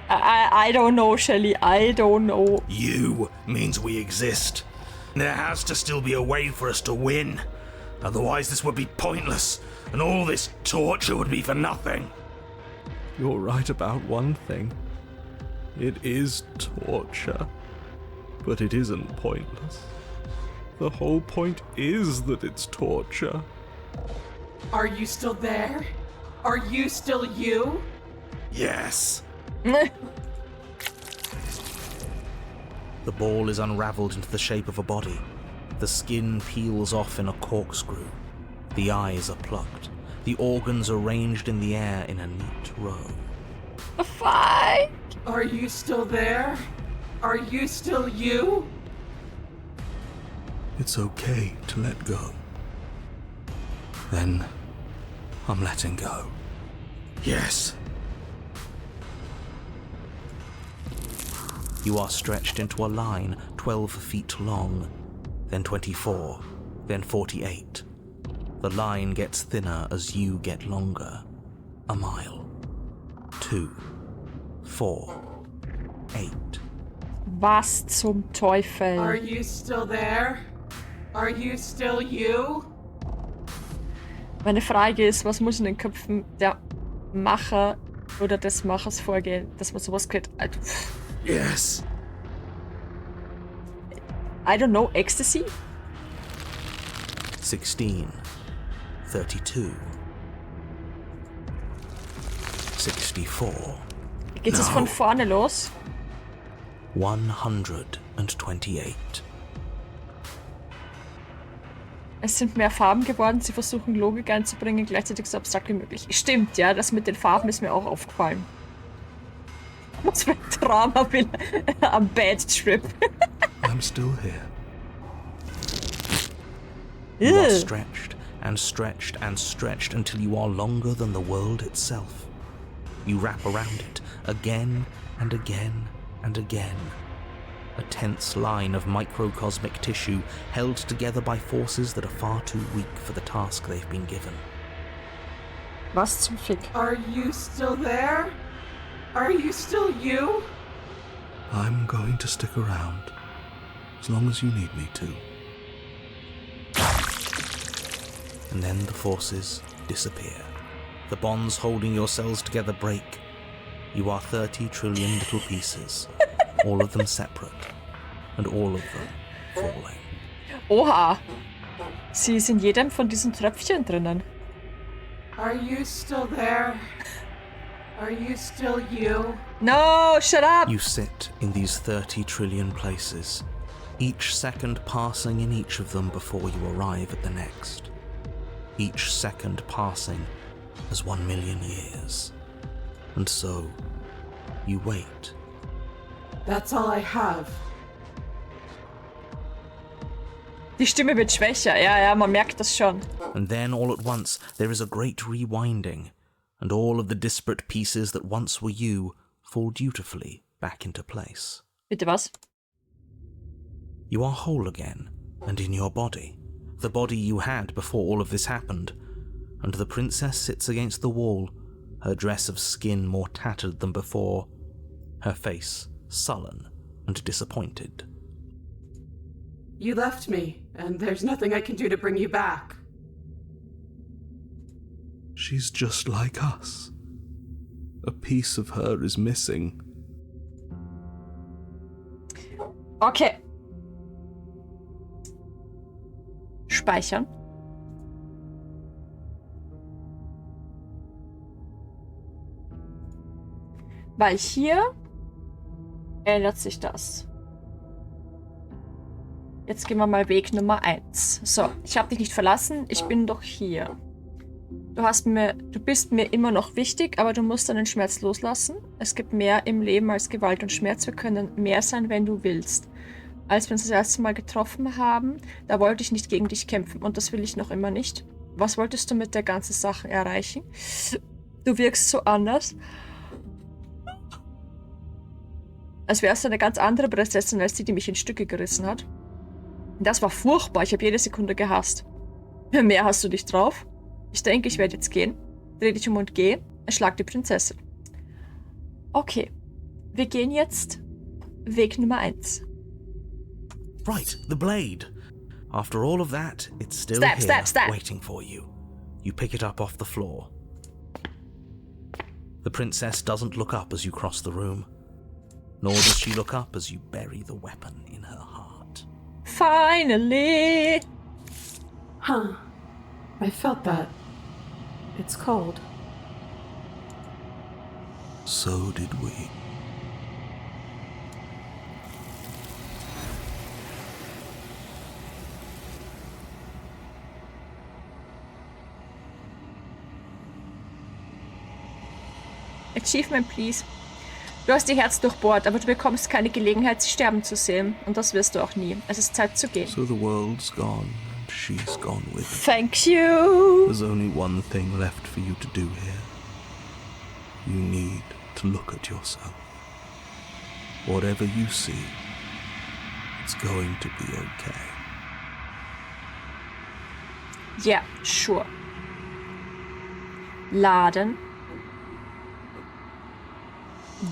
A: I don't know, Shelly. I don't know.
L: You means we exist. There has to still be a way for us to win. Otherwise this would be pointless, and all this torture would be for nothing.
E: You're right about one thing. It is torture. But it isn't pointless. The whole point is that it's torture.
K: Are you still there? Are you still you?
L: Yes.
B: The ball is unraveled into the shape of a body. The skin peels off in a corkscrew. The eyes are plucked. The organs arranged in the air in a neat row.
A: Fuck!
K: Are you still there? Are you still you?
E: It's okay to let go. Then, I'm letting go.
L: Yes.
B: You are stretched into a line 12 feet long, then 24, then 48. The line gets thinner as you get longer. A mile. 2, 4, 8.
A: Was zum Teufel?
K: Are you still there? Are you still you?
A: Meine Frage ist, was muss in den Köpfen der Macher oder des Machers vorgehen, dass man sowas kriegt?
L: Yes.
A: I don't know, Ecstasy?
B: 16, 32, 64.
A: Geht es von vorne los?
B: 128.
A: Es sind mehr Farben geworden, sie versuchen Logik einzubringen, gleichzeitig so abstrakt wie möglich. Stimmt, ja, das mit den Farben ist mir auch aufgefallen. Was für ein Drama will am Bad Trip.
E: I'm still here.
B: You are stretched and stretched and stretched until you are longer than the world itself. You wrap around it again and again and again. A tense line of microcosmic tissue held together by forces that are far too weak for the task they've been given.
A: Was zum Fick?
K: Are you still there? Are you still you?
E: I'm going to stick around. As long as you need me to.
B: And then the forces disappear. The bonds holding your cells together break. You are 30 trillion little pieces, all of them separate, and all of them falling.
A: Oha! Sie ist in jedem von diesen Tröpfchen drinnen.
K: Are you still there? Are you still you?
A: No, shut up!
B: You sit in these 30 trillion places, each second passing in each of them before you arrive at the next. Each second passing as 1 million years.
F: And so, you wait.
K: That's all I have.
A: Die Stimme wird schwächer. Ja, man merkt das schon.
B: And then, all at once, there is a great rewinding, and all of the disparate pieces that once were you fall dutifully back into place.
A: Bitte was?
B: You are whole again, and in your body, the body you had before all of this happened, and the princess sits against the wall, her dress of skin more tattered than before, her face sullen and disappointed.
K: You left me, and there's nothing I can do to bring you back.
E: She's just like us. A piece of her is missing.
A: Okay. Speichern. Weil hier ändert sich das. Jetzt gehen wir mal Weg Nummer 1. So, ich habe dich nicht verlassen, ich bin doch hier. Du bist mir immer noch wichtig, aber du musst deinen Schmerz loslassen. Es gibt mehr im Leben als Gewalt und Schmerz. Wir können mehr sein, wenn du willst. Als wir uns das erste Mal getroffen haben, da wollte ich nicht gegen dich kämpfen und das will ich noch immer nicht. Was wolltest du mit der ganzen Sache erreichen? Du wirkst so anders. Als wärst du eine ganz andere Prinzessin als die mich in Stücke gerissen hat. Das war furchtbar, ich habe jede Sekunde gehasst. Mehr hast du nicht drauf? Ich denke, ich werde jetzt gehen. Dreh dich um und geh. Erschlag die Prinzessin. Okay, wir gehen jetzt Weg Nummer 1.
B: Right, the blade. After all of that, it's still waiting for you. You pick it up off the floor. The princess doesn't look up as you cross the room, nor does she look up as you bury the weapon in her heart.
A: Finally!
K: Huh. I felt that. It's cold.
E: So did we.
A: Achievement, please. Du hast ihr Herz durchbohrt, aber du bekommst keine Gelegenheit, sie sterben zu sehen. Und das wirst du auch nie. Es ist Zeit zu gehen.
E: So the world's gone, and she's gone with it.
A: Thank you!
E: There's only one thing left for you to do here. You need to look at yourself. Whatever you see, it's going to be okay.
A: Yeah, sure. Laden.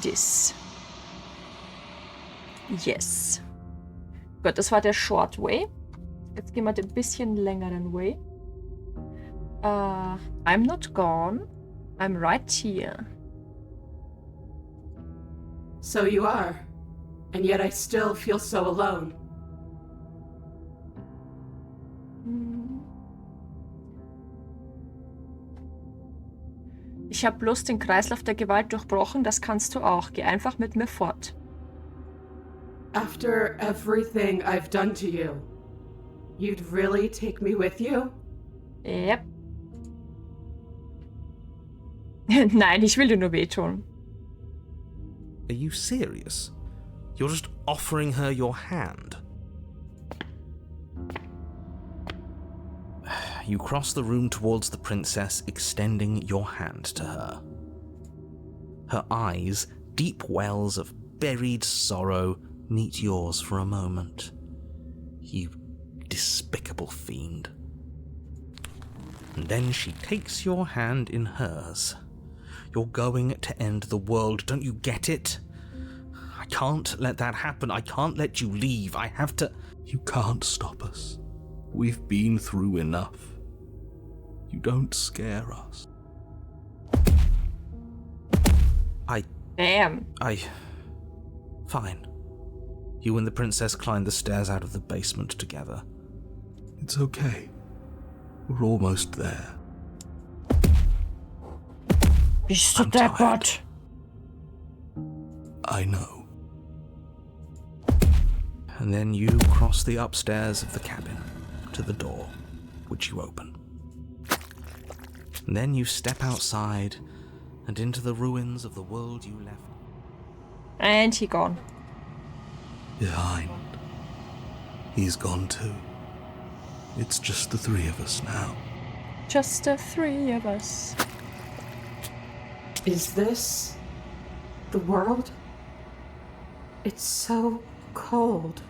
A: This. Yes. Gut, das war der Short Way. Jetzt gehen wir den bisschen längeren Way. I'm not gone. I'm right here.
K: So you are. And yet I still feel so alone.
A: Ich habe bloß den Kreislauf der Gewalt durchbrochen, das kannst du auch. Geh einfach mit mir fort.
K: After everything I've done to you, you'd really take me with you?
A: Yep. Nein, ich will dir nur wehtun.
B: Are you serious? You're just offering her your hand. You cross the room towards the princess, extending your hand to her. Her eyes, deep wells of buried sorrow, meet yours for a moment. You despicable fiend. And then she takes your hand in hers. You're going to end the world, don't you get it? I can't let that happen. I can't let you leave. I have to...
E: You can't stop us. We've been through enough. You don't scare us.
A: Damn.
B: Fine. You and the princess climb the stairs out of the basement together.
E: It's okay. We're almost there.
A: Bist du deppert?
E: I know.
B: And then you cross the upstairs of the cabin to the door, which you open. And then you step outside
F: and into the ruins of the world you left.
A: And he gone.
L: Behind. He's gone too. It's just the three of us now.
A: Just the three of us.
K: Is this the world? It's so cold.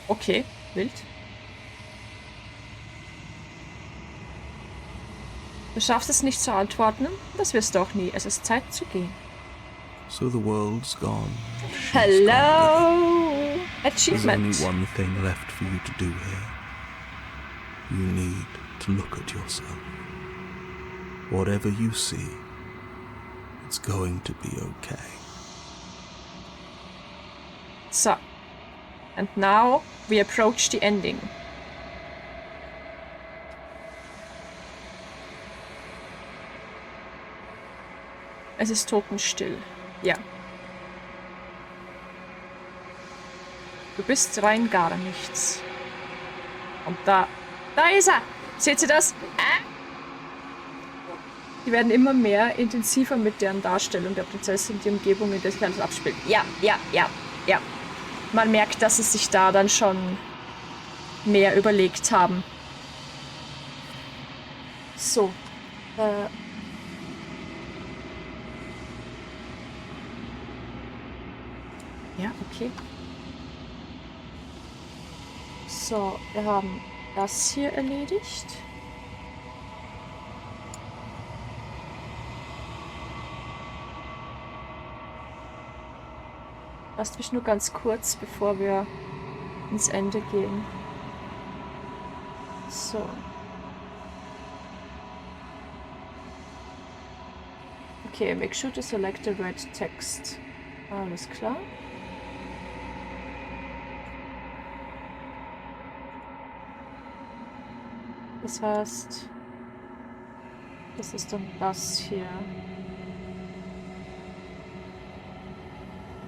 A: Okay, wild. Du schaffst es nicht zu antworten? Das wirst du auch nie. Es ist Zeit zu gehen.
L: So the world's gone.
A: Hello!
L: There's
A: Achievement.
L: only one thing left for you to do here. You need to look at yourself. Whatever you see, it's going to be okay.
A: So. And now we approach the ending. Es ist totenstill. Ja. Du bist rein gar nichts. Und da ist er! Seht ihr das? Die werden immer mehr intensiver mit deren Darstellung der Prinzessin, die Umgebung, in der sich alles abspielt. Ja. Man merkt, dass sie sich da dann schon mehr überlegt haben. So. Ja, okay. So, wir haben das hier erledigt. Lasst mich nur ganz kurz, bevor wir ins Ende gehen. So. Okay, make sure to select the red text. Alles klar. Das heißt, das ist dann das hier.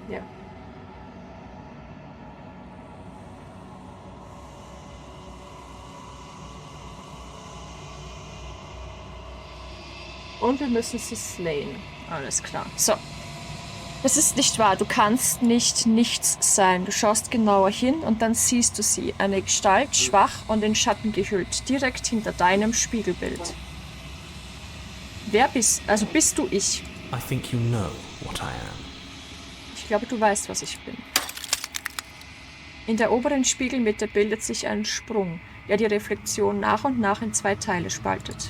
A: Ja. Und wir müssen sie slayen. Alles klar. So. Das ist nicht wahr. Du kannst nicht nichts sein. Du schaust genauer hin und dann siehst du sie. Eine Gestalt, schwach und in Schatten gehüllt. Direkt hinter deinem Spiegelbild. Wer bist... Also bist du ich?
F: I think you know what I am.
A: Ich glaube, du weißt, was ich bin. In der oberen Spiegelmitte bildet sich ein Sprung, der die Reflexion nach und nach in zwei Teile spaltet.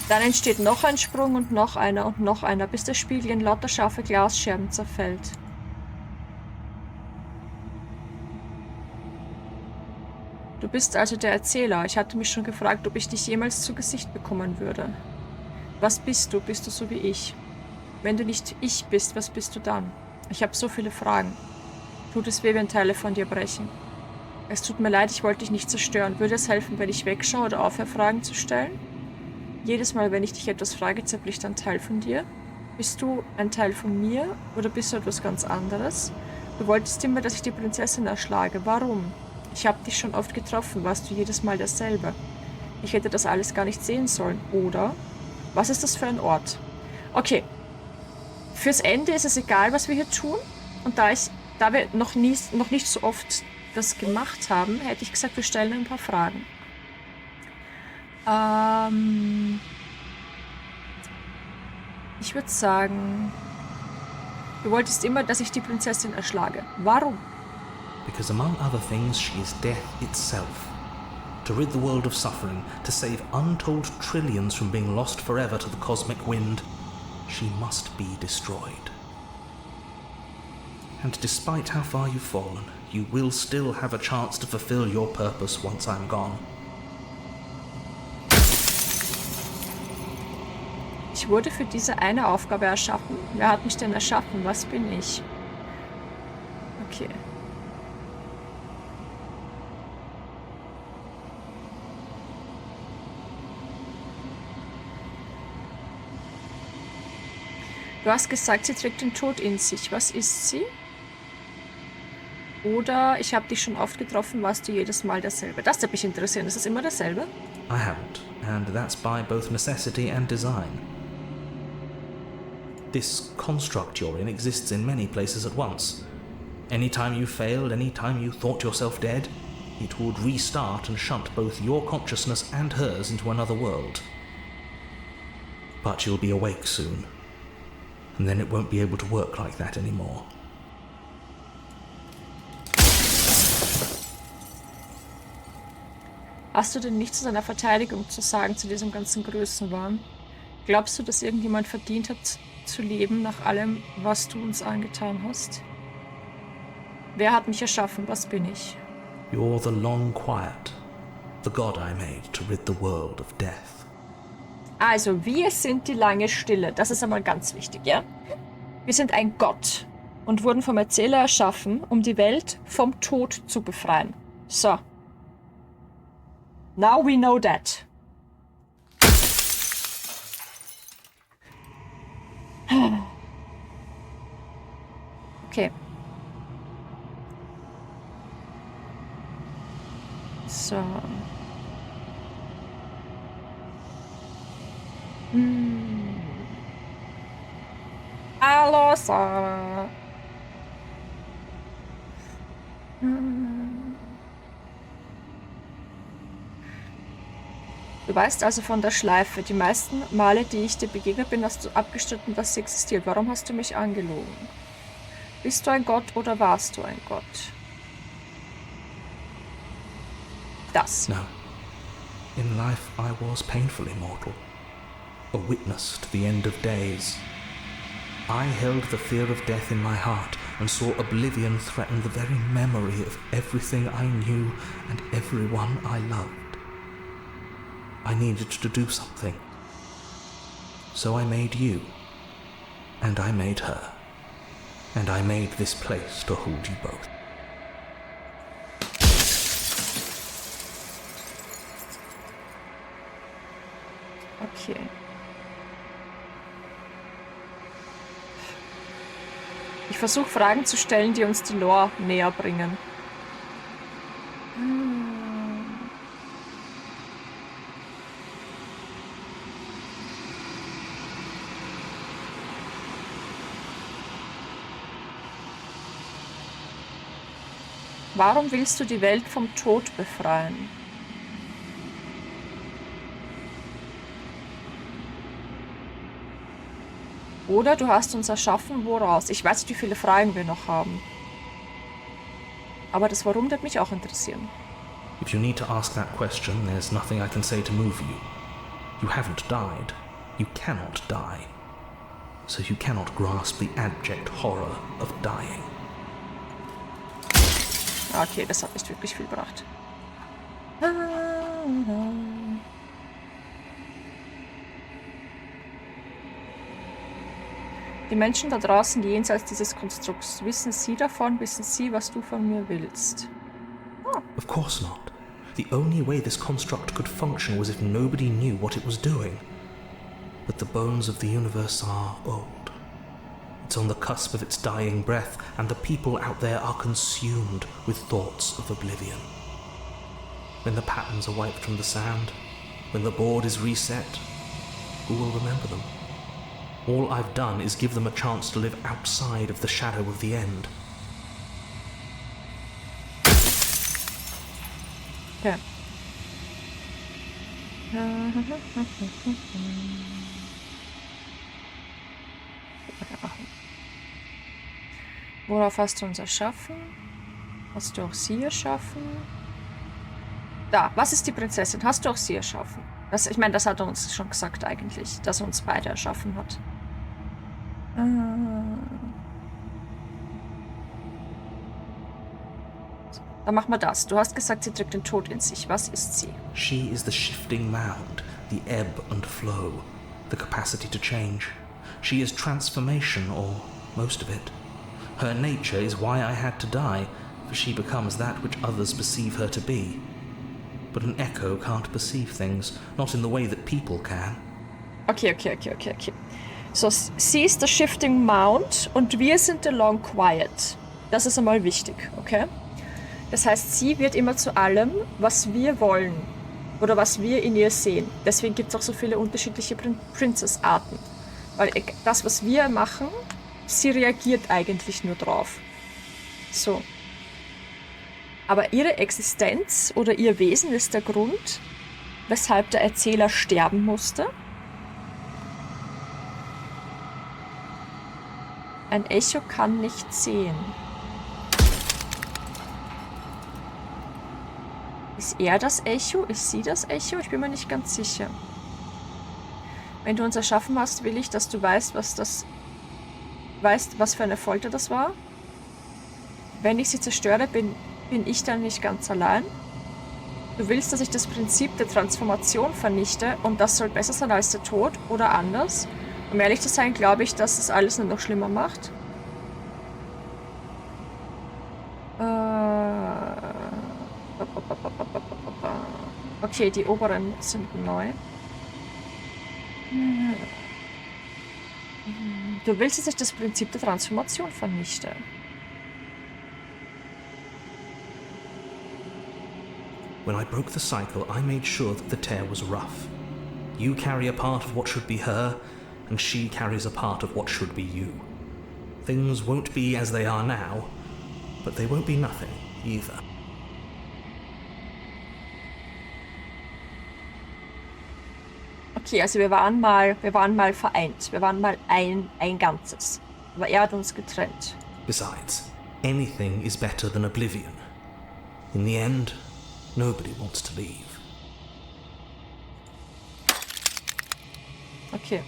A: Dann entsteht noch ein Sprung und noch einer, bis der Spiegel in lauter scharfe Glasscherben zerfällt. Du bist also der Erzähler. Ich hatte mich schon gefragt, ob ich dich jemals zu Gesicht bekommen würde. Was bist du? Bist du so wie ich? Wenn du nicht ich bist, was bist du dann? Ich habe so viele Fragen. Tut es weh, wenn Teile von dir brechen? Es tut mir leid, ich wollte dich nicht zerstören. Würde es helfen, wenn ich wegschaue oder aufhöre, Fragen zu stellen? Jedes Mal, wenn ich dich etwas frage, zerbricht ein Teil von dir. Bist du ein Teil von mir oder bist du etwas ganz anderes? Du wolltest immer, dass ich die Prinzessin erschlage. Warum? Ich habe dich schon oft getroffen. Warst du jedes Mal dasselbe? Ich hätte das alles gar nicht sehen sollen. Oder? Was ist das für ein Ort? Okay. Fürs Ende ist es egal, was wir hier tun. Und da wir noch nicht so oft das gemacht haben, hätte ich gesagt, wir stellen ein paar Fragen. Ich würde sagen, du wolltest immer, dass ich die Prinzessin erschlage. Warum?
F: Because among other things, she is death itself. To rid the world of suffering, to save untold trillions from being lost forever to the cosmic wind, she must be destroyed. And despite how far you've fallen, you will still have a chance to fulfill your purpose once I'm gone.
A: Ich wurde für diese eine Aufgabe erschaffen. Wer hat mich denn erschaffen? Was bin ich? Okay. Du hast gesagt, sie trägt den Tod in sich. Was ist sie? Oder ich habe dich schon oft getroffen, warst du jedes Mal derselbe. Das würde mich interessieren. Ist es immer derselbe?
B: I haven't, and that's by both necessity and design. This construct you're in exists in many places at once. Anytime you failed, anytime you thought yourself dead, it would restart and shunt both your consciousness and hers into another world. But you'll be awake soon, and then it won't be able to work like that anymore.
A: Hast du denn nichts zu deiner Verteidigung zu sagen zu diesem ganzen Größenwahn? Glaubst du, dass irgendjemand verdient hat, zu leben nach allem, was du uns angetan hast? Wer hat mich erschaffen? Was bin ich?
B: You're the long quiet, the god I made to rid the world of death.
A: Also, wir sind die lange Stille. Das ist einmal ganz wichtig, ja? Wir sind ein Gott und wurden vom Erzähler erschaffen, um die Welt vom Tod zu befreien. So. Now we know that. Okay. So. Hallo, Sarah. Du weißt also von der Schleife. Die meisten Male, die ich dir begegnet bin, hast du abgestritten, dass sie existiert. Warum hast du mich angelogen? Bist du ein Gott oder warst du ein Gott? Das.
B: No. In life I was painfully mortal. A witness to the end of days. I held the fear of death in my heart and saw oblivion threaten the very memory of everything I knew and everyone I loved. I needed to do something. So I made you. And I made her. And I made this place to hold you both.
A: Okay. Ich versuche Fragen zu stellen, die uns die Lore näher bringen. Warum willst du die Welt vom Tod befreien? Oder du hast uns erschaffen, woraus? Ich weiß nicht, wie viele Fragen wir noch haben. Aber das Warum wird mich auch interessieren.
B: If you need to ask that question, there's nothing I can say to move you. You haven't died. You cannot die. So you cannot grasp the abject horror of dying.
A: Okay, das hat nicht wirklich viel gebracht. Die Menschen da draußen jenseits dieses Konstrukts, wissen sie davon? Wissen sie, was du von mir willst?
B: Of course not. The only way this construct could function was if nobody knew what it was doing. But the bones of the universe are old. It's on the cusp of its dying breath, and the people out there are consumed with thoughts of oblivion. When the patterns are wiped from the sand, when the board is reset, who will remember them? All I've done is give them a chance to live outside of the shadow of the end.
A: Okay. Worauf hast du uns erschaffen? Hast du auch sie erschaffen? Da, was ist die Prinzessin? Hast du auch sie erschaffen? Das, ich meine, das hat er uns schon gesagt eigentlich, dass er uns beide erschaffen hat. Dann machen wir das. Du hast gesagt, sie trägt den Tod in sich. Was ist sie?
B: She is the shifting mound, the ebb and flow, the capacity to change. She is transformation, or most of it. Her nature is why I had to die, for she becomes that which others perceive her to be. But an echo can't perceive things, not in the way that people can.
A: Okay. So, sie ist der Shifting Mount und wir sind der Long Quiet. Das ist einmal wichtig, okay? Das heißt, sie wird immer zu allem, was wir wollen oder was wir in ihr sehen. Deswegen gibt es auch so viele unterschiedliche Princess-Arten. Weil das, was wir machen, sie reagiert eigentlich nur drauf. So. Aber ihre Existenz oder ihr Wesen ist der Grund, weshalb der Erzähler sterben musste. Ein Echo kann nicht sehen. Ist er das Echo? Ist sie das Echo? Ich bin mir nicht ganz sicher. Wenn du uns erschaffen hast, will ich, dass du weißt, was für eine Folter das war. Wenn ich sie zerstöre, bin ich dann nicht ganz allein. Du willst, dass ich das Prinzip der Transformation vernichte und das soll besser sein als der Tod oder anders. Um ehrlich zu sein, glaube ich, dass es alles nur noch schlimmer macht. Okay, die oberen sind neu. Du willst, dass ich das Prinzip der Transformation vernichte.
B: When I broke the cycle, I made sure that the tear was rough. You carry a part of what should be her, and she carries a part of what should be you. Things won't be as they are now, but they won't be nothing either.
A: Okay, also wir waren mal vereint. Wir waren mal ein Ganzes. Aber er hat uns getrennt.
B: Besides, anything is better than oblivion. In the end, nobody wants to leave.
A: Okay.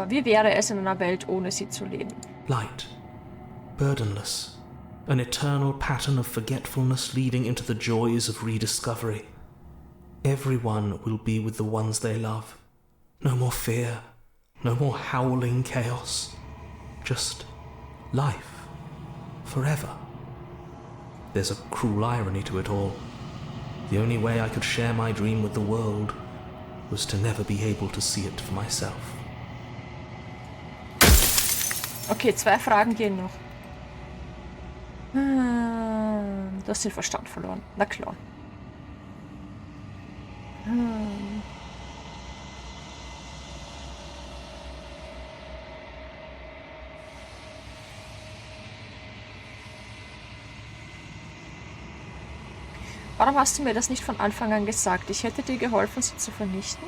A: Wie wäre es in einer Welt, ohne sie zu leben?
B: Light, burdenless, an eternal pattern of forgetfulness leading into the joys of rediscovery. Everyone will be with the ones they love. No more fear, no more howling chaos. Just life, forever. There's a cruel irony to it all. The only way I could share my dream with the world was to never be able to see it for myself.
A: Okay, 2 Fragen gehen noch. Du hast den Verstand verloren. Na klar. Warum hast du mir das nicht von Anfang an gesagt? Ich hätte dir geholfen, sie zu vernichten.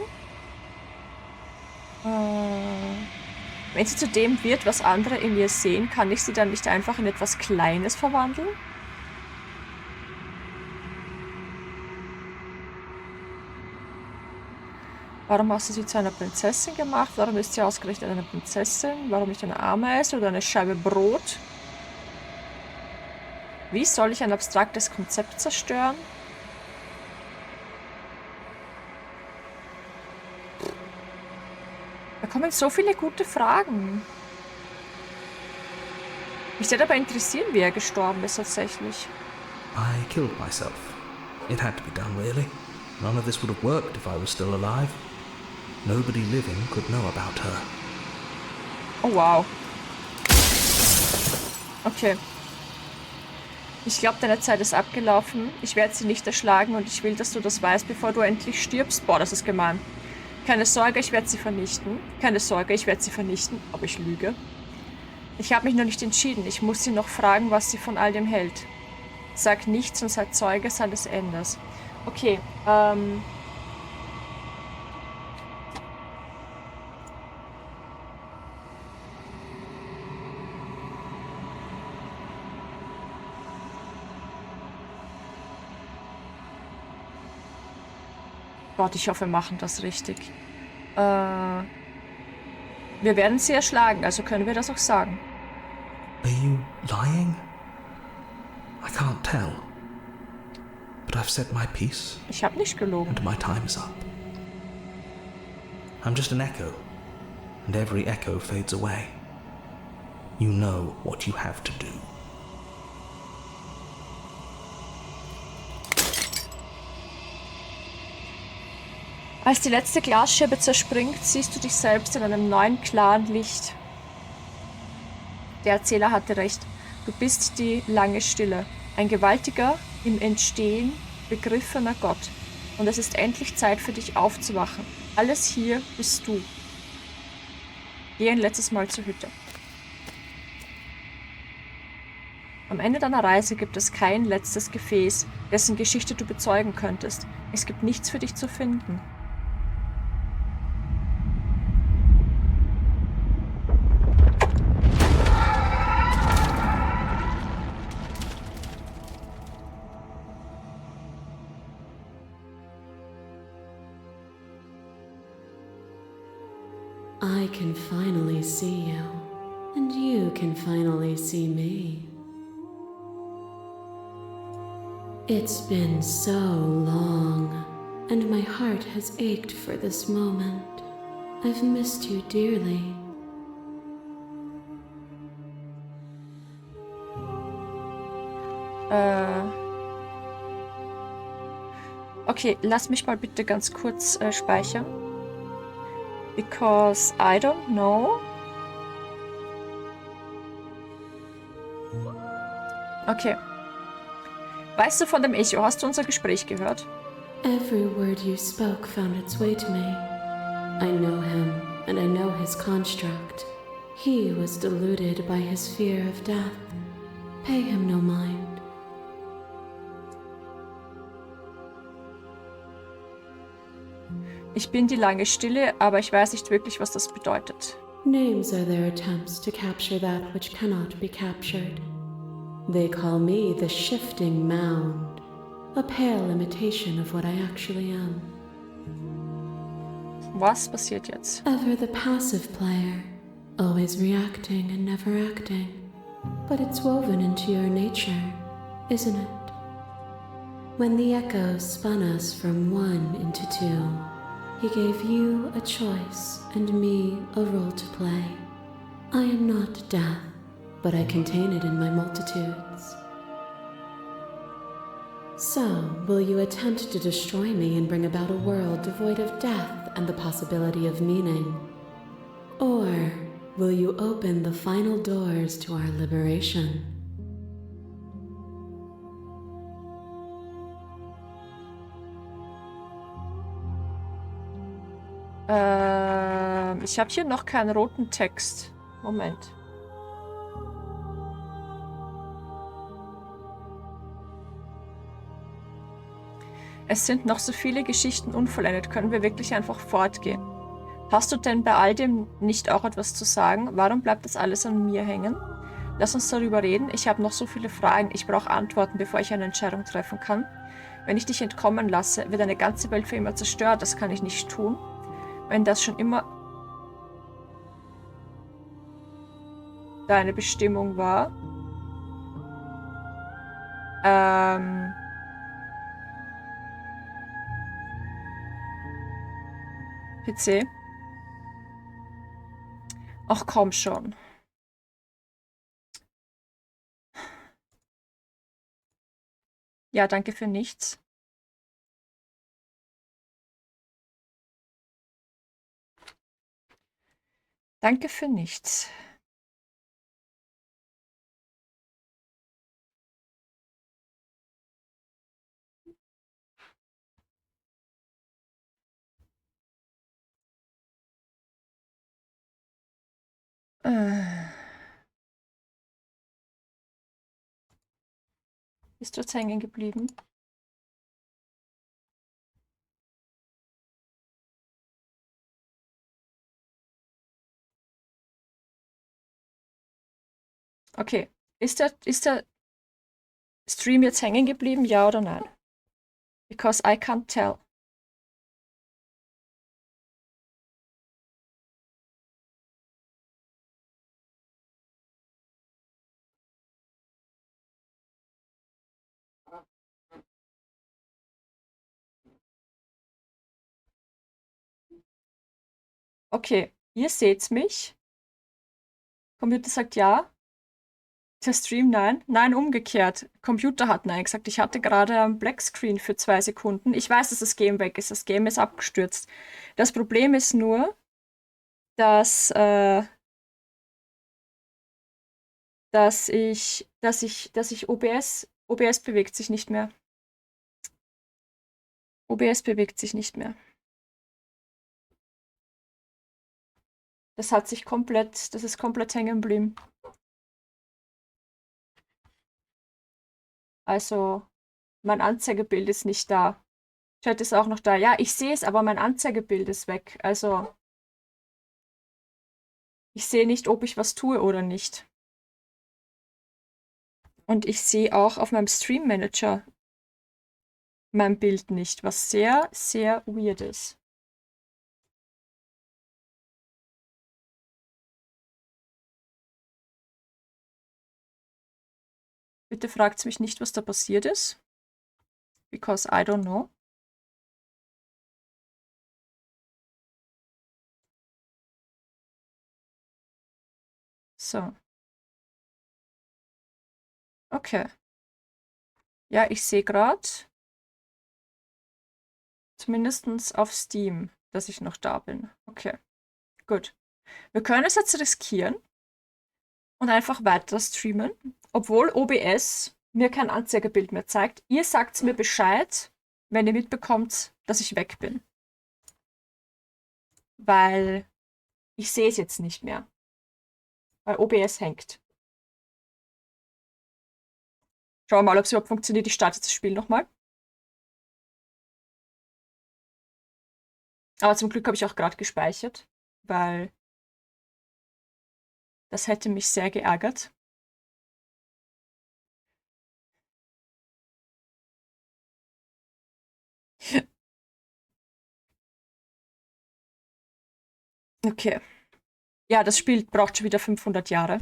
A: Wenn sie zu dem wird, was andere in ihr sehen, kann ich sie dann nicht einfach in etwas Kleines verwandeln? Warum hast du sie zu einer Prinzessin gemacht? Warum ist sie ausgerechnet eine Prinzessin? Warum nicht eine Ameise oder eine Scheibe Brot? Wie soll ich ein abstraktes Konzept zerstören? Da kommen so viele gute Fragen. Mich würde aber interessieren, wie er gestorben ist tatsächlich.
B: I killed myself. It had to be done, really. None of this would have worked if I was still alive. Nobody living could know about her.
A: Oh wow. Okay. Ich glaube, deine Zeit ist abgelaufen. Ich werde sie nicht erschlagen und ich will, dass du das weißt, bevor du endlich stirbst. Boah, das ist gemein. Keine Sorge, ich werde sie vernichten. Keine Sorge, ich werde sie vernichten. Aber ich lüge. Ich habe mich noch nicht entschieden. Ich muss sie noch fragen, was sie von all dem hält. Sag nichts und sei Zeuge seines Endes. Okay, Gott, ich hoffe, wir machen das richtig. Wir werden sie erschlagen, also können wir das auch sagen.
B: Are you lying? I can't tell. But I've said my piece.
A: Ich habe nicht gelogen.
B: And my time is up. I'm just an echo. And every echo fades away. You know what you have to do.
A: Als die letzte Glasscherbe zerspringt, siehst du dich selbst in einem neuen, klaren Licht. Der Erzähler hatte recht. Du bist die lange Stille. Ein gewaltiger, im Entstehen begriffener Gott. Und es ist endlich Zeit für dich aufzuwachen. Alles hier bist du. Geh ein letztes Mal zur Hütte. Am Ende deiner Reise gibt es kein letztes Gefäß, dessen Geschichte du bezeugen könntest. Es gibt nichts für dich zu finden.
C: I can finally see you, and you can finally see me. It's been so long, and my heart has ached for this moment. I've missed you dearly.
A: Okay, lass mich mal bitte ganz kurz speichern. Because I don't know. Okay. Weißt du von dem Echo? Hast du unser Gespräch gehört?
C: Every word you spoke found its way to me. I know him, and I know his construct. He was deluded by his fear of death. Pay him no mind.
A: Ich bin die lange Stille, aber ich weiß nicht wirklich, was das bedeutet.
C: Names are their attempts to capture that which cannot be captured. They call me the shifting mound, a pale imitation of what I actually am.
A: Was passiert jetzt?
C: Ever the passive player, always reacting and never acting. But it's woven into your nature, isn't it? When the echo spun us from one into two, he gave you a choice and me a role to play. I am not death, but I contain it in my multitudes. So, will you attempt to destroy me and bring about a world devoid of death and the possibility of meaning? Or will you open the final doors to our liberation?
A: Ich habe hier noch keinen roten Text. Moment. Es sind noch so viele Geschichten unvollendet. Können wir wirklich einfach fortgehen? Hast du denn bei all dem nicht auch etwas zu sagen? Warum bleibt das alles an mir hängen? Lass uns darüber reden. Ich habe noch so viele Fragen. Ich brauche Antworten, bevor ich eine Entscheidung treffen kann. Wenn ich dich entkommen lasse, wird eine ganze Welt für immer zerstört. Das kann ich nicht tun. Wenn das schon immer deine Bestimmung war. PC. Ach komm schon. Ja, danke für nichts. Danke für nichts. Bist du jetzt hängen geblieben? Okay. Ist der Stream jetzt hängen geblieben, ja oder nein? Because I can't tell. Okay, ihr seht's mich. Computer sagt ja. Der Stream, nein. Nein, umgekehrt. Computer hat nein gesagt. Ich hatte gerade einen Blackscreen für 2 Sekunden. Ich weiß, dass das Game weg ist. Das Game ist abgestürzt. Das Problem ist nur, dass, dass ich OBS bewegt sich nicht mehr. OBS bewegt sich nicht mehr. Das ist komplett hängen geblieben. Also, mein Anzeigebild ist nicht da. Chat ist auch noch da. Ja, ich sehe es, aber mein Anzeigebild ist weg. Also, ich sehe nicht, ob ich was tue oder nicht. Und ich sehe auch auf meinem Stream Manager mein Bild nicht, was sehr, sehr weird ist. Bitte fragt mich nicht, was da passiert ist. Because I don't know. So. Okay. Ja, ich sehe gerade, zumindest auf Steam, dass ich noch da bin. Okay, gut. Wir können es jetzt riskieren und einfach weiter streamen, obwohl OBS mir kein Anzeigebild mehr zeigt. Ihr sagt mir Bescheid, wenn ihr mitbekommt, dass ich weg bin. Weil ich sehe es jetzt nicht mehr. Weil OBS hängt. Schauen wir mal, ob es überhaupt funktioniert. Ich starte das Spiel nochmal. Aber zum Glück habe ich auch gerade gespeichert, weil das hätte mich sehr geärgert. Okay. Ja, das Spiel braucht schon wieder 500 Jahre.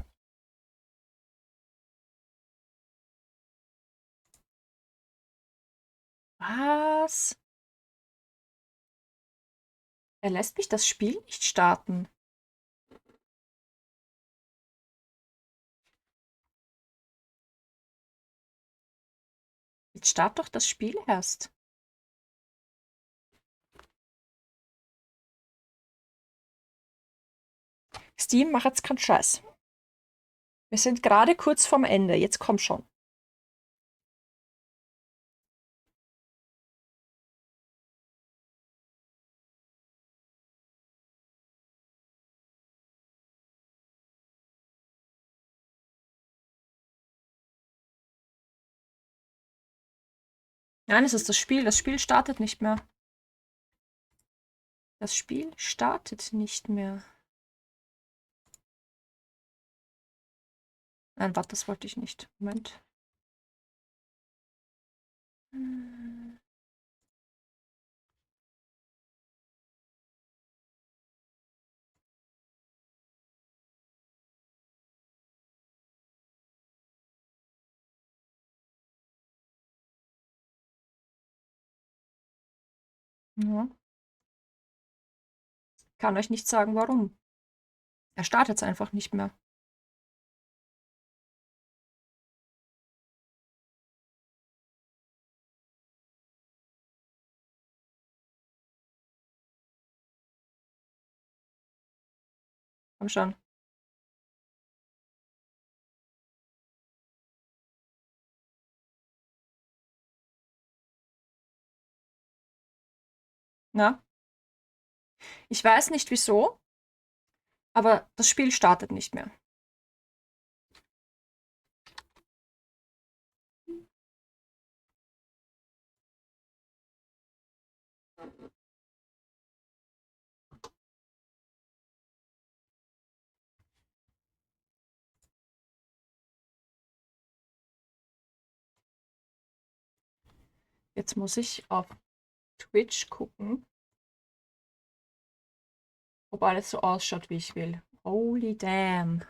A: Was? Er lässt mich das Spiel nicht starten. Jetzt start doch das Spiel erst. Steam, mach jetzt keinen Scheiß. Wir sind gerade kurz vorm Ende. Jetzt komm schon. Nein, es ist das Spiel. Das Spiel startet nicht mehr. Das Spiel startet nicht mehr. Nein, warte, das wollte ich nicht. Moment. Ja. Kann euch nicht sagen, warum. Er startet es einfach nicht mehr. Komm schon. Na? Ich weiß nicht wieso, aber das Spiel startet nicht mehr. Jetzt muss ich auf Twitch gucken, ob alles so ausschaut, wie ich will. Holy damn.